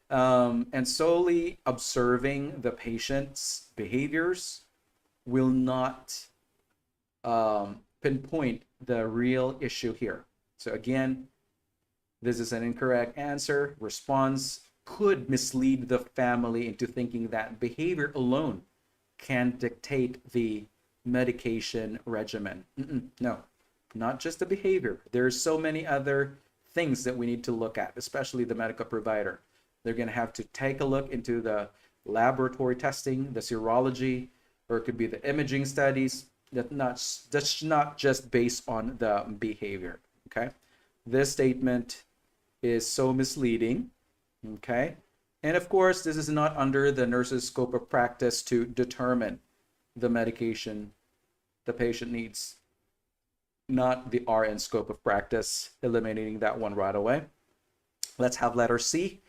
And solely observing the patient's behaviors will not pinpoint the real issue here. So again, this is an incorrect answer. Response could mislead the family into thinking that behavior alone can dictate the medication regimen. No, not just the behavior. There's so many other things that we need to look at, especially the medical provider. They're going to have to take a look into the laboratory testing, the serology, or it could be the imaging studies. That's not just based on the behavior. Okay, this statement is so misleading. Okay, and of course, this is not under the nurse's scope of practice to determine the medication the patient needs. Not the RN scope of practice, eliminating that one right away. Let's have letter C.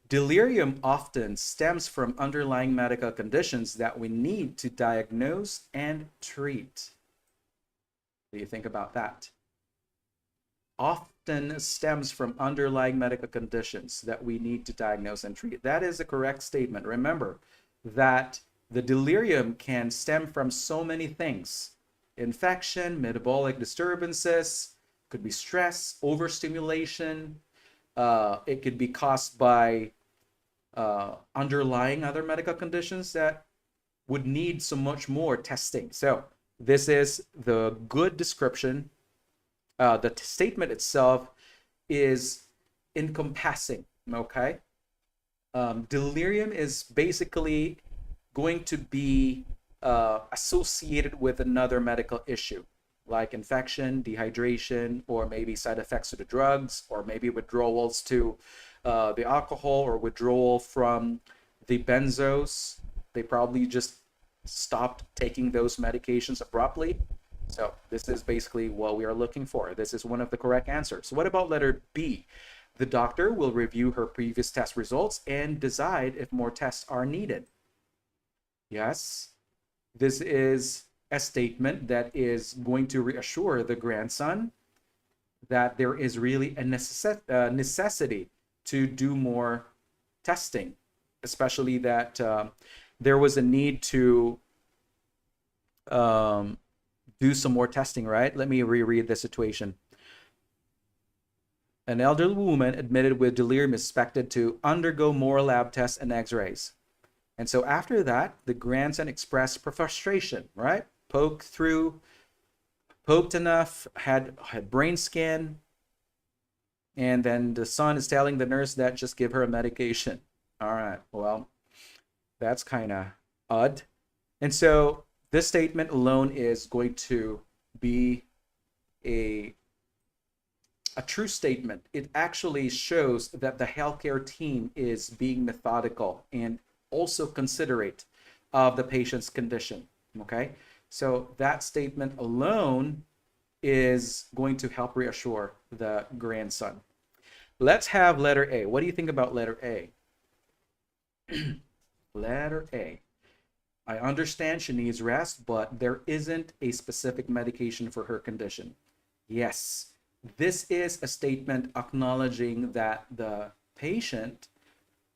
Delirium often stems from underlying medical conditions that we need to diagnose and treat. What do you think about that? Often stems from underlying medical conditions that we need to diagnose and treat. That is a correct statement. Remember that the delirium can stem from so many things. Infection, metabolic disturbances, could be stress, overstimulation. It could be caused by underlying other medical conditions that would need so much more testing. So this is the good description. The statement itself is encompassing, okay? Delirium is basically going to be associated with another medical issue, like infection, dehydration, or maybe side effects to the drugs, or maybe withdrawals to the alcohol, or withdrawal from the benzos. They probably just stopped taking those medications abruptly. So this is basically what we are looking for. This is one of the correct answers. What about letter B? The doctor will review her previous test results and decide if more tests are needed. Yes, this is a statement that is going to reassure the grandson that there is really a necessity to do more testing, especially that there was a need to do some more testing, right? Let me reread the situation. An elderly woman admitted with delirium is expected to undergo more lab tests and x-rays. And so after that, the grandson expressed frustration, right? Poked enough, had brain scan, and then the son is telling the nurse that just give her a medication. All right, well, that's kind of odd. And so this statement alone is going to be a true statement. It actually shows that the healthcare team is being methodical and also considerate of the patient's condition. Okay, so that statement alone is going to help reassure the grandson. Let's have letter A. What do you think about letter A? Letter A. I understand she needs rest, but there isn't a specific medication for her condition. Yes, this is a statement acknowledging that the patient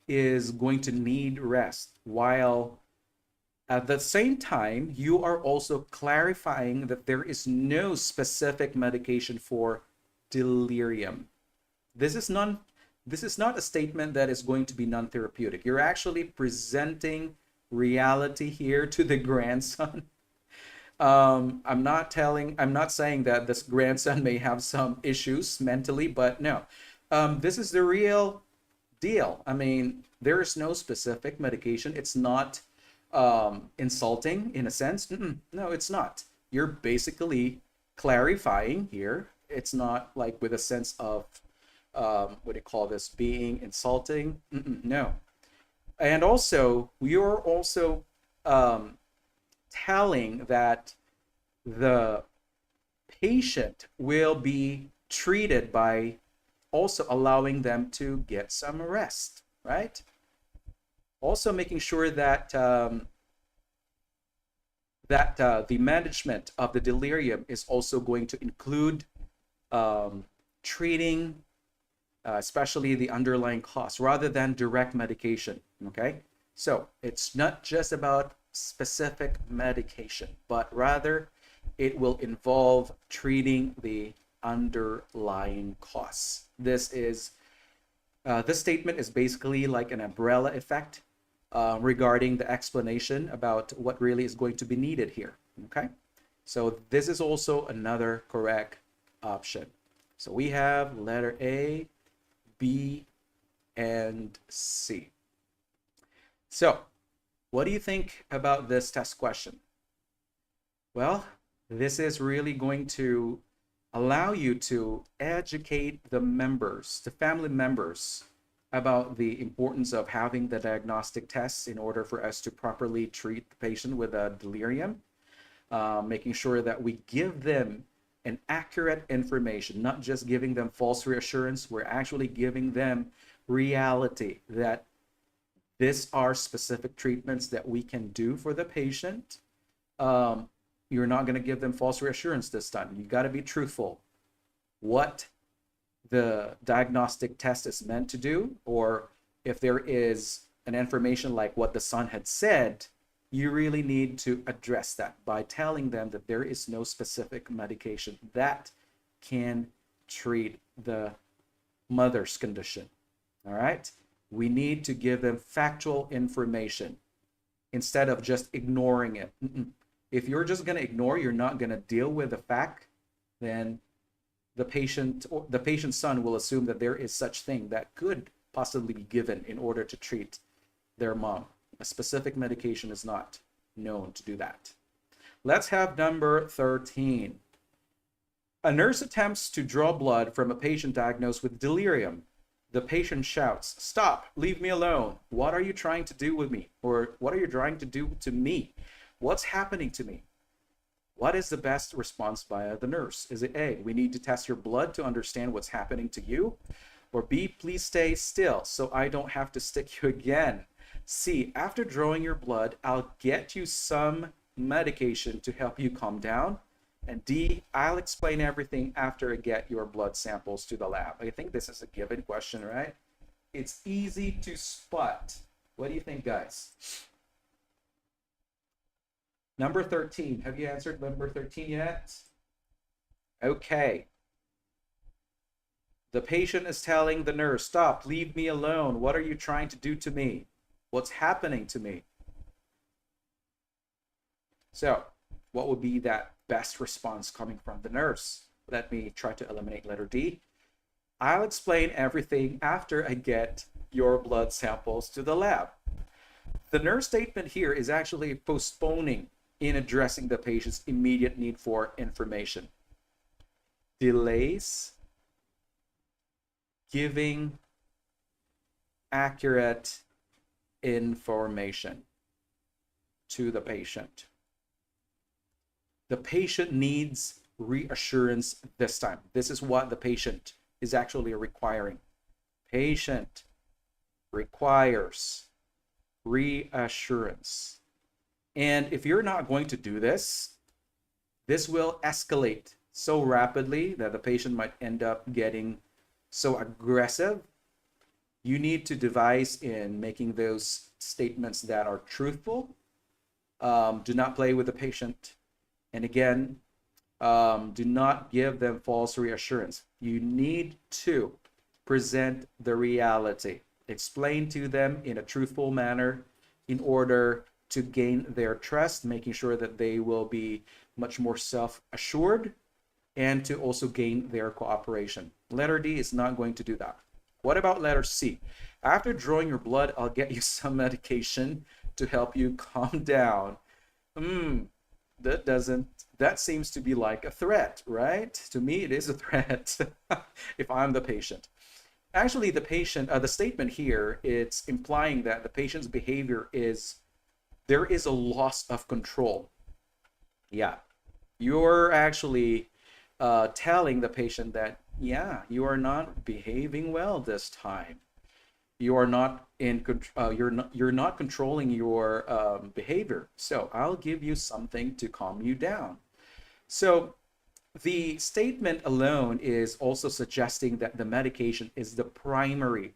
is going to need rest, while at the same time, you are also clarifying that there is no specific medication for delirium. This is not a statement that is going to be non-therapeutic. You're actually presenting reality here to the grandson. I'm not saying that this grandson may have some issues mentally, but no, this is the real deal. I mean, there is no specific medication. It's not insulting in a sense. No, it's not. You're basically clarifying here. It's not like with a sense of what do you call this, being insulting. No. And also, you're also telling that the patient will be treated by also allowing them to get some rest, right? Also making sure that the management of the delirium is also going to include treating especially the underlying cause rather than direct medication. Okay, so it's not just about specific medication, but rather it will involve treating the underlying cause. This statement is basically like an umbrella effect regarding the explanation about what really is going to be needed here. Okay, so this is also another correct option. So we have letter A, B, and C. So what do you think about this test question? Well, this is really going to allow you to educate the members, the family members, about the importance of having the diagnostic tests in order for us to properly treat the patient with a delirium, making sure that we give them an accurate information, not just giving them false reassurance. We're actually giving them reality that these are specific treatments that we can do for the patient. You're not going to give them false reassurance this time. You got to be truthful. What the diagnostic test is meant to do, or if there is an information like what the son had said, you really need to address that by telling them that there is no specific medication that can treat the mother's condition. All right. We need to give them factual information instead of just ignoring it. If you're just going to ignore, you're not going to deal with the fact, then the patient or the patient's son will assume that there is such thing that could possibly be given in order to treat their mom. A specific medication is not known to do that. Let's have number 13. A nurse attempts to draw blood from a patient diagnosed with delirium. The patient shouts, "Stop, leave me alone. What are you trying to do with me?" Or "What are you trying to do to me? What's happening to me?" What is the best response by the nurse? Is it A, "We need to test your blood to understand what's happening to you"? Or B, "Please stay still so I don't have to stick you again"? C, "After drawing your blood, I'll get you some medication to help you calm down"? And D, "I'll explain everything after I get your blood samples to the lab"? I think this is a given question, right? It's easy to spot. What do you think, guys? Number 13. Have you answered number 13 yet? Okay. The patient is telling the nurse, "Stop, leave me alone. What are you trying to do to me? What's happening to me?" So, what would be that best response coming from the nurse? Let me try to eliminate letter D. "I'll explain everything after I get your blood samples to the lab." The nurse statement here is actually postponing in addressing the patient's immediate need for information. Delays giving accurate information to the patient. The patient needs reassurance this time. This is what the patient is actually requiring. Patient requires reassurance. And if you're not going to do this, this will escalate so rapidly that the patient might end up getting so aggressive. You need to devise in making those statements that are truthful. Do not play with the patient. And again, do not give them false reassurance. You need to present the reality. Explain to them in a truthful manner in order to gain their trust, making sure that they will be much more self-assured and to also gain their cooperation. Letter D is not going to do that. What about letter C? "After drawing your blood, I'll get you some medication to help you calm down." That seems to be like a threat, right? To me, it is a threat if I'm the patient. Actually, the statement here, it's implying that the patient's behavior there is a loss of control. Yeah, you're actually telling the patient that, yeah, you are not behaving well this time. You are not you're not controlling your behavior. So I'll give you something to calm you down. So the statement alone is also suggesting that the medication is the primary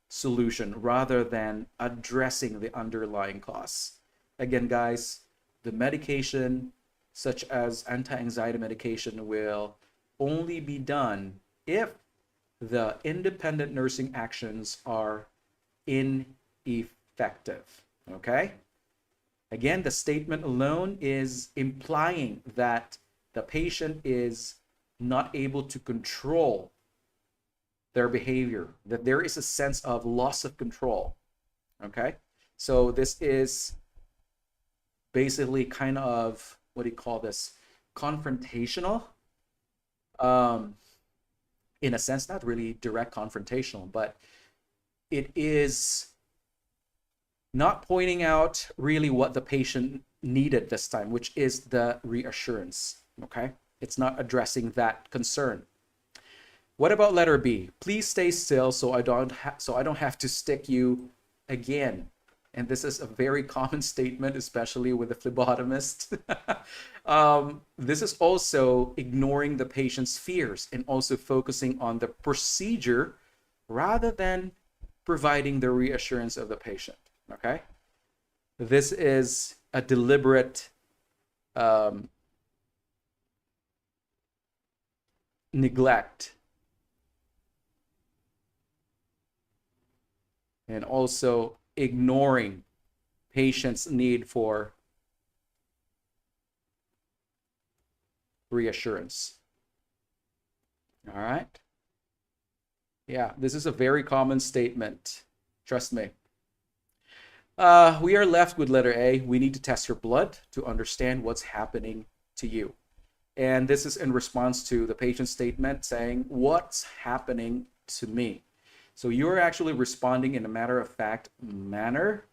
solution rather than addressing the underlying cause. Again, guys, the medication, such as anti-anxiety medication, will only be done if the independent nursing actions are ineffective. Okay? Again, the statement alone is implying that the patient is not able to control their behavior, that there is a sense of loss of control. Okay? So this is basically kind of, what do you call this? Confrontational. In a sense, not really direct confrontational, but it is not pointing out really what the patient needed this time, which is the reassurance. Okay? It's not addressing that concern. What about letter B? "Please stay still so I don't have to stick you again." And this is a very common statement, especially with the phlebotomist. This is also ignoring the patient's fears and also focusing on the procedure rather than providing the reassurance of the patient. Okay? This is a deliberate neglect and also ignoring patient's need for reassurance. All right. Yeah, this is a very common statement. Trust me. We are left with letter A. We need to test your blood to understand what's happening to you. And this is in response to the patient statement saying, what's happening to me? So you're actually responding in a matter-of-fact manner.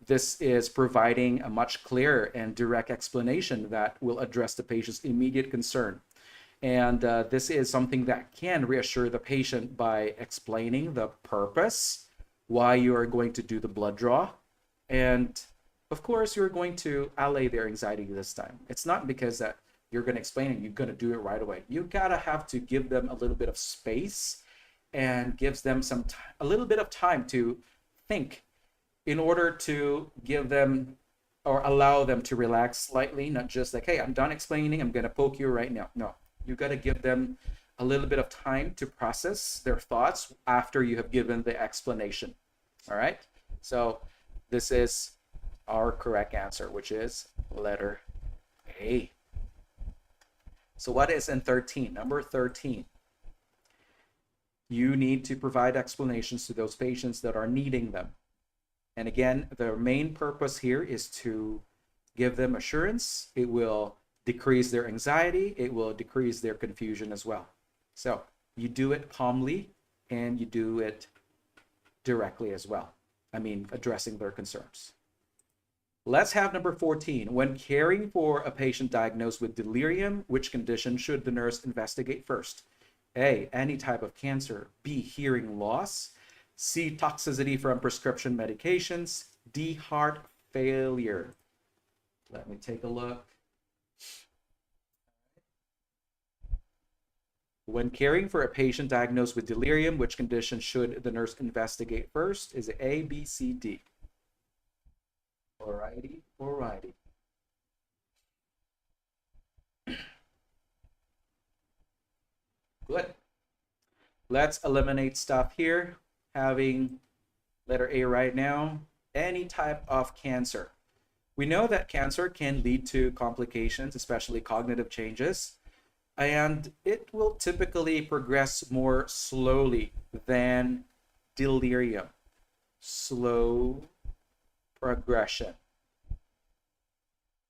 This is providing a much clearer and direct explanation that will address the patient's immediate concern. And this is something that can reassure the patient by explaining the purpose, why you are going to do the blood draw. And of course, you're going to allay their anxiety this time. It's not because that you're going to explain it, you're going to do it right away. You gotta have to give them a little bit of space and gives them a little bit of time to think in order to give them or allow them to relax slightly, not just like, hey, I'm done explaining, I'm going to poke you right now. No, you got to give them a little bit of time to process their thoughts after you have given the explanation. All right. So this is our correct answer, which is letter A. So what is in 13? Number 13. You need to provide explanations to those patients that are needing them. And again, the main purpose here is to give them assurance. It will decrease their anxiety. It will decrease their confusion as well. So you do it calmly and you do it directly as well. I mean, addressing their concerns. Let's have number 14. When caring for a patient diagnosed with delirium, which condition should the nurse investigate first? A, any type of cancer. B, hearing loss. C, toxicity from prescription medications. D, heart failure. Let me take a look. When caring for a patient diagnosed with delirium, which condition should the nurse investigate first? Is it A, B, C, D? Alrighty, alrighty. Good. Let's eliminate stuff here. Having letter A right now, any type of cancer. We know that cancer can lead to complications, especially cognitive changes, and it will typically progress more slowly than delirium. Slow progression.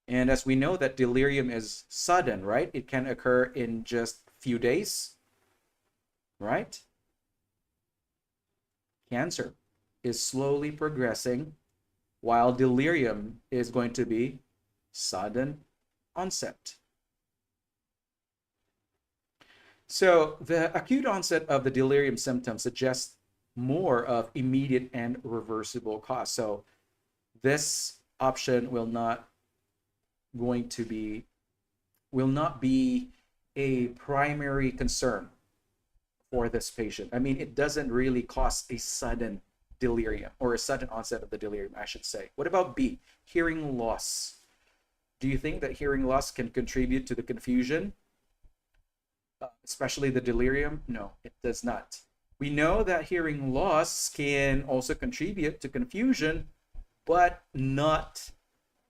And as we know that delirium is sudden, right? It can occur in just a few days, right? Cancer is slowly progressing, while delirium is going to be sudden onset. So the acute onset of the delirium symptoms suggests more of immediate and reversible cause. So this option will not be a primary concern for this patient. I mean, it doesn't really cause a sudden delirium or a sudden onset of the delirium, I should say. What about B, hearing loss? Do you think that hearing loss can contribute to the confusion, especially the delirium? No, it does not. We know that hearing loss can also contribute to confusion, but not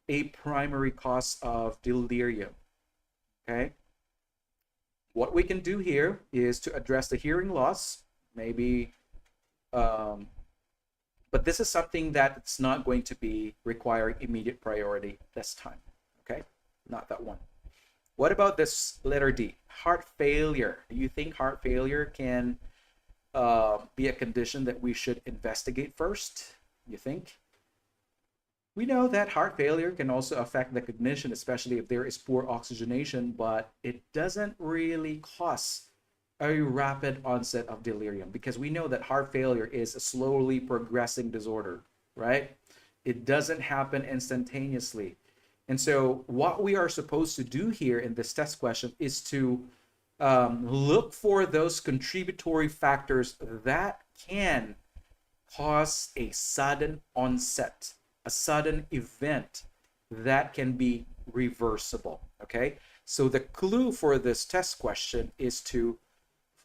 a primary cause of delirium. Okay? What we can do here is to address the hearing loss, maybe, but this is something that's not going to be requiring immediate priority this time. Okay? Not that one. What about this letter D, heart failure? Do you think heart failure can be a condition that we should investigate first? You think? We know that heart failure can also affect the cognition, especially if there is poor oxygenation, but it doesn't really cause a rapid onset of delirium, because we know that heart failure is a slowly progressing disorder, right? It doesn't happen instantaneously. And so what we are supposed to do here in this test question is to look for those contributory factors that can cause a sudden onset, a sudden event that can be reversible. Okay, so the clue for this test question is to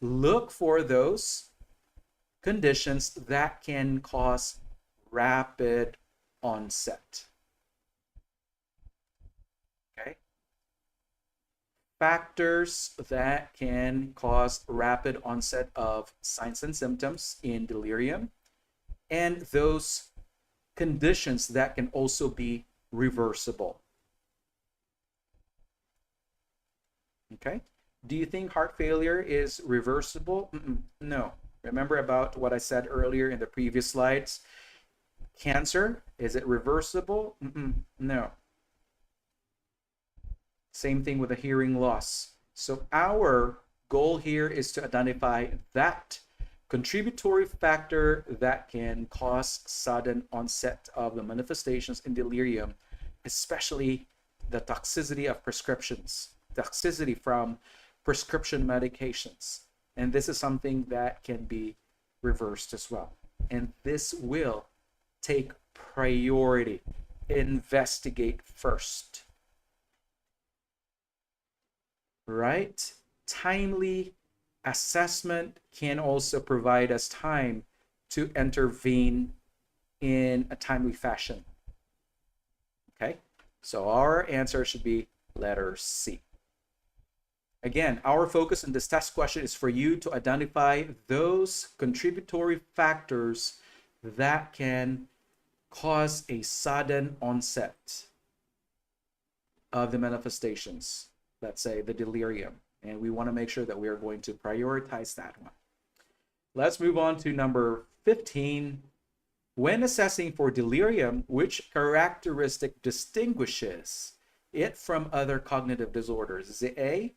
look for those conditions that can cause rapid onset. Okay? Factors that can cause rapid onset of signs and symptoms in delirium, and those conditions that can also be reversible. Okay? Do you think heart failure is reversible? No. Remember about what I said earlier in the previous slides? Cancer, is it reversible? No. Same thing with a hearing loss. So our goal here is to identify that contributory factor that can cause sudden onset of the manifestations in delirium, especially the toxicity of prescriptions, toxicity from prescription medications. And this is something that can be reversed as well. And this will take priority. Investigate first. Right? Timely assessment can also provide us time to intervene in a timely fashion. Okay? So our answer should be letter C. Again, our focus in this test question is for you to identify those contributory factors that can cause a sudden onset of the manifestations, let's say the delirium. And we want to make sure that we are going to prioritize that one. Let's move on to number 15. When assessing for delirium, which characteristic distinguishes it from other cognitive disorders? Is it A,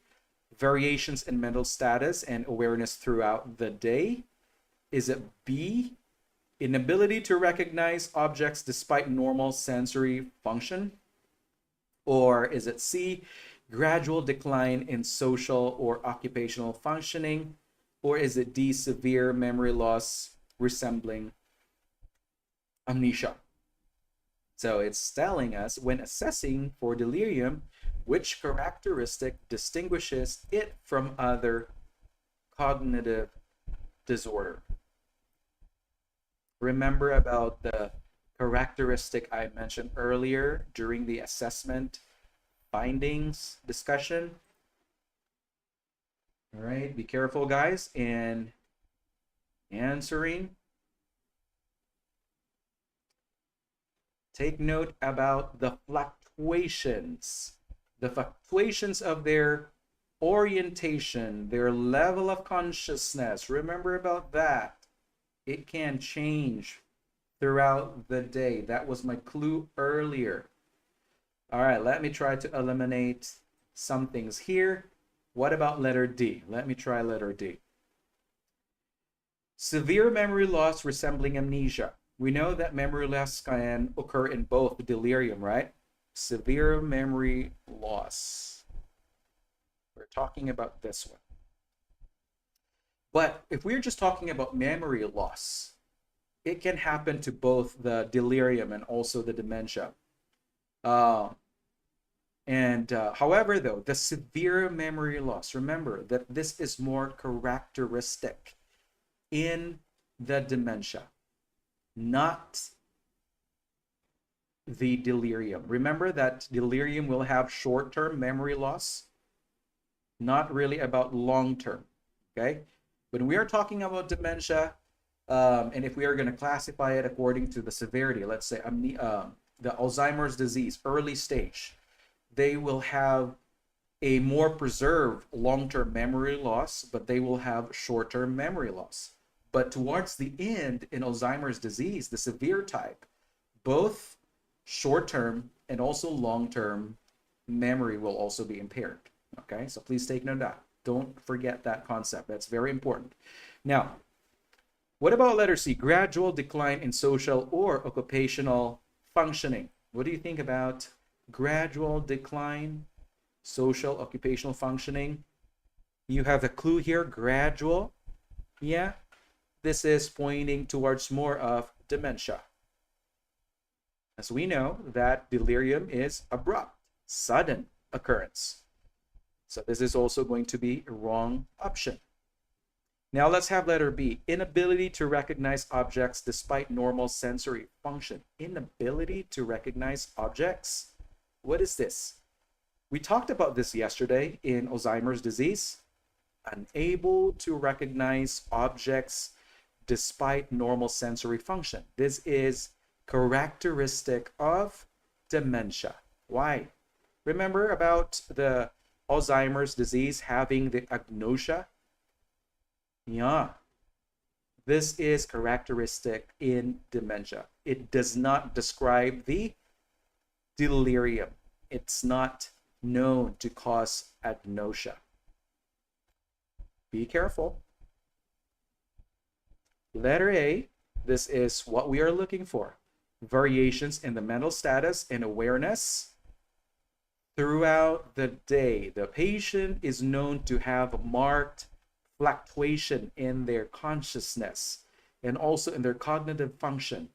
variations in mental status and awareness throughout the day? Is it B, inability to recognize objects despite normal sensory function? Or is it C, gradual decline in social or occupational functioning? Or is it D, severe memory loss resembling amnesia? So it's telling us when assessing for delirium, which characteristic distinguishes it from other cognitive disorder. Remember about the characteristic I mentioned earlier during the assessment findings discussion. All right, be careful, guys, in answering. Take note about the fluctuations of their orientation, their level of consciousness. Remember about that. It can change throughout the day. That was my clue earlier. All right, let me try to eliminate some things here. What about letter D? Let me try letter D. Severe memory loss resembling amnesia. We know that memory loss can occur in both delirium, right? Severe memory loss. We're talking about this one. But if we're just talking about memory loss, it can happen to both the delirium and also the dementia. However, though, the severe memory loss, remember that this is more characteristic in the dementia, not the delirium. Remember that delirium will have short-term memory loss, not really about long-term, okay? When we are talking about dementia, and if we are going to classify it according to the severity, let's say the Alzheimer's disease, early stage, they will have a more preserved long-term memory loss, but they will have short-term memory loss. But towards the end in Alzheimer's disease, the severe type, both short-term and also long-term memory will also be impaired. Okay, so please take note of that. Don't forget that concept. That's very important. Now, what about letter C? Gradual decline in social or occupational functioning. What do you think about gradual decline, social, occupational functioning? You have a clue here, gradual. Yeah, this is pointing towards more of dementia. As we know that delirium is abrupt, sudden occurrence. So this is also going to be a wrong option. Now let's have letter B. Inability to recognize objects despite normal sensory function. Inability to recognize objects? What is this? We talked about this yesterday in Alzheimer's disease. Unable to recognize objects despite normal sensory function. This is characteristic of dementia. Why? Remember about the Alzheimer's disease having the agnosia? Yeah, this is characteristic in dementia. It does not describe the delirium. It's not known to cause agnosia. Be careful. Letter A, this is what we are looking for. Variations in the mental status and awareness throughout the day. The patient is known to have marked fluctuation in their consciousness and also in their cognitive function.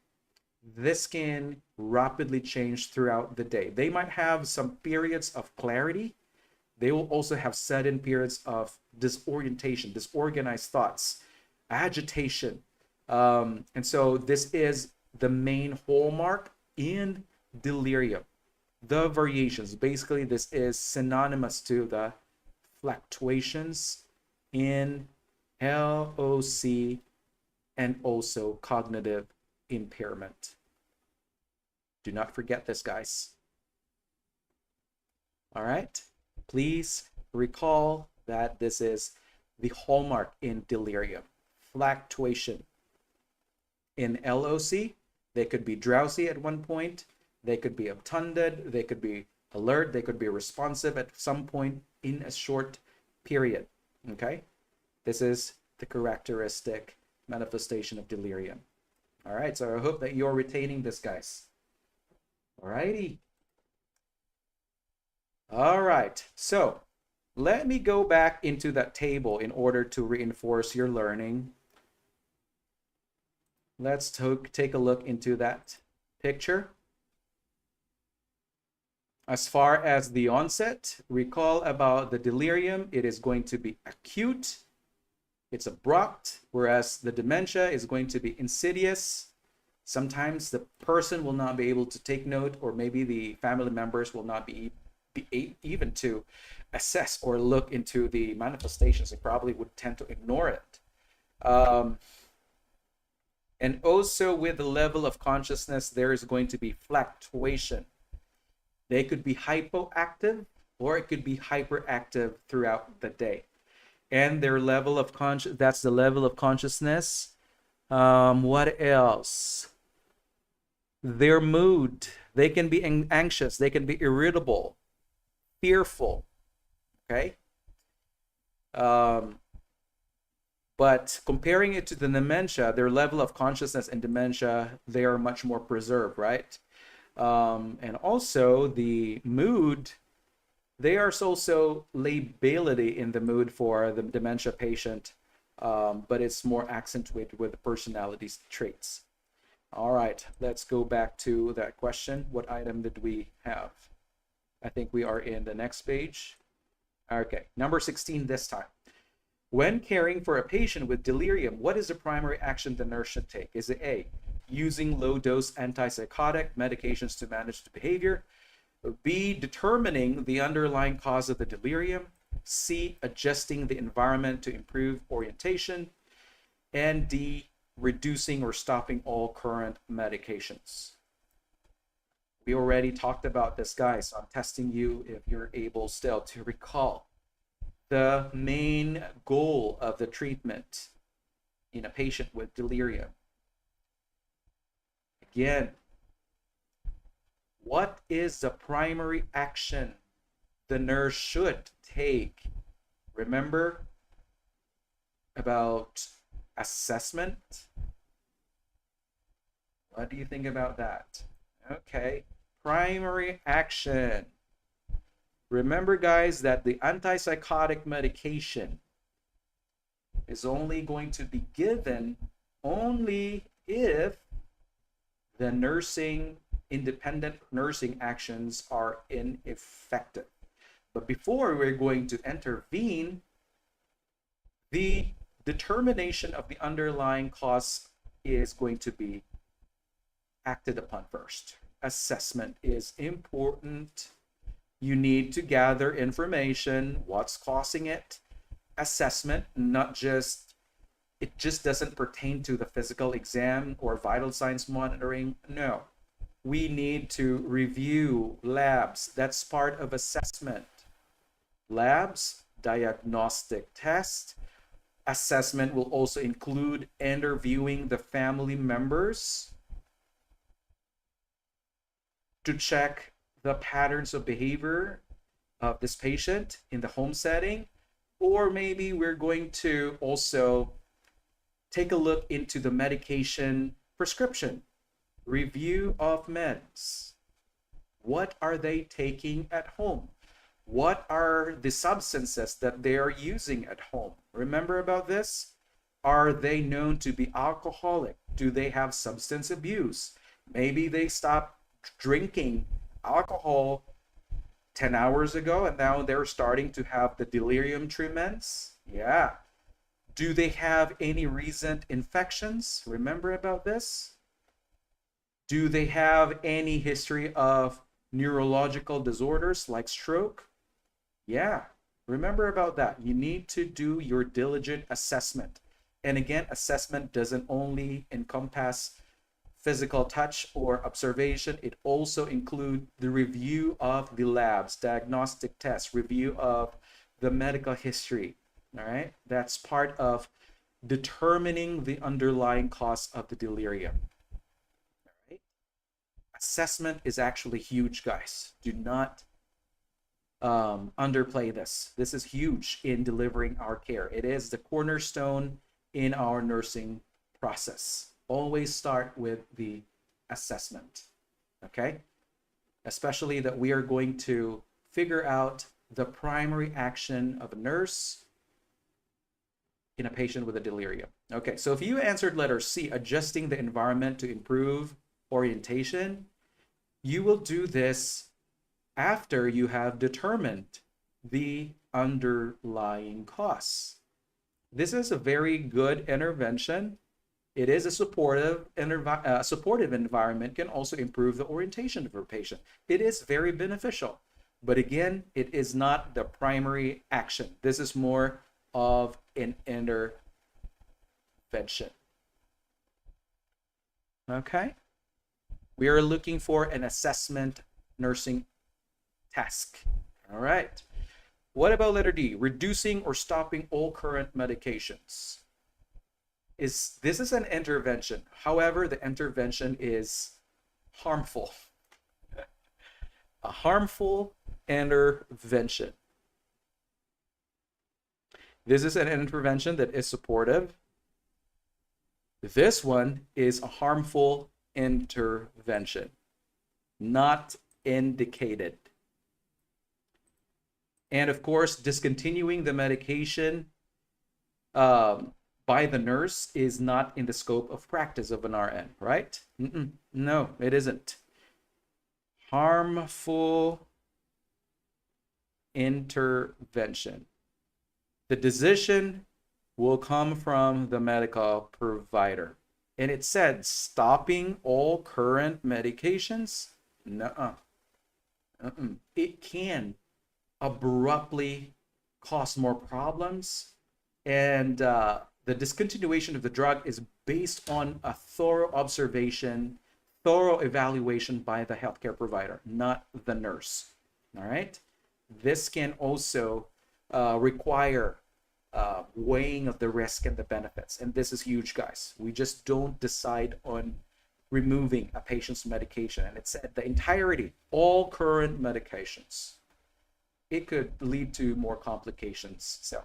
This can rapidly change throughout the day. They might have some periods of clarity. They will also have sudden periods of disorientation, disorganized thoughts, agitation. And so this is the main hallmark in delirium. The variations, basically this is synonymous to the fluctuations in LOC and also cognitive impairment. Do not forget this, guys. All right, please recall that this is the hallmark in delirium. Fluctuation. In LOC, they could be drowsy at one point, they could be obtunded, they could be alert, they could be responsive at some point in a short period. Okay, this is the characteristic manifestation of delirium. All right, so I hope that you're retaining this, guys. All righty. All right, so let me go back into that table in order to reinforce your learning. Let's take a look into that picture. As far as the onset, recall about the delirium, it is going to be acute, it's abrupt, whereas the dementia is going to be insidious. Sometimes the person will not be able to take note, or maybe the family members will not be even to assess or look into the manifestations. They probably would tend to ignore it. And also with the level of consciousness, there is going to be fluctuation. They could be hypoactive or it could be hyperactive throughout the day. And their level of that's the level of consciousness. What else? Their mood. They can be anxious. They can be irritable, fearful. Okay? But comparing it to the dementia, their level of consciousness and dementia, they are much more preserved, right? And also the mood, there's also lability in the mood for the dementia patient, but it's more accentuated with the personality traits. All right, let's go back to that question. What item did we have? I think we are in the next page. Okay, number 16 this time. When caring for a patient with delirium, what is the primary action the nurse should take? Is it A, using low-dose antipsychotic medications to manage the behavior? B, determining the underlying cause of the delirium? C, adjusting the environment to improve orientation? And D, reducing or stopping all current medications? We already talked about this, guys, so I'm testing you if you're able still to recall the main goal of the treatment in a patient with delirium. Again, what is the primary action the nurse should take? Remember about assessment? What do you think about that? Okay, primary action. Remember, guys, that the antipsychotic medication is only going to be given only if the independent nursing actions are ineffective. But before we're going to intervene, the determination of the underlying cause is going to be acted upon first. Assessment is important. You need to gather information, what's causing it. Assessment, it just doesn't pertain to the physical exam or vital signs monitoring. No, we need to review labs. That's part of assessment. Labs, diagnostic test. Assessment will also include interviewing the family members to check the patterns of behavior of this patient in the home setting. Or maybe we're going to also take a look into the medication prescription, review of meds. What are they taking at home? What are the substances that they are using at home? Remember about this? Are they known to be alcoholic? Do they have substance abuse? Maybe they stopped drinking alcohol 10 hours ago and now they're starting to have the delirium tremens. Yeah. Do they have any recent infections? Remember about this? Do they have any history of neurological disorders like stroke? Yeah. Remember about that. You need to do your diligent assessment. And again, assessment doesn't only encompass physical touch or observation, it also includes the review of the labs, diagnostic tests, review of the medical history. All right, that's part of determining the underlying cause of the delirium. All right, assessment is actually huge, guys. Do not underplay this. This is huge in delivering our care. It is the cornerstone in our nursing process. Always start with the assessment, okay? Especially that we are going to figure out the primary action of a nurse in a patient with a delirium. Okay, so if you answered letter C, adjusting the environment to improve orientation, you will do this after you have determined the underlying cause. This is a very good intervention. It is a supportive environment can also improve the orientation of a patient. It is very beneficial, but again, it is not the primary action. This is more of an intervention. Okay? We are looking for an assessment nursing task. All right. What about letter D? Reducing or stopping all current medications. This is an intervention. However, the intervention is harmful. A harmful intervention. This is an intervention that is supportive. This one is a harmful intervention, not indicated. And of course, discontinuing the medication by the nurse is not in the scope of practice of an RN, right? No, it isn't. Harmful intervention. The decision will come from the medical provider. And it said stopping all current medications? Nuh-uh. It can abruptly cause more problems, and the discontinuation of the drug is based on a thorough observation, thorough evaluation by the healthcare provider, not the nurse. All right. This can also require weighing of the risk and the benefits, and this is huge, guys. We just don't decide on removing a patient's medication, and it said the entirety, all current medications. It could lead to more complications. So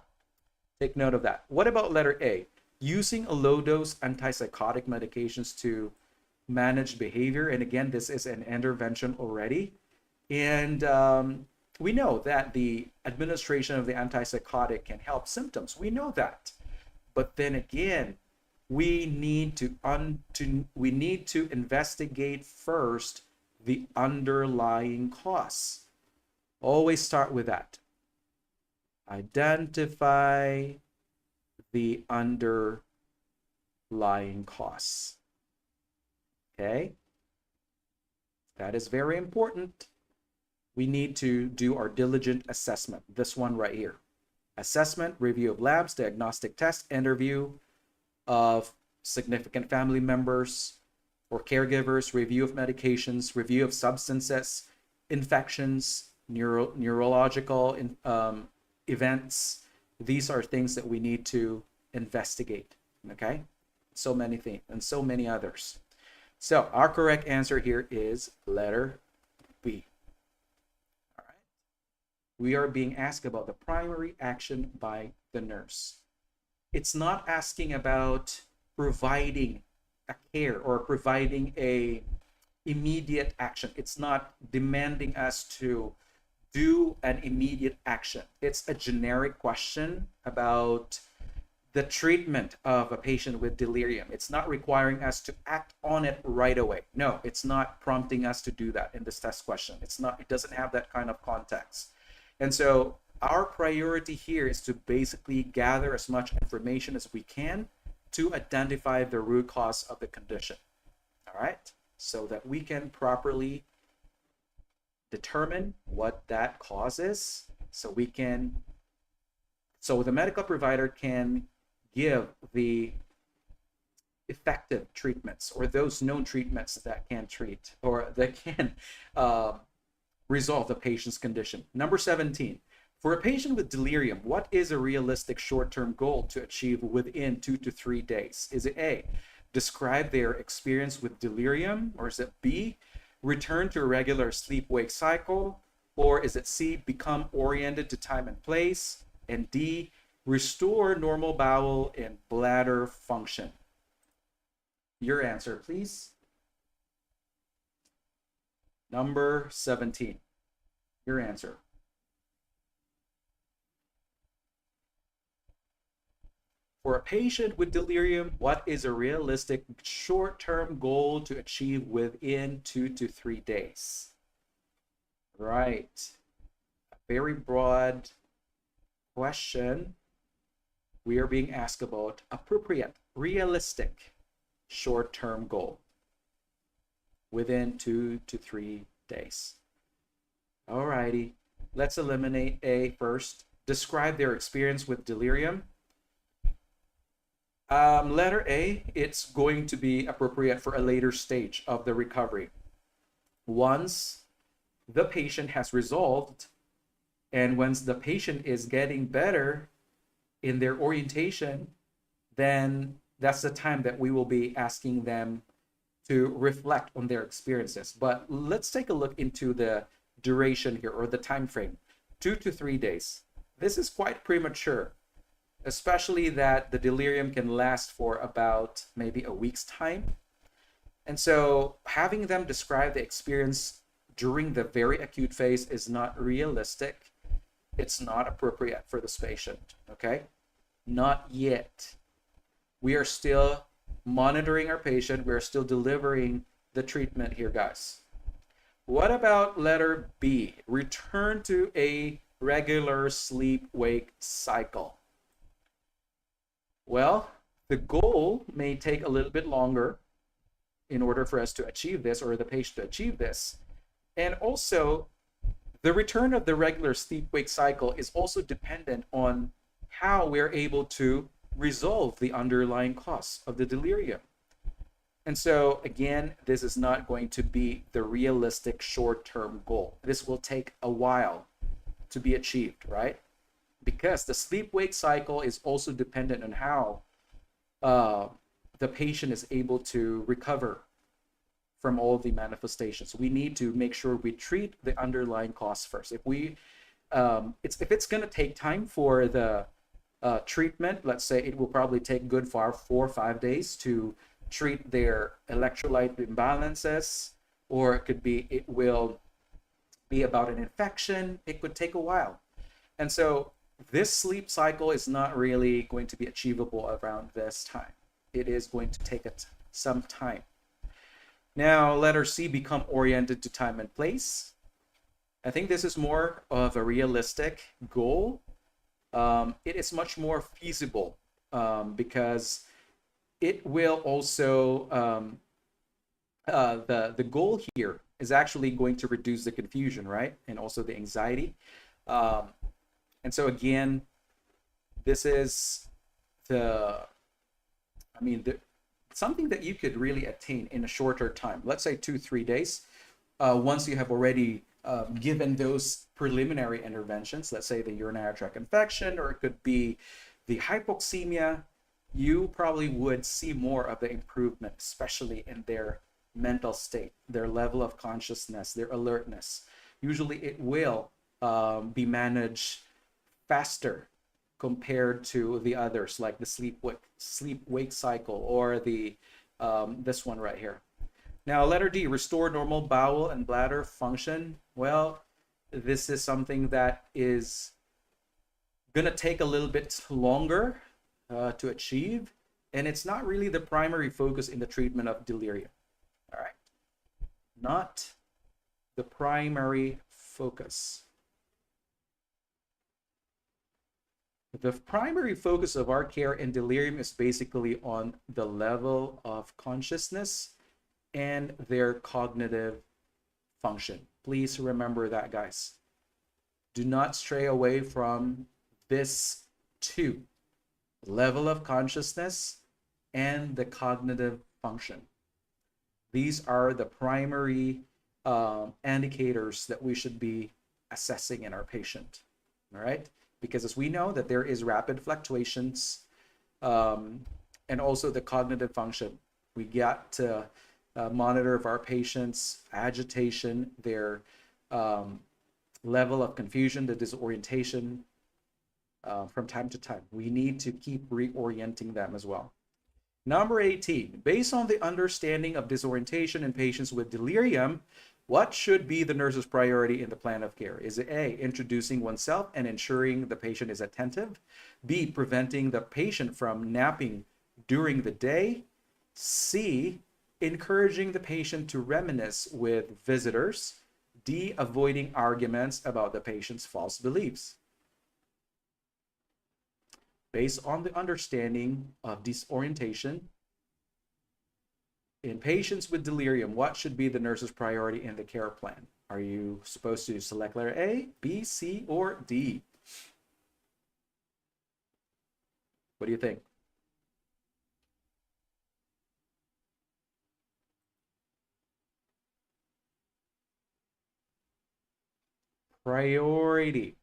take note of that. What about letter A? Using a low-dose antipsychotic medications to manage behavior. And again, this is an intervention already. And we know that the administration of the antipsychotic can help symptoms. We know that. But then again, we need to investigate first the underlying cause. Always start with that. Identify the underlying cause. Okay? That is very important. We need to do our diligent assessment. This one right here. Assessment, review of labs, diagnostic test, interview of significant family members or caregivers, review of medications, review of substances, infections, neurological events. These are things that we need to investigate, okay? So many things and so many others. So our correct answer here is letter B. All right. We are being asked about the primary action by the nurse. It's not asking about providing a care or providing a immediate action. It's not demanding us to do an immediate action. It's a generic question about the treatment of a patient with delirium. It's not requiring us to act on it right away. No, it's not prompting us to do that in this test question. It doesn't have that kind of context. And so our priority here is to basically gather as much information as we can to identify the root cause of the condition. All right, so that we can properly determine what that cause is, so the medical provider can give the effective treatments or those known treatments that can treat or that can resolve the patient's condition. Number 17, for a patient with delirium, what is a realistic short-term goal to achieve within 2 to 3 days? Is it A, describe their experience with delirium, or is it B, return to a regular sleep-wake cycle, or is it C, become oriented to time and place, and D, restore normal bowel and bladder function? Your answer, please. Number 17. Your answer. For a patient with delirium, what is a realistic short-term goal to achieve within 2 to 3 days? Right. A very broad question. We are being asked about appropriate, realistic short-term goal within 2 to 3 days. All righty. Let's eliminate A first. Describe their experience with delirium. Letter A, it's going to be appropriate for a later stage of the recovery. Once the patient has resolved and once the patient is getting better in their orientation, then that's the time that we will be asking them to reflect on their experiences. But let's take a look into the duration here, or the time frame. 2 to 3 days. This is quite premature, especially that the delirium can last for about maybe a week's time. And so having them describe the experience during the very acute phase is not realistic. It's not appropriate for this patient, okay? Not yet. We are still monitoring our patient. We're still delivering the treatment here, guys. What about letter B? Return to a regular sleep-wake cycle. Well, the goal may take a little bit longer in order for us to achieve this, or the patient to achieve this. And also, the return of the regular sleep-wake cycle is also dependent on how we're able to resolve the underlying cause of the delirium. And so, again, this is not going to be the realistic short-term goal. This will take a while to be achieved, right? Because the sleep-wake cycle is also dependent on how the patient is able to recover from all the manifestations. We need to make sure we treat the underlying cause first. If it's going to take time for the treatment, let's say it will probably take good 4 or 5 days to treat their electrolyte imbalances, or it will be about an infection. It could take a while. And so this sleep cycle is not really going to be achievable around this time. It is going to take some time. Now, letter C, become oriented to time and place. I think this is more of a realistic goal. It is much more feasible because it will also, the goal here is actually going to reduce the confusion, right? And also the anxiety. And so again, this is something that you could really attain in a shorter time. Let's say 2-3 days. Once you have already given those preliminary interventions, let's say the urinary tract infection, or it could be the hypoxemia, you probably would see more of the improvement, especially in their mental state, their level of consciousness, their alertness. Usually it will be managed faster compared to the others, like the sleep-wake cycle, or the this one right here. Now, letter D, restore normal bowel and bladder function. Well, this is something that is going to take a little bit longer to achieve, and it's not really the primary focus in the treatment of delirium. All right, not the primary focus. The primary focus of our care in delirium is basically on the level of consciousness and their cognitive function. Please remember that, guys. Do not stray away from this two: level of consciousness and the cognitive function. These are the primary indicators that we should be assessing in our patient. All right, because as we know that there is rapid fluctuations, and also the cognitive function. We got to monitor of our patients' agitation, their level of confusion, the disorientation from time to time. We need to keep reorienting them as well. Number 18, based on the understanding of disorientation in patients with delirium, what should be the nurse's priority in the plan of care? Is it A, introducing oneself and ensuring the patient is attentive? B, preventing the patient from napping during the day? C, encouraging the patient to reminisce with visitors? D, avoiding arguments about the patient's false beliefs? Based on the understanding of disorientation in patients with delirium, what should be the nurse's priority in the care plan? Are you supposed to select letter A, B, C, or D? What do you think? Priority.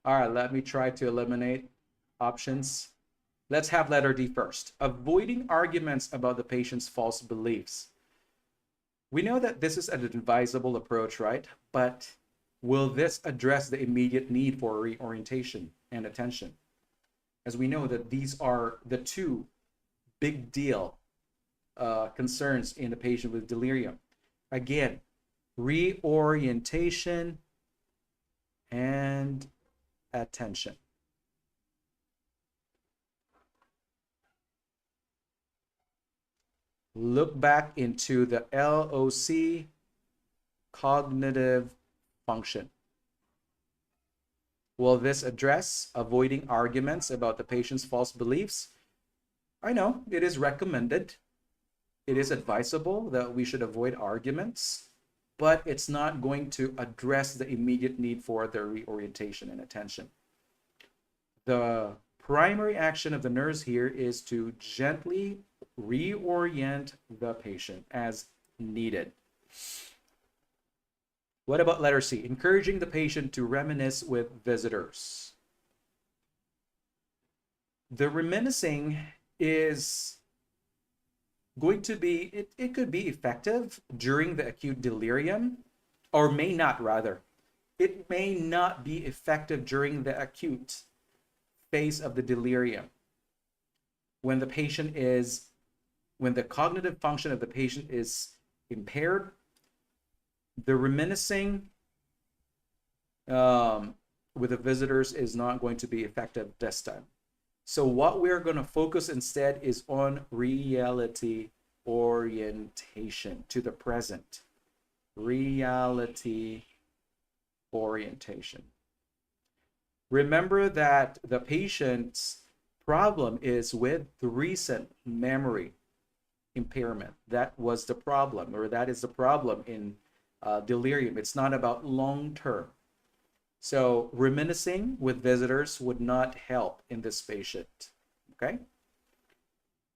All right, let me try to eliminate options. Let's have letter D first. Avoiding arguments about the patient's false beliefs. We know that this is an advisable approach, right? But will this address the immediate need for reorientation and attention? As we know that these are the two big deal concerns in the patient with delirium. Again, reorientation and attention. Look back into the LOC, cognitive function. Will this address avoiding arguments about the patient's false beliefs? I know it is recommended. It is advisable that we should avoid arguments, but it's not going to address the immediate need for their reorientation and attention. The primary action of the nurse here is to gently reorient the patient as needed. What about letter C? Encouraging the patient to reminisce with visitors. The reminiscing is going to be, it could be effective during the acute delirium, or may not, rather. It may not be effective during the acute phase of the delirium. When the patient is, when the cognitive function of the patient is impaired, the reminiscing with the visitors is not going to be effective this time. So what we're going to focus instead is on reality orientation to the present. Reality orientation. Remember that the patient's problem is with the recent memory impairment. That was the problem, or that is the problem in delirium. It's not about long term. So reminiscing with visitors would not help in this patient. Okay?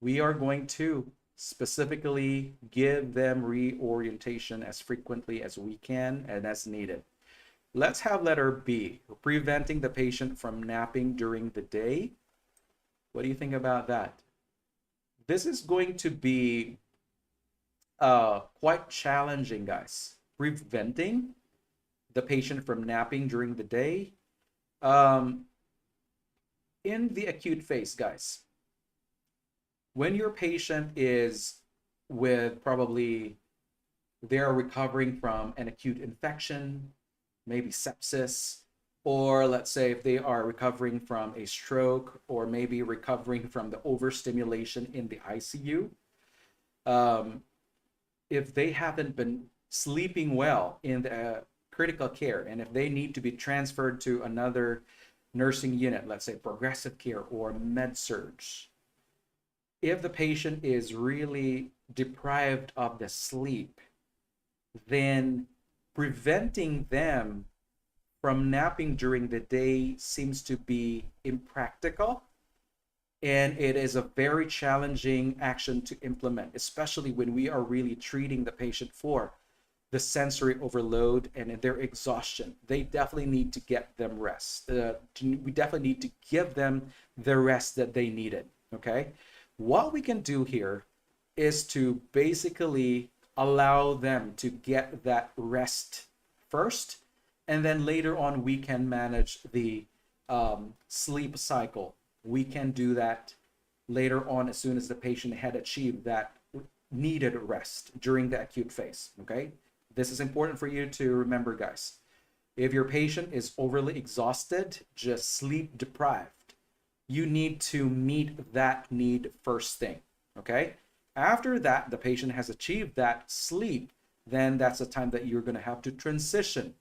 We are going to specifically give them reorientation as frequently as we can and as needed. Let's have letter B, preventing the patient from napping during the day. What do you think about that? This is going to be quite challenging, guys. Preventing the patient from napping during the day. In the acute phase, guys, when your patient is with probably they're recovering from an acute infection, maybe sepsis, or let's say if they are recovering from a stroke, or maybe recovering from the overstimulation in the ICU, if they haven't been sleeping well in the critical care, and if they need to be transferred to another nursing unit, let's say progressive care or med surg, if the patient is really deprived of the sleep, then preventing them from napping during the day seems to be impractical, and it is a very challenging action to implement, especially when we are really treating the patient for the sensory overload and their exhaustion. They definitely need to get them rest. We definitely need to give them the rest that they needed. Okay, what we can do here is to basically allow them to get that rest first, and then later on we can manage the sleep cycle. We can do that later on as soon as the patient had achieved that needed rest during the acute phase. Okay, this is important for you to remember, guys. If your patient is overly exhausted, just sleep deprived, you need to meet that need first thing. Okay, after that, the patient has achieved that sleep, then that's the time that you're going to have to transition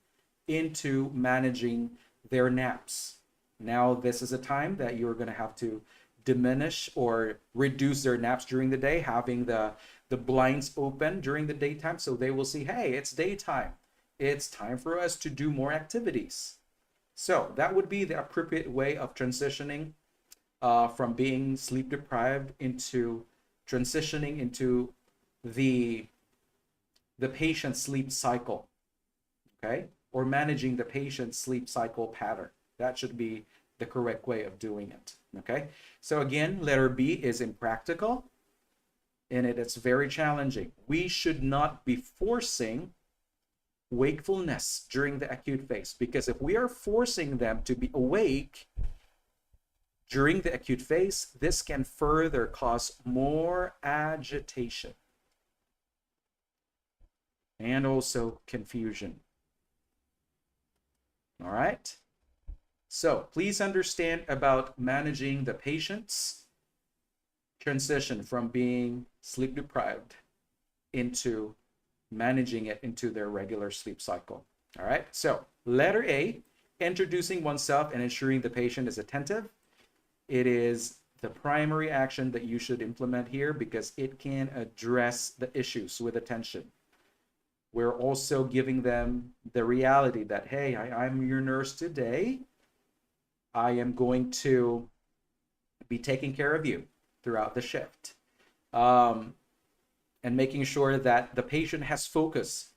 into managing their naps. Now, this is a time that you're going to have to diminish or reduce their naps during the day, having the blinds open during the daytime, so they will see, hey, it's daytime. It's time for us to do more activities. So that would be the appropriate way of transitioning from being sleep deprived into transitioning into the patient's sleep cycle, okay? Or managing the patient's sleep cycle pattern. That should be the correct way of doing it, okay? So again, letter B is impractical, and it's very challenging. We should not be forcing wakefulness during the acute phase, because if we are forcing them to be awake during the acute phase, this can further cause more agitation and also confusion. All right? So please understand about managing the patient's transition from being sleep deprived into managing it into their regular sleep cycle. All right? So letter A, introducing oneself and ensuring the patient is attentive. It is the primary action that you should implement here because it can address the issues with attention. We're also giving them the reality that, hey, I'm your nurse today. I am going to be taking care of you throughout the shift. And making sure that the patient has focus,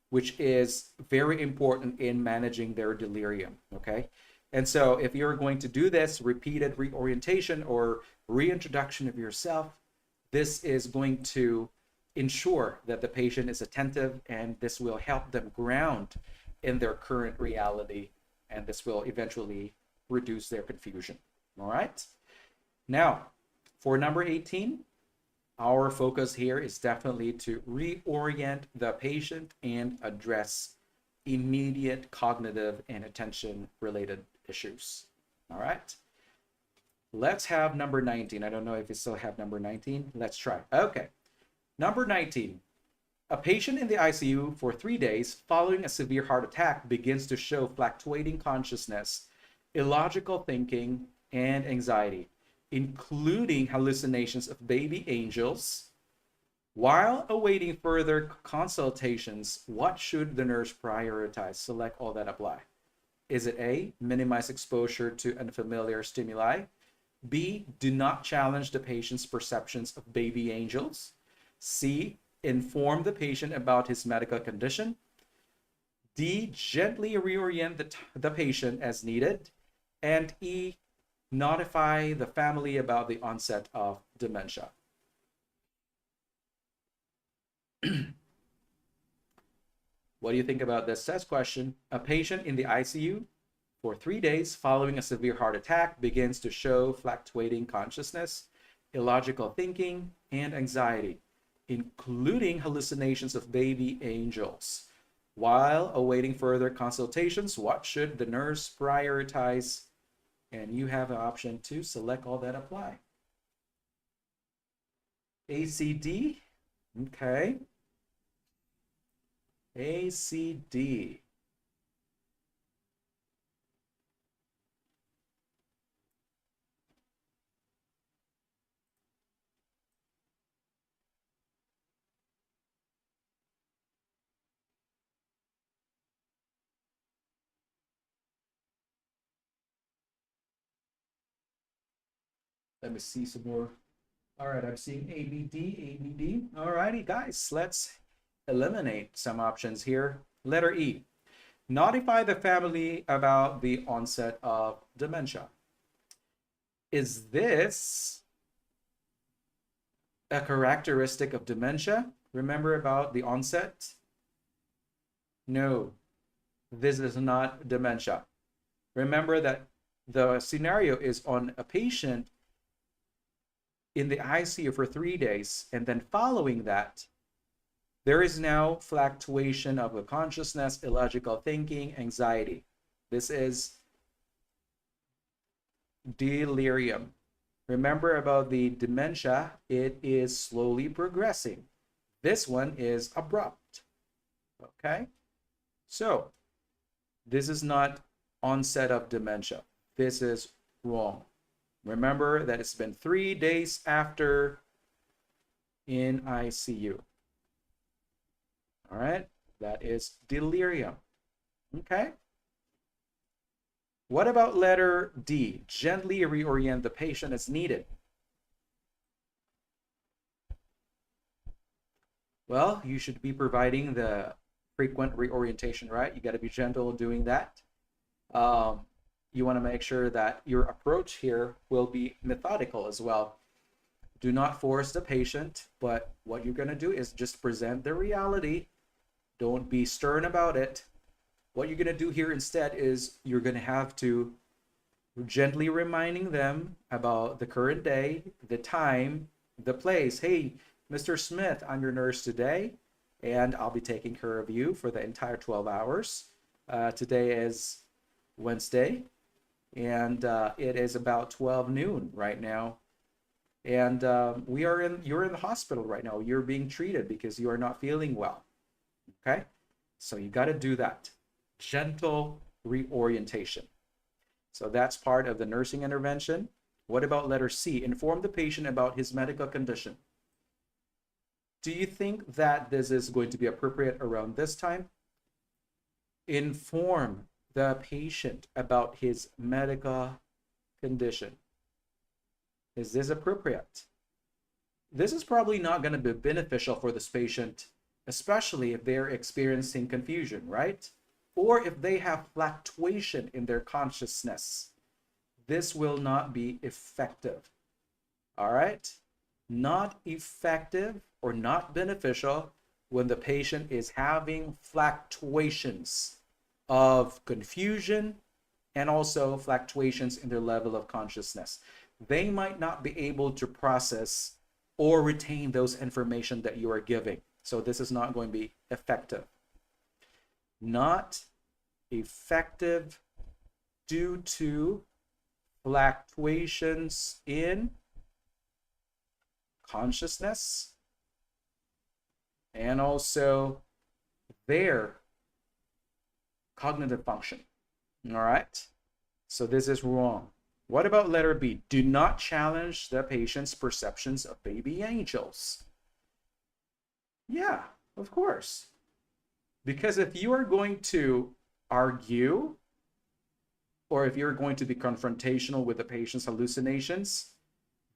which is very important in managing their delirium, okay? And so if you're going to do this repeated reorientation or reintroduction of yourself, this is going to ensure that the patient is attentive, and this will help them ground in their current reality, and this will eventually reduce their confusion. All right? Now, for number 18, our focus here is definitely to reorient the patient and address immediate cognitive and attention related issues. All right? Let's have number 19. I don't know if you still have number 19. Let's try. Okay. Number 19. A patient in the ICU for 3 days following a severe heart attack begins to show fluctuating consciousness, illogical thinking, and anxiety, including hallucinations of baby angels. While awaiting further consultations, what should the nurse prioritize? Select all that apply. Is it A, minimize exposure to unfamiliar stimuli? B, do not challenge the patient's perceptions of baby angels? C, inform the patient about his medical condition? D, gently reorient the patient as needed? And E, notify the family about the onset of dementia. What do you think about this test question? A patient in the ICU for 3 days following a severe heart attack begins to show fluctuating consciousness, illogical thinking, and anxiety, including hallucinations of baby angels. While awaiting further consultations, what should the nurse prioritize? And you have an option to select all that apply. ACD, okay. ACD. Let me see some more. All right, I'm seeing ABD, ABD. All righty, guys, let's eliminate some options here. Letter E, notify the family about the onset of dementia. Is this a characteristic of dementia? Remember about the onset? No, this is not dementia. Remember that the scenario is on a patient in the ICU for 3 days, and then following that, there is now fluctuation of the consciousness, illogical thinking, anxiety. This is delirium. Remember about the dementia, it is slowly progressing. This one is abrupt. Okay? So, this is not onset of dementia. This is wrong. Remember that it's been 3 days after in ICU. All right, that is delirium. Okay. What about letter D? Gently reorient the patient as needed. Well, you should be providing the frequent reorientation, right? You got to be gentle doing that. You want to make sure that your approach here will be methodical as well. Do not force the patient, but what you're going to do is just present the reality. Don't be stern about it. What you're going to do here instead is you're going to have to gently reminding them about the current day, the time, the place. Hey, Mr. Smith, I'm your nurse today, and I'll be taking care of you for the entire 12 hours. Today is Wednesday, and it is about 12 noon right now. And you're in the hospital right now. You're being treated because you are not feeling well. Okay? So you got to do that. Gentle reorientation. So that's part of the nursing intervention. What about letter C? Inform the patient about his medical condition. Do you think that this is going to be appropriate around this time? Inform the patient about his medical condition. Is this appropriate? This is probably not going to be beneficial for this patient, especially if they're experiencing confusion, right? Or if they have fluctuation in their consciousness. This will not be effective. All right? Not effective or not beneficial when the patient is having fluctuations of confusion and also fluctuations in their level of consciousness. They might not be able to process or retain those information that you are giving. So this is not going to be effective. Not effective due to fluctuations in consciousness and also their cognitive function. All right. So this is wrong. What about letter B? Do not challenge the patient's perceptions of baby angels. Yeah, of course. Because if you are going to argue, or if you're going to be confrontational with the patient's hallucinations,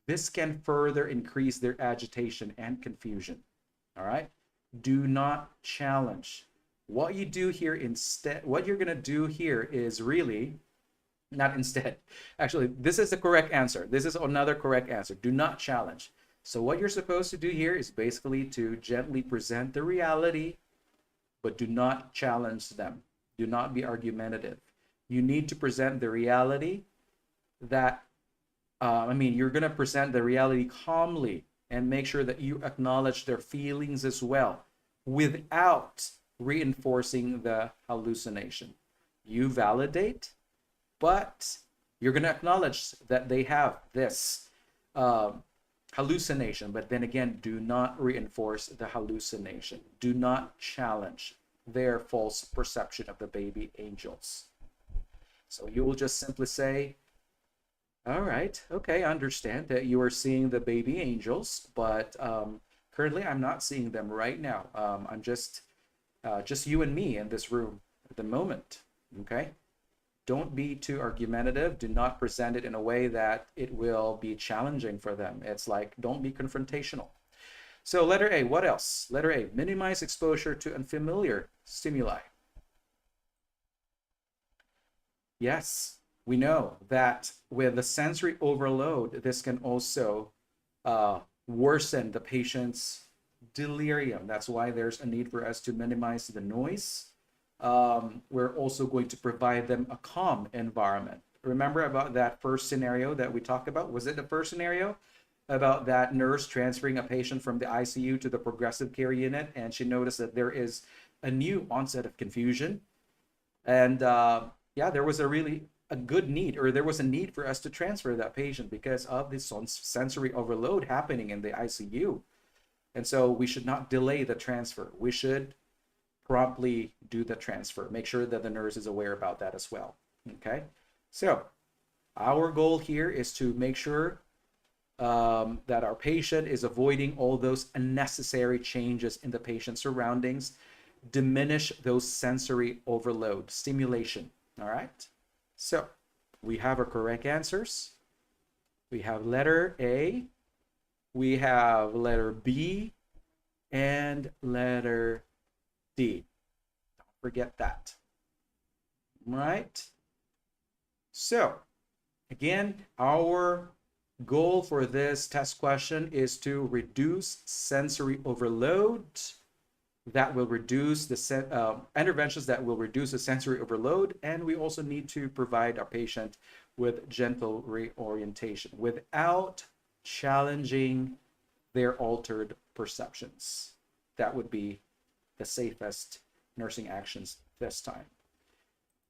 this can further increase their agitation and confusion. All right? Do not challenge. What you do here instead, what you're going to do here is really, not instead. Actually, this is the correct answer. This is another correct answer. Do not challenge. So what you're supposed to do here is basically to gently present the reality, but do not challenge them. Do not be argumentative. You need to present the reality that, you're going to present the reality calmly and make sure that you acknowledge their feelings as well without reinforcing the hallucination. You validate, but you're going to acknowledge that they have this hallucination, but then again, do not reinforce the hallucination. Do not challenge their false perception of the baby angels. So you will just simply say, all right, okay, I understand that you are seeing the baby angels, but currently I'm not seeing them right now. I'm just you and me in this room at the moment, okay? Don't be too argumentative. Do not present it in a way that it will be challenging for them. It's like, don't be confrontational. So letter A, what else? Letter A, minimize exposure to unfamiliar stimuli. Yes, we know that with the sensory overload, this can also worsen the patient's delirium. That's why there's a need for us to minimize the noise. We're also going to provide them a calm environment. Remember about that first scenario that we talked about? Was it the first scenario about that nurse transferring a patient from the ICU to the progressive care unit, and she noticed that there is a new onset of confusion? And yeah, there was a good need, or there was a need for us to transfer that patient because of this sensory overload happening in the ICU. And so we should not delay the transfer. We should promptly do the transfer. Make sure that the nurse is aware about that as well. Okay, so our goal here is to make sure that our patient is avoiding all those unnecessary changes in the patient's surroundings, diminish those sensory overload, stimulation. All right, so we have our correct answers. We have letter A, we have letter B, and letter D. Don't forget that. All right. So again, our goal for this test question is to reduce sensory overload. That will reduce the interventions that will reduce the sensory overload, and we also need to provide our patient with gentle reorientation without challenging their altered perceptions. That would be the safest nursing actions this time.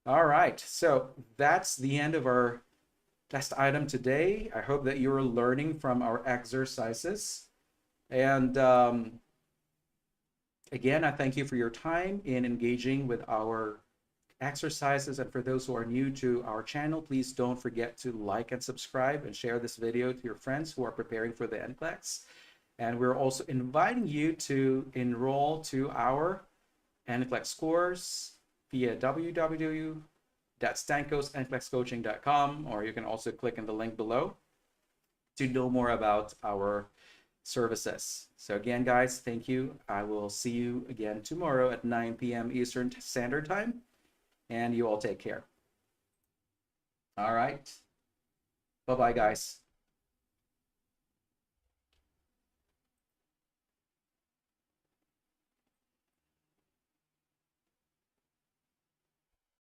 All right, so that's the end of our test item today. I hope that you're learning from our exercises. And again, I thank you for your time in engaging with our exercises. And for those who are new to our channel, please don't forget to like and subscribe and share this video to your friends who are preparing for the NCLEX. And we're also inviting you to enroll to our NCLEX course via www.stankosnclexcoaching.com, or you can also click on the link below to know more about our services. So again, guys, thank you. I will see you again tomorrow at 9 p.m. Eastern Standard Time, and you all take care. All right. Bye-bye, guys.